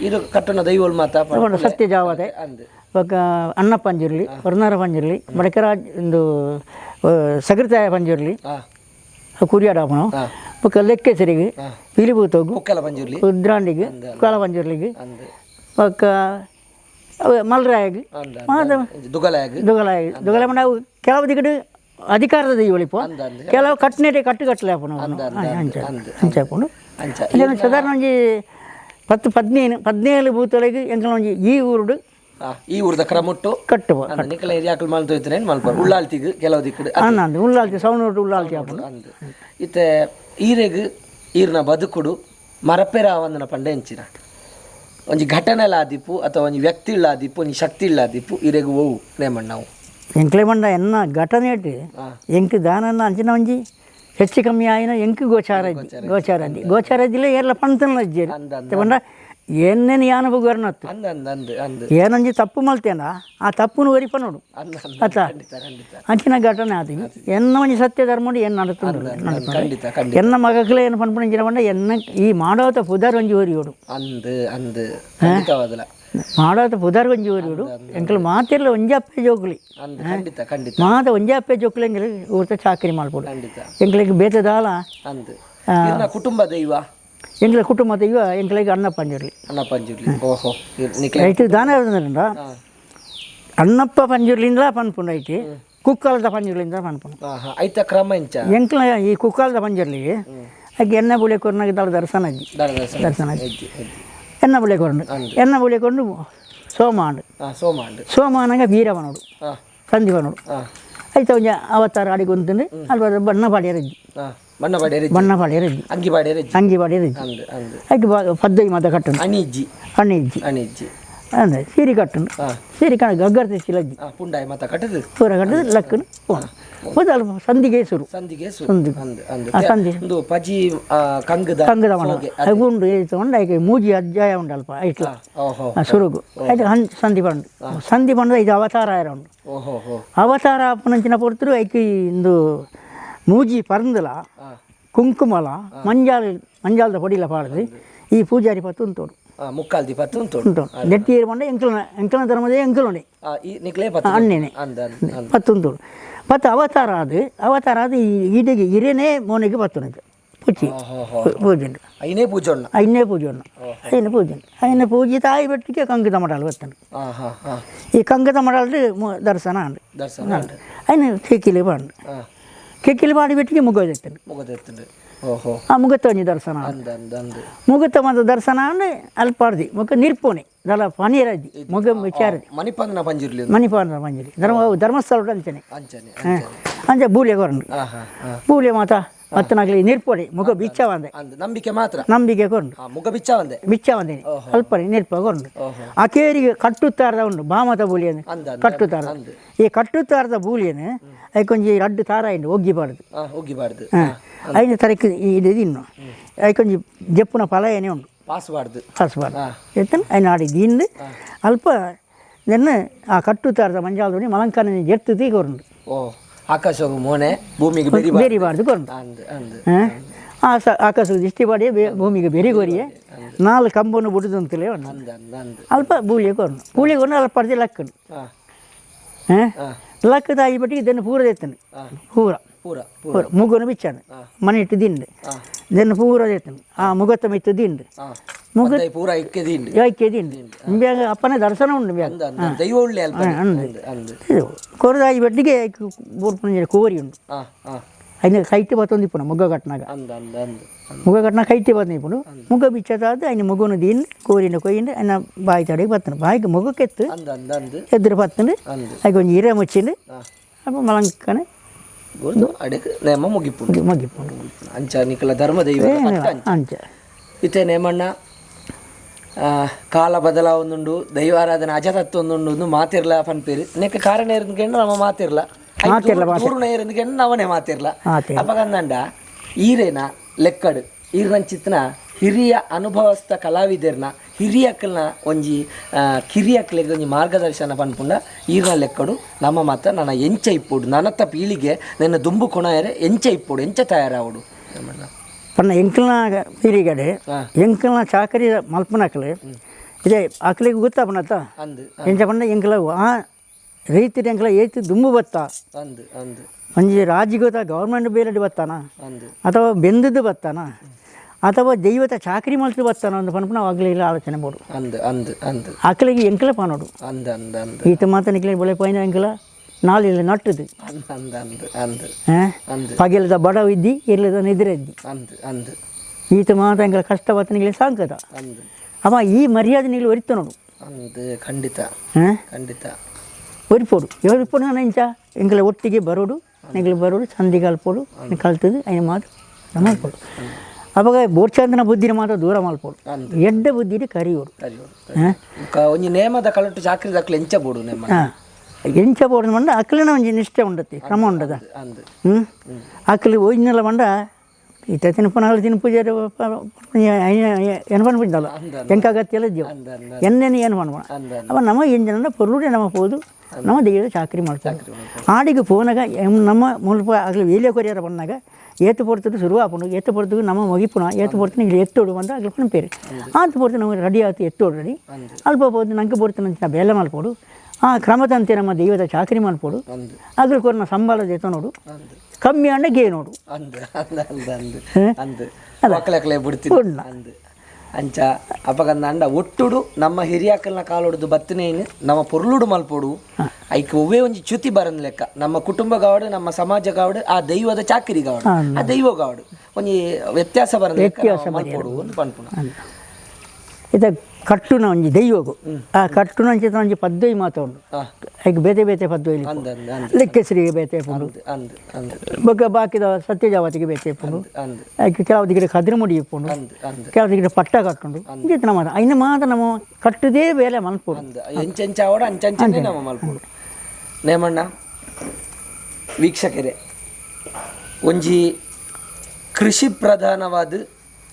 S1: ಇದು ಕಟ್ಟುನ ದೈವಲ್ ಮಾತ
S2: ಸತ್ಯ ಜಾವತೆ ಬೊಕ್ಕ ಅಣ್ಣ ಪಂಜಿರ್ಲಿ ಹೊರನಾರ ಪಂಜಿರ್ಲಿ ಬಡಕರಾಜ್ ಒಂದು ಸಗೃತಾಯ ಪಂಜಿರ್ಲಿ ಕುರಿಯಾಡಾಪಣ ಬೊಕ್ಕ ಲೆಕ್ಕೆಸರಿಗೆ ಪಿಲಿಬೂತೋಗು ಉದ್ರಾಂಡಿಗೆ ಕುಕ್ಕಲ ಪಂಜುರ್ಲಿಗೆ ಬೊಕ್ಕ ಮಲ್ರಾಯಗೆ ದುಗಲಾಯ ಮಂಡ ಕೆಲವು ದಿಗಡು ಅಧಿಕಾರದ ದೈವಳಿಪ ಕೆಲವು ಕಟ್ಟನೆ ಕಟ್ಟಲೆ ಹಾಪಣ ಹಂಚಾಪುಂಡು ಸಾಧಾರಣ ಒಂಜಿ 10-15 ಬೂತೊಳಗೆ ಎಂಕಲ ಒಂಜಿ ಈ ಊರದ ಕ್ರಮಟ್ಟು ಕಟ್ಟುವ ನಿಕಲ ಏರಿಯಾಕಲ್ ಮಲ್ತೋಯ್ತನೆ ಮಲ್ಪರ್ ಉಳ್ಳಾಲ್ತಿಗೆ ಕೆಲವು ದಿಕ್ಕಡು ಉಳ್ಳಾಲ್ತಿ ಸೌನೂರು ಉಳ್ಳಾಲ್ತಿ ಹಾಪುಂಡು
S1: ಇತ್ತೆ ಈರೆಗ್ ಈರ್ನ ಬದುಕುಡು ಮರಪೆರ ಆವಂದನ ಪಂಡ ಎಂಚಿನ ಒಂಜಿ ಘಟನೆಲ ಆದಿಪ್ಪು ಅಥವಾ ಒಂಜಿ ವ್ಯಕ್ತಿ ಆದಿಪ್ಪು ಒಂಜಿ ಶಕ್ತಿ ಆದಿಪ್ಪು ಈರೆಗ್ ಓವು ನೇಮಣ್ಣ ನಾವು
S2: ಎಂಕ್ಲೆ ಮಂಡ ಎನ್ನ ಘಟನೆ ಇಟ್ಟು ಎಂಕ್ ದಾನನ ಅಂಚಿನ ಒಂಜಿ ಹೆಚ್ಚು ಕಮ್ಮಿ ಆಯಿನ ಎಂಕ್ ಗೋಚಾರದ್ದಿಲ್ಲ ಏರ್ಲ ಪಂತನ ಅಜ್ಜೇರಿ ಪಂಡ ಏನೇನು ಯಾನ ಬುಗರ್ನತ್ತು ಏನಂಜಿ ತಪ್ಪು ಮಲ್ತೇನ ಆ ತಪ್ಪುನು ಒರಿಪ ನೋಡು ಅತ್ತ ಅಂಚಿನ ಘಟನೆ ಆದಿ ಎನ್ನ ಒಂಜಿ ಸತ್ಯ ಧರ್ಮ ಏನು ನಡೀತದೆ ಎನ್ನ ಮಗಕ್ಲೆ ಏನು ಪನ್ಪುಣಿಂಚಿನ ಬಂಡ ಎನ್ನ ಈ ಮಾಡೋತ ಪುದರ್ ಒಂಜಿ ಓರಿಯೋಡು ಮಾಡೋತ ಪುದರ್ ಒಂಜಿ ಓರಿಯೋಡು ಎಂಕಲು ಮಾತಿರ್ಲ ಒಂಜಿ ಅಪ್ಪೆ ಜೋಕ್ಲಿ ಮಾತ ಒಂಜಿ ಅಪ್ಪೆ ಜೋಕ್ಲಿ ಎಂಗ್ಲಿ ಊರ್ತ ಚಾಕರಿ ಮಾಡ್ಬೋದು ಎಂಗ್ಲಿಗೆ ಬೇತದಾಲ
S1: ಕುಟುಂಬ ದೈವ
S2: ಎಂಗ್ಲ ಕುಟುಂಬ ದೈವ ಎಂಗ್ಲಿಗೆ ಅಣ್ಣ ಪಂಜುರ್ಲಿ ಐಟು ದಾನ ಇರೋದ್ರಿಂದ ಅಣ್ಣಪ್ಪ ಪಂಜುರ್ಲಿಂದ ಪನ್ಪುಂಡು ಐತಿ ಕುಕ್ಕಲದ ಪಂಜುರ್ಲಿಂದ ಪನ್ಪುಂಡು
S1: ಐತ ಕ್ರಮ
S2: ಎಂಕ್ಲ ಈ ಕುಕ್ಕಲದ ಪಂಜುರ್ಲಿಗೆ ಆಕೆ ಎಣ್ಣೆ ಬುಳೆ ಕೊರ್ನಾಗ ದರ್ಶನ ಅಜ್ಜಿ ಎಣ್ಣೆ ಬುಳೆ ಕೊಂಡು ಸೋಮಾಂಡು ಬೀರವನೋಡು ಸಂದಿವನೋಡು ಐತ ಒಂಜ ಅವತಾರ ಆಡಿಗೊಂತಂದು ಅಲ್ಲಿ ಬಣ್ಣ ಪಾಡ್ಯಾರಜ್ಜಿ ಅಂಗಿ ಪಾಡ್ಯಾರಜ್ಜಿ ಆಯ್ತು ಪದ್ದೈ ಮಾತ ಕಟ್ಟುಂಡು ಅಣಿಜ್ಜಿ ಅಂದ್ರೆ ಸೀರೆ ಕಟ್ಟುಂಡು ಸೀರೆ ಕಣ ಗಗ್ಗರ ತೆಚ್ಚಿಲಜ್ಜಿ ಪೂರ ಕಟ್ಟದು ಲಕ್ಕನು ಮೊದಲು ಸಂದಿಗೆ ಸುರು ಕಂಗದ ಮಣ ಗುಂಡು ತಗೊಂಡು ಆಯ್ಕೆ ಮೂಜಿ ಅಜ್ಜಾಯ ಉಂಟಲ್ಪ ಐಟ್ಲ ಸುರುಗು ಆಯ್ತು ಸಂಧಿ ಬಂದು ಇದು ಅವತಾರ ಉಂಡು ಅವತಾರ ಅಪ್ಪನಂಚಿನ ಪೊರ್ತರು ಐಕಿ ಇಂದು ಮೂಜಿ ಪರಂದಲ ಕುಂಕುಮಲ ಮಂಜಾಲದ ಹೊಡಿಲ ಪಾಡ್ದು ಈ ಪೂಜಾರಿ ಪತ್ತು ಉಂಟೋಡು
S1: ಮುಕ್ಕಾಲ್ದಿ ಪತ್ತು ಉಂಟು
S2: ನೆಟ್ಟಿ ಬಂಡೆ ಎಂಕಲ ಧರ್ಮದೇ ಎಂಕಲೋಣೆ ಅಣ್ಣೆನೆ ಪತ್ತು ಉಂಟೋಡು ಪತ್ತು ಅವತಾರ ಅದು ಈಡೆಗೆ ಹಿರೇನೇ ಮೋನೆಗೆ ಪತ್ತುನದು ಪೂಜೆ ಐನೇ ಪೂಜೆ ಐನೇ ಪೂಜೆ ತಾಯಿ ಬೆಟ್ಟಿಗೆ ಕಂಗದ ಮಡಾಲು ಬರ್ತನು ಈ ಕಂಗದ ಮಡಾಲ್ದು ದರ್ಶನ ಅಂಡು ಐನ ಕೆಕ್ಕಿಲಿ ಬಾಡಿ ಬೆಟ್ಟಿಗೆ ಮುಗೋದೆತ್ತನು ಆ ಮುಗತ್ತೊಂಜಿ ದರ್ಶನ ಮುಗತ್ತ ಮತ್ತು ದರ್ಶನ ಅಂದ್ರೆ ಅಲ್ಪಾಡ್ದಿ ಮುಖ ನಿರ್ಪೋಣೆ ದಳ ಪನೀರಜ್ಜಿ ಮುಗ ವಿಚಾರದಿ
S1: ಮಣಿಪಾಂದನ ಪಂಜುರ್ಲಿ
S2: ಧರ್ಮಸ್ಥಳ ಅಂಚೆ ಬೂಲೆ ಕೊರಂಡು ಬೂಲೆ ಮಾತ ಮತ್ತನಾಗ್ಲಿ ನಿರ್ಪೋಣೆ ಮುಖ ಬಿಚ್ಚವಂದೆ ನಂಬಿಕೆ ಕೊಂಡು ಬಿಚ್ಚವಂದೆ ಅಲ್ಪನೆ ನಿರ್ಪ ಕೊಂಡು ಆ ಕೇರಿಗೆ ಕಟ್ಟುತ್ತಾರದ ಉಂಡು ಬಾಮತ ಬೂಲಿಯನ್ನು ಕಟ್ಟುತ್ತಾರ ಈ ಕಟ್ಟುತ್ತಾರದ ಬೂಲಿಯನ್ನು ಅದಕ್ಕೊಂಜಿ ರಡ್ಡು ತಾರ ಇಂಡು ಒಗ್ಗಿಬಾರ್ದು ಐದು ತರಕ್ಕೆ ಇದು ಇನ್ನು ಅದಕ್ಕೊಂಜಿ ಜಪ್ಪುನ ಫಲ ಏನೇ ಉಂಡು ಪಾಸ್ಬಾರ್ದು ಎತ್ತನ ಐದು ಆಡಿದ್ದು ಇಂದು ಅಲ್ಪ ನೆನ್ನ ಆ ಕಟ್ಟುತ್ತಾರದ ಮಂಜಾಲದೋಣಿ ಮಲಂಕಾನ ಎತ್ತು ತೀಗೊಂಡು
S1: ಆಕಾಶ ಮೋನೆ ಭೂಮಿಗೆ
S2: ಬೇರಿಬಾರ್ದು ಕೊಂಡು ಆಕಾಶದ ದೃಷ್ಟಿ ಮಾಡಿ ಭೂಮಿಗೆ ಬೆರಿಗೋರಿಯೇ 4 ಕಂಬವನ್ನು ಬಿಡುದು ಅಂತಲೇ ಅಣ್ಣ ಅಲ್ಪ ಪೂಳಿಗೆ ಅಲ್ಪ ಅರ್ಜಿ ಲಕ್ಕನು ಲಕ್ಕದ ಆಗಿಬಿಟ್ಟು ಇದನ್ನು ಪೂರ ಎತ್ತನು ಪೂರ ಮುಗನು ಬಿಚ್ಚಾನೆ ಮನೆ ಇಟ್ಟು ದಿಂಡು ಇದನ್ನು ಪೂರ ಎತ್ತನು ಆ ಮುಗತ್ತ ಮಿತ್ತು ದಿಂಡು
S1: ಪೂರ
S2: ಇಕ್ಕೆ ದಿಂಡು ಬ್ಯಾಗ ಅಪ್ಪನ ದರ್ಶನ ಉಂಡು ಬ್ಯಾಗ ಕೊರದಾಗಿ ಬಟ್ಟಿಗೆ ಕೋರಿ ಉಂಡು ఆయన కైటి పోతుంది ఇప్పుడు ముగ్గ కట్టినాక ముగ్గ కట్టినా కైటి పోతుంది ఇప్పుడు ముగ్గ బిచ్చ తర్వాత ఆయన ముగ్గును దీన్ని కోరిన కొయ్యింది ఆయన బావి తడికి పడుతుంది బావికి ముగ్గకెత్తు ఎదురు పడుతుంది అది కొంచెం ఈరేం వచ్చింది అప్పుడు మలంకనే
S1: ముగ్గిప్పుడు అంచా నీకుల ధర్మదైవ
S2: అంచా
S1: ಇತ್ತೇನೇಮಣ್ಣ ಕಾಲ ಬದಲಾವೊಂದುಂಡು ದೈವಾರಾಧನೆ ಅಜತತ್ವ ಒಂದುಂಡು ಮಾತಿರ್ಲ ಪನ್ಪೇರು ನೆಕ್ಕ ಕಾರಣ ಇರೋದಕ್ಕೆ ನಮ್ಮ ಮಾತಿರ್ಲ ದೂರನ ಇರೋದಕ್ಕೆ ನವನೇ ಮಾತಿರ್ಲ ಅಪ್ಪಗಂದಂಡ ಈರೇನ ಲೆಕ್ಕಡು ಈರ್ನ ಚಿತ್ನ ಹಿರಿಯ ಅನುಭವಸ್ಥ ಕಲಾವಿದರ್ನ ಹಿರಿಯಕ್ಕಲ್ನ ಒಂಜಿ ಕಿರಿಯಕ್ಕಲಿಗೆ ಒಂಜಿ ಮಾರ್ಗದರ್ಶನ ಪನ್ಪುಂಡ ಈರ್ನ ಲೆಕ್ಕಡು ನಮ್ಮ ಮಾತ ನನ್ನ ಎಂಚ ಇಪ್ಪುಡು ನನ್ನತ್ತ ಪೀಳಿಗೆ ನನ್ನ ದುಂಬು ಕೊಣಯರೆ ಎಂಚ ಇಪ್ಪುಡು ಎಂಚ ತಯಾರಾವಡು
S2: ಪನ್ನ ಎಂಕಲ್ನ ಪೀರಿಗಡೆ ಎಂಕಲ್ನ ಚಾಕರಿ ಮಲ್ಪನಕ್ಕಲು ಇದೇ ಅಕ್ಕಲಿಗೆ ಗೊತ್ತಾಪನತ್ತ ಎಂಚ ಪಂಡ ಎಂಕಲ ಆ ರೈತ ಎಂಕಲ ಏತು ದುಂಬು ಬತ್ತ ಒಂಜಿ ರಾಜ್ಯಗತ ಗೌರ್ಮೆಂಟ್ ಬೇರೆ ಬತ್ತಾನ ಅಥವಾ ಬೆಂದದ್ದು ಬತ್ತಾನ ಅಥವಾ ದೈವತ ಚಾಕರಿ ಮಲ್ತು ಬತ್ತಾನ ಒಂದು ಪನ್ಪನ ಆಗ್ಲಿಲ್ಲ ಆಲೋಚನೆ ಬೋಡು ಅಕ್ಕಲಿಗೆ ಎಂಕಲ ಪಾನೋಡು ಈತ ಮಾತ ನಿಕ್ಲಿಗೆ ಬೆಳೆ ಪೈನ ಎಂಕಲ ನಾಳೆಲ್ಲ ನಟ್ಟದು ಪಗೆಲದ ಬಡ ಇದ್ದಿ ಇರ್ಲದ ನಿದ್ರೆ ಇದ್ದಿ ಈತ ಮಾತ ಎಂಕಲ ಕಷ್ಟ ಬತ್ತ ನಿಗ್ಲಿ ಸಾಂಕದ ಅವ ಈ ಮರ್ಯಾದೆ ನಿಗ್ಲಿ ಒರಿತ ನೋಡು
S1: ಖಂಡಿತ ಖಂಡಿತ
S2: ಒರಿಪೋಡು ಒರಿಪೋಡು ನಾನು ಇಂಚ ಎಂಕಲ ಒಟ್ಟಿಗೆ ಬರೋಡು ನಿಗ್ಲಿ ಬರೋಡು ಸಂಧಿ ಕಲ್ಪೋಡು ಕಲ್ತದು ಅಯ್ಯ ಮಾತು ಮಾಡ್ಕೊಡು ಅವಾಗ ಬೋರ್ಚಂದನ ಬುದ್ಧಿನ ಮಾತ್ರ ದೂರ ಮಲ್ಪೋಡು ಎಡ್ಡ ಬುದ್ಧಿನ ಕರಿಯೋಡು
S1: ಒಂಜಿ ನೇಮದ ಕಲಟ್ಟು ಚಾಕ್ರಿ ದಕ್ಲೆ ಎಂಚ ಬೋಡು
S2: ಎಂಚ ಬೋಡು ಮಂಡ ಅಕ್ಕಲಿನ ಒಂಜಿ ನಿಷ್ಠೆ ಉಂಡತಿ ಕ್ರಮ ಉಂಡದ ಅಕ್ಕಲಿ ಒಯ್ನೆಲ್ಲ ಮಂಡ ಇತ್ತ ತಿನ್ಪನಾಗಲು ತಿನ್ಪೂಜೆ ಏನು ಪನ್ಪಿದ್ದಲ್ಲ ಎಂಕಾಗತ್ತೆಲ್ಲ ಜೀವ ಎನ್ನೇನು ಏನು ಪನ್ಪಣ ಅವ ನಮ್ಮ ಎಂಜನ ಪೊರ್ಲುಡೆ ನಮ್ಮ ಪೋದು ನಮ್ಮ ದೈವದ ಚಾಕರಿ ಮಾಡ್ತಾರೆ ಆಡಿಗೆ ಪೋನಾಗ ನಮ್ಮ ಮುಲ್ಪ ಆಗಲಿ ವೇಲಿಯ ಕೊರಿಯಾರ ಬಂದಾಗ ಏತು ಪೊರ್ತದು ಶುರು ಆಪುಂಡು ಏತು ಪೊರ್ತದು ನಮ್ಮ ಮುಗಿಪುಣ ಏತು ಪೊರ್ತು ಇಲ್ಲಿ ಎತ್ತೋಡು ಬಂದ ಆಗಲಿ ಪನ್ಪೇರು ಆತು ಪೊರ್ತು ನಮಗೆ ರೆಡಿ ಆಯ್ತು ಎತ್ತೋಡು ರೆಡಿ ಅಲ್ಪ ಪೋದು ನಂಗೆ ಪೊರ್ತು ನಂಚಿನ ಬೇಲೆ ಮಲ್ಪೋಡು ಆ ಕ್ರಮದಂತೆ ನಮ್ಮ ದೈವದ ಚಾಕರಿ ಮಲ್ಪೋಡು ಅದ್ರ ಕೊರನ ಸಂಬಳ ಜೊತೆ ನೋಡು ಕಮ್ಮಿ ಅಣ್ಣ ಗೇ ನೋಡು
S1: ಅಂಚ ಅಪ್ಪಗಂದ ಅಂಡ ಒಟ್ಟುಡು ನಮ್ಮ ಹಿರಿಯಾಕಲ್ನ ಕಾಲೊಡ್ದು ಬತ್ತನೇನು ನಮ್ಮ ಪೊರ್ಲುಡು ಮಲ್ಪೋಡು ಐಕ್ ಒವ್ವೇ ಒಂಜಿ ಚ್ಯುತಿ ಬರನ್ ಲೆಕ್ಕ ನಮ್ಮ ಕುಟುಂಬ ಗಾವಡು ನಮ್ಮ ಸಮಾಜ ಗಾವಡು ಆ ದೈವದ ಚಾಕರಿ ಗಾವಡು ಆ ದೈವ ಗಾವಡು ಒಂಜಿ ವ್ಯತ್ಯಾಸ ಬರನ್ ಮಲ್ಪೋಡು ಒಂದು ಪನ್ಪುಣ
S2: ಇದು ಕಟ್ಟುನ ಒಂಜಿ ದೈವಗು ಆ ಕಟ್ಟುನ ಅಂಚಿತ ಒಂಜಿ ಪದ್ವೈ ಮಾತಾಡು ಐಕ್ ಬೇತೆ ಬೇತೆ ಪದ್ವೈಲಿ ಲೆಕ್ಕಶ್ರೀಗೆ ಬೇತೆ ಪುಂಡು ಬೊಕ್ಕ ಬಾಕಿದ ಸತ್ಯಜಾವತಿಗೆ ಬೇತೆ ಪುಂಡು ಐಕ್ ಕೆಲವು ಗಿಡ ಕದ್ರ ಮುಡಿ ಇಪ್ಪುಂಡು ಕೆಲವು ಗಿಡ ಪಟ್ಟ ಕಟ್ಟುಂಡು ಇಂಚಿತ ನಮ್ಮ ಐನ ಮಾತ ನಮ್ಮ ಕಟ್ಟುದೇ ಬೇಲೆ ಮಲ್ಪೋಡು
S1: ಎಂಚೆಂಚ ಆವಡ ಅಂಚಂಚನೆ ನಮ್ಮ ಮಲ್ಪೋಡು ನೇಮಣ್ಣ ವೀಕ್ಷಕರೇ ಒಂಜಿ ಕೃಷಿ ಪ್ರಧಾನವಾದ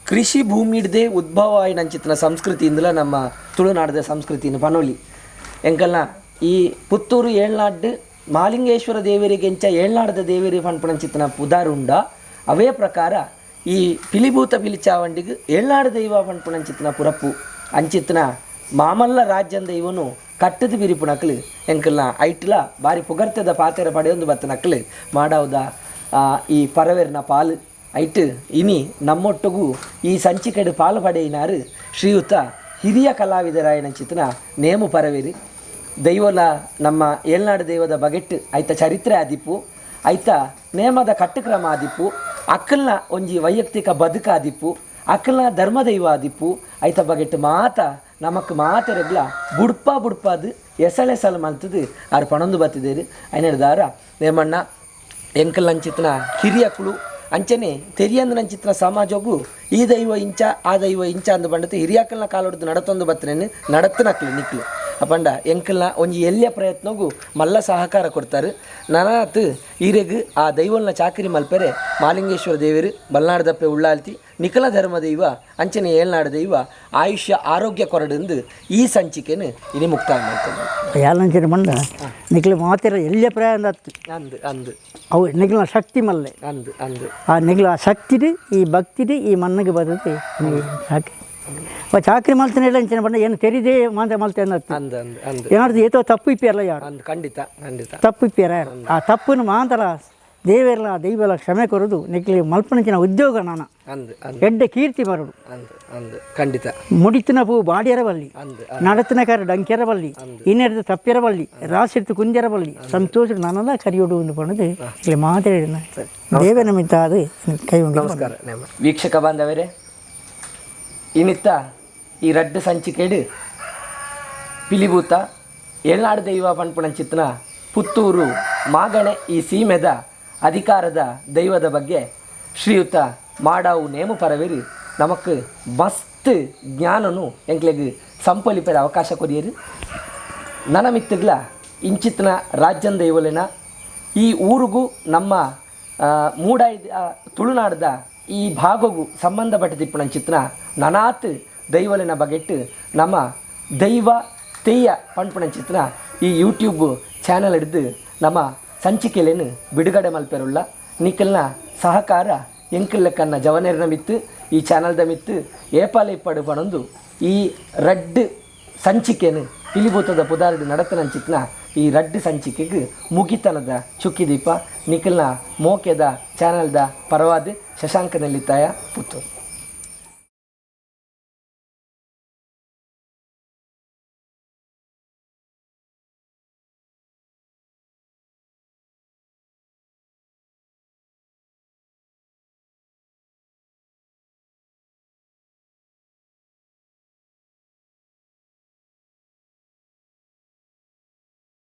S1: ಕೃಷಿ ಭೂಮಿಡ್ದೇ ಉದ್ಭವ ಆಯ್ನಂಚಿತ್ತಿನ ಸಂಸ್ಕೃತಿಯಿಂದಲ ನಮ್ಮ ತುಳುನಾಡದ ಸಂಸ್ಕೃತಿನ ಪನೋಲಿ ಎಂಕಲ್ನ ಈ ಪುತ್ತೂರು ಏಳ್ನಾಡು ಮಾಲಿಂಗೇಶ್ವರ ದೇವರಿಗೆ ಎಂಚ ಏಳ್ನಾಡದ ದೇವರಿ ಪನ್ಪಣಂಚಿತ್ತಿನ ಪುದಾರುಂಡ ಅವೇ ಪ್ರಕಾರ ಈ ಪಿಲಿಭೂತ ಪಿಲಿಚಾವಂಡಿಗೆ ಏಳ್ನಾಡು ದೈವ ಪನ್ಪಣಂಚಿತ್ತಿನ ಪುರಪ್ಪು ಅಂಚಿತ್ತಿನ ಮಾಮಲ್ಲ ರಾಜ್ಯನ ದೈವನು ಕಟ್ಟದ ಬಿರಿಪುನಕ್ಲು ಎಂಕಲ್ನ ಐಟ್ಲ ಬಾರಿ ಪುಗರ್ತದ ಪಾತೆರ ಪಡೆಯೊಂದು ಬತ್ತನಕ್ಲು ಮಾಡಾವುದ ಈ ಪರವೆರ್ನ ಪಾಲು ಐಟ್ ಇನಿ ನಮ್ಮೊಟ್ಟಿಗೂ ಈ ಸಂಚಿಕೆಡು ಪಾಲು ಪಡೆಯಿನಾರು ಶ್ರೀಯುತ ಹಿರಿಯ ಕಲಾವಿದರಾಯನಂಚಿತ್ತಿನ ನೇಮು ಪರವೇರಿ ದೈವಲ ನಮ್ಮ ಏಳ್ನಾಡು ದೈವದ ಬಗೆಟ್ ಐತ ಚರಿತ್ರೆ ಆದಿಪ್ಪು ಐತ ನೇಮದ ಕಟ್ಟುಕ್ರಮ ಆದಿಪ್ಪು ಅಕ್ಕಲ್ನ ಒಂಜಿ ವೈಯಕ್ತಿಕ ಬದುಕು ಆದಿಪ್ಪು ಅಕ್ಕಲ್ನ ಧರ್ಮದೈವ ಆದಿಪ್ಪು ಐತ ಬಗೆಟ್ ಮಾತ ನಮಕ್ ಮಾತೆರೆಗ್ಲ ಬುಡ್ಪಾದು ಎಸಳೆಸಲು ಮಲ್ತದು ಆರು ಪಣೊಂದು ಬತ್ತಿದ್ದೇರಿ ಐನದಾರ ನೇಮಣ್ಣ ಎಂಕಲ್ನಂಚಿತ್ತಿನ ಹಿರಿಯಕ್ಕಳು ಅಂಚನೆ ತೆರಿಯಂದು ಸಮಾಜಗೂ ಈ ದೈವ ಇಂಚ ಆ ದೈವ ಇಂಚ ಅಂದು ಬಂಡತು ಹಿರಿಯಾಕಲ್ನ ಕಾಲೊಡ್ದು ನಡತೊಂದು ಬತ್ತನೇನು ನಡತ್ತನಕ್ಲು ನಿಕ್ಲು ಅಪಂಡ ಎಂಕಲ್ನ ಒಂಜಿ ಎಲ್ಲಿಯ ಪ್ರಯತ್ನಗೂ ಮಲ್ಲ ಸಹಕಾರ ಕೊಡ್ತಾರೆ ನನಾತ್ ಈರೆಗ್ ಆ ದೈವಲ್ನ ಚಾಕರಿ ಮಲ್ಪೆರೆ ಮಾಲಿಂಗೇಶ್ವರ ದೇವರು ಬಲ್ನಾಡ್ದಪ್ಪೆ ಉಳ್ಳಾಲ್ತಿ ನಿಖಲ ಧರ್ಮ ದೈವ ಅಂಚನೆ ಏಳ್ನಾಡು ದೈವ ಆಯುಷ್ಯ ಆರೋಗ್ಯ ಕೊರಡೆಂದು ಈ ಸಂಚಿಕೆನು ಇನಿ ಮುಕ್ತಾಯ ಮಾಡ್ತೇನೆ
S2: ಯಾಲಂಚನೆ ಮಂಡ ನಿಖಲ ಮಾತೆರ ಎಲ್ಲಿಯ ಪ್ರಯಾಣ
S1: ಅಂದು
S2: ಅವು ನಿಗ್ಲ ಶಕ್ತಿ ಮಲ್ಲೆ
S1: ಅಂದು ಅಂದು
S2: ಆ ನಿಗ್ಲ ಆ ಶಕ್ತಿಡು ಈ ಭಕ್ತಿಡು ಈ ಮಣ್ಣಿಗೆ ಬರೋದು ಸಾಕು ಚಾಕ್ರಿ ಮಲ್ತೇನೆ ಇಲ್ಲ ಇಂಚಿನ ಬಂದ ಏನು ತೆರಿದೇ ಮಾಂತ ಮಲ್ತೆ ಅನ್ನತ್ತೆ
S1: ಅಂದು ಅಂದು ಅಂದು
S2: ಏನಾದ್ರು ಏತೋ ತಪ್ಪು ಇಪ್ಪಿರಲ್ಲ ಯಾರು
S1: ಅಂದು ಖಂಡಿತ ಖಂಡಿತ
S2: ತಪ್ಪು ಇಪ್ಪಿರ ಯಾರು ಆ ತಪ್ಪನ್ನು ಮಾಂತರ ದೇವೆಲ್ಲ ದೈವಲ್ಲ ಕ್ಷಮೆ ಕೊರೋದು ನಿಗ್ಲಿ ಮಲ್ಪನಿಂಚಿನ ಉದ್ಯೋಗ ನಾನು
S1: ಅಂದು ಅಂದು
S2: ಎಡ್ಡೆ ಕೀರ್ತಿ ಬರೋದು
S1: ಅಂದು ಅಂದು ಖಂಡಿತ
S2: ಮುಡಿತಿನ ಪೂ ಬಾಡಿಯರ ಬಲ್ಲಿ
S1: ಅಂದು
S2: ನಡತಿನ ಕರ ಡಂಕೆರ ಬಲ್ಲಿ ಇನ್ನೆರಡು ತಪ್ಪಿರ ಬಲ್ಲಿ ರಾಸಿರ್ತು ಕುಂಜರ ಬಲ್ಲಿ ಸಂತೋಷ ನಾನೆಲ್ಲ ಕರಿಯೋಡು ಒಂದು ಪಣದು ಇಲ್ಲಿ ಮಾತಾಡಿನ ದೇವ ನಮಿತ ಅದು ಕೈ
S1: ನಮಸ್ಕಾರ ವೀಕ್ಷಕ ಬಾಂಧವರೇ ಇನ್ನಿತ್ತ ಈ ರಡ್ಡು ಸಂಚಿಕೆಡು ಪಿಲಿಭೂತ ಏಳ್ನಾಡು ದೈವ ಪಂಪುಣಂಚಿತ್ನ ಪುತ್ತೂರು ಮಾಗಣೆ ಈ ಸೀಮೆದ ಅಧಿಕಾರದ ದೈವದ ಬಗ್ಗೆ ಶ್ರೀಯುತ ಮಾಡಾವು ನೇಮು ಪರವೇರು ನಮಕ್ ಮಸ್ತ್ ಜ್ಞಾನನು ಎಂಕ್ಲೆಗ್ ಸಂಪೊಲಿಪದ ಅವಕಾಶ ಕೊರಿಯರು ನನ್ನ ಮಿತ್ತಗ್ಲ ಇಂಚಿತ್ನ ರಾಜ್ಯನ ದೈವಲಿನ ಈ ಊರಿಗೂ ನಮ್ಮ ಮೂಡಾಯ್ದ ತುಳುನಾಡ್ದ ಈ ಭಾಗಗೂ ಸಂಬಂಧಪಟ್ಟದಿಪ್ಪುಣಂಚಿತ್ನ ನನಾತ್ ದೈವಲಿನ ಬಗೆಟ್ಟು ನಮ್ಮ ದೈವ ತೆಯ್ಯ ಪಂಪುಣಂಚಿತ್ನ ಈ ಯೂಟ್ಯೂಬ್ ಚಾನಲ್ ಹಿಡಿದು ನಮ್ಮ ಸಂಚಿಕೆಲೇನು ಬಿಡುಗಡೆ ಮಲ್ಪೆರುಳ್ಳ ನಿಖಲ್ನ ಸಹಕಾರ ಎಂಕಲ್ಲಕ್ಕನ್ನ ಜವನೇರಿನ ಮಿತ್ತು ಈ ಚಾನಲ್ದ ಮಿತ್ತು ಏಪಾಲ ಇಪ್ಪಡು ಪಣೊಂದು ಈ ರಡ್ಡು ಸಂಚಿಕೆನು ಪಿಲಿಭೂತದ ಪುದಾರ್ಡು ನಡತನಂಚಿತ್ನ ಈ ರಡ್ಡು ಸಂಚಿಕೆಗೆ ಮುಗಿತನದ ಚುಕ್ಕಿದೀಪ ನಿಖಲ್ನ ಮೋಕೆದ ಚಾನಲ್ದ ಪರವಾದ ಶಶಾಂಕ ನೆಲ್ಲಿತಾಯ ಪುತ್ತೂರು.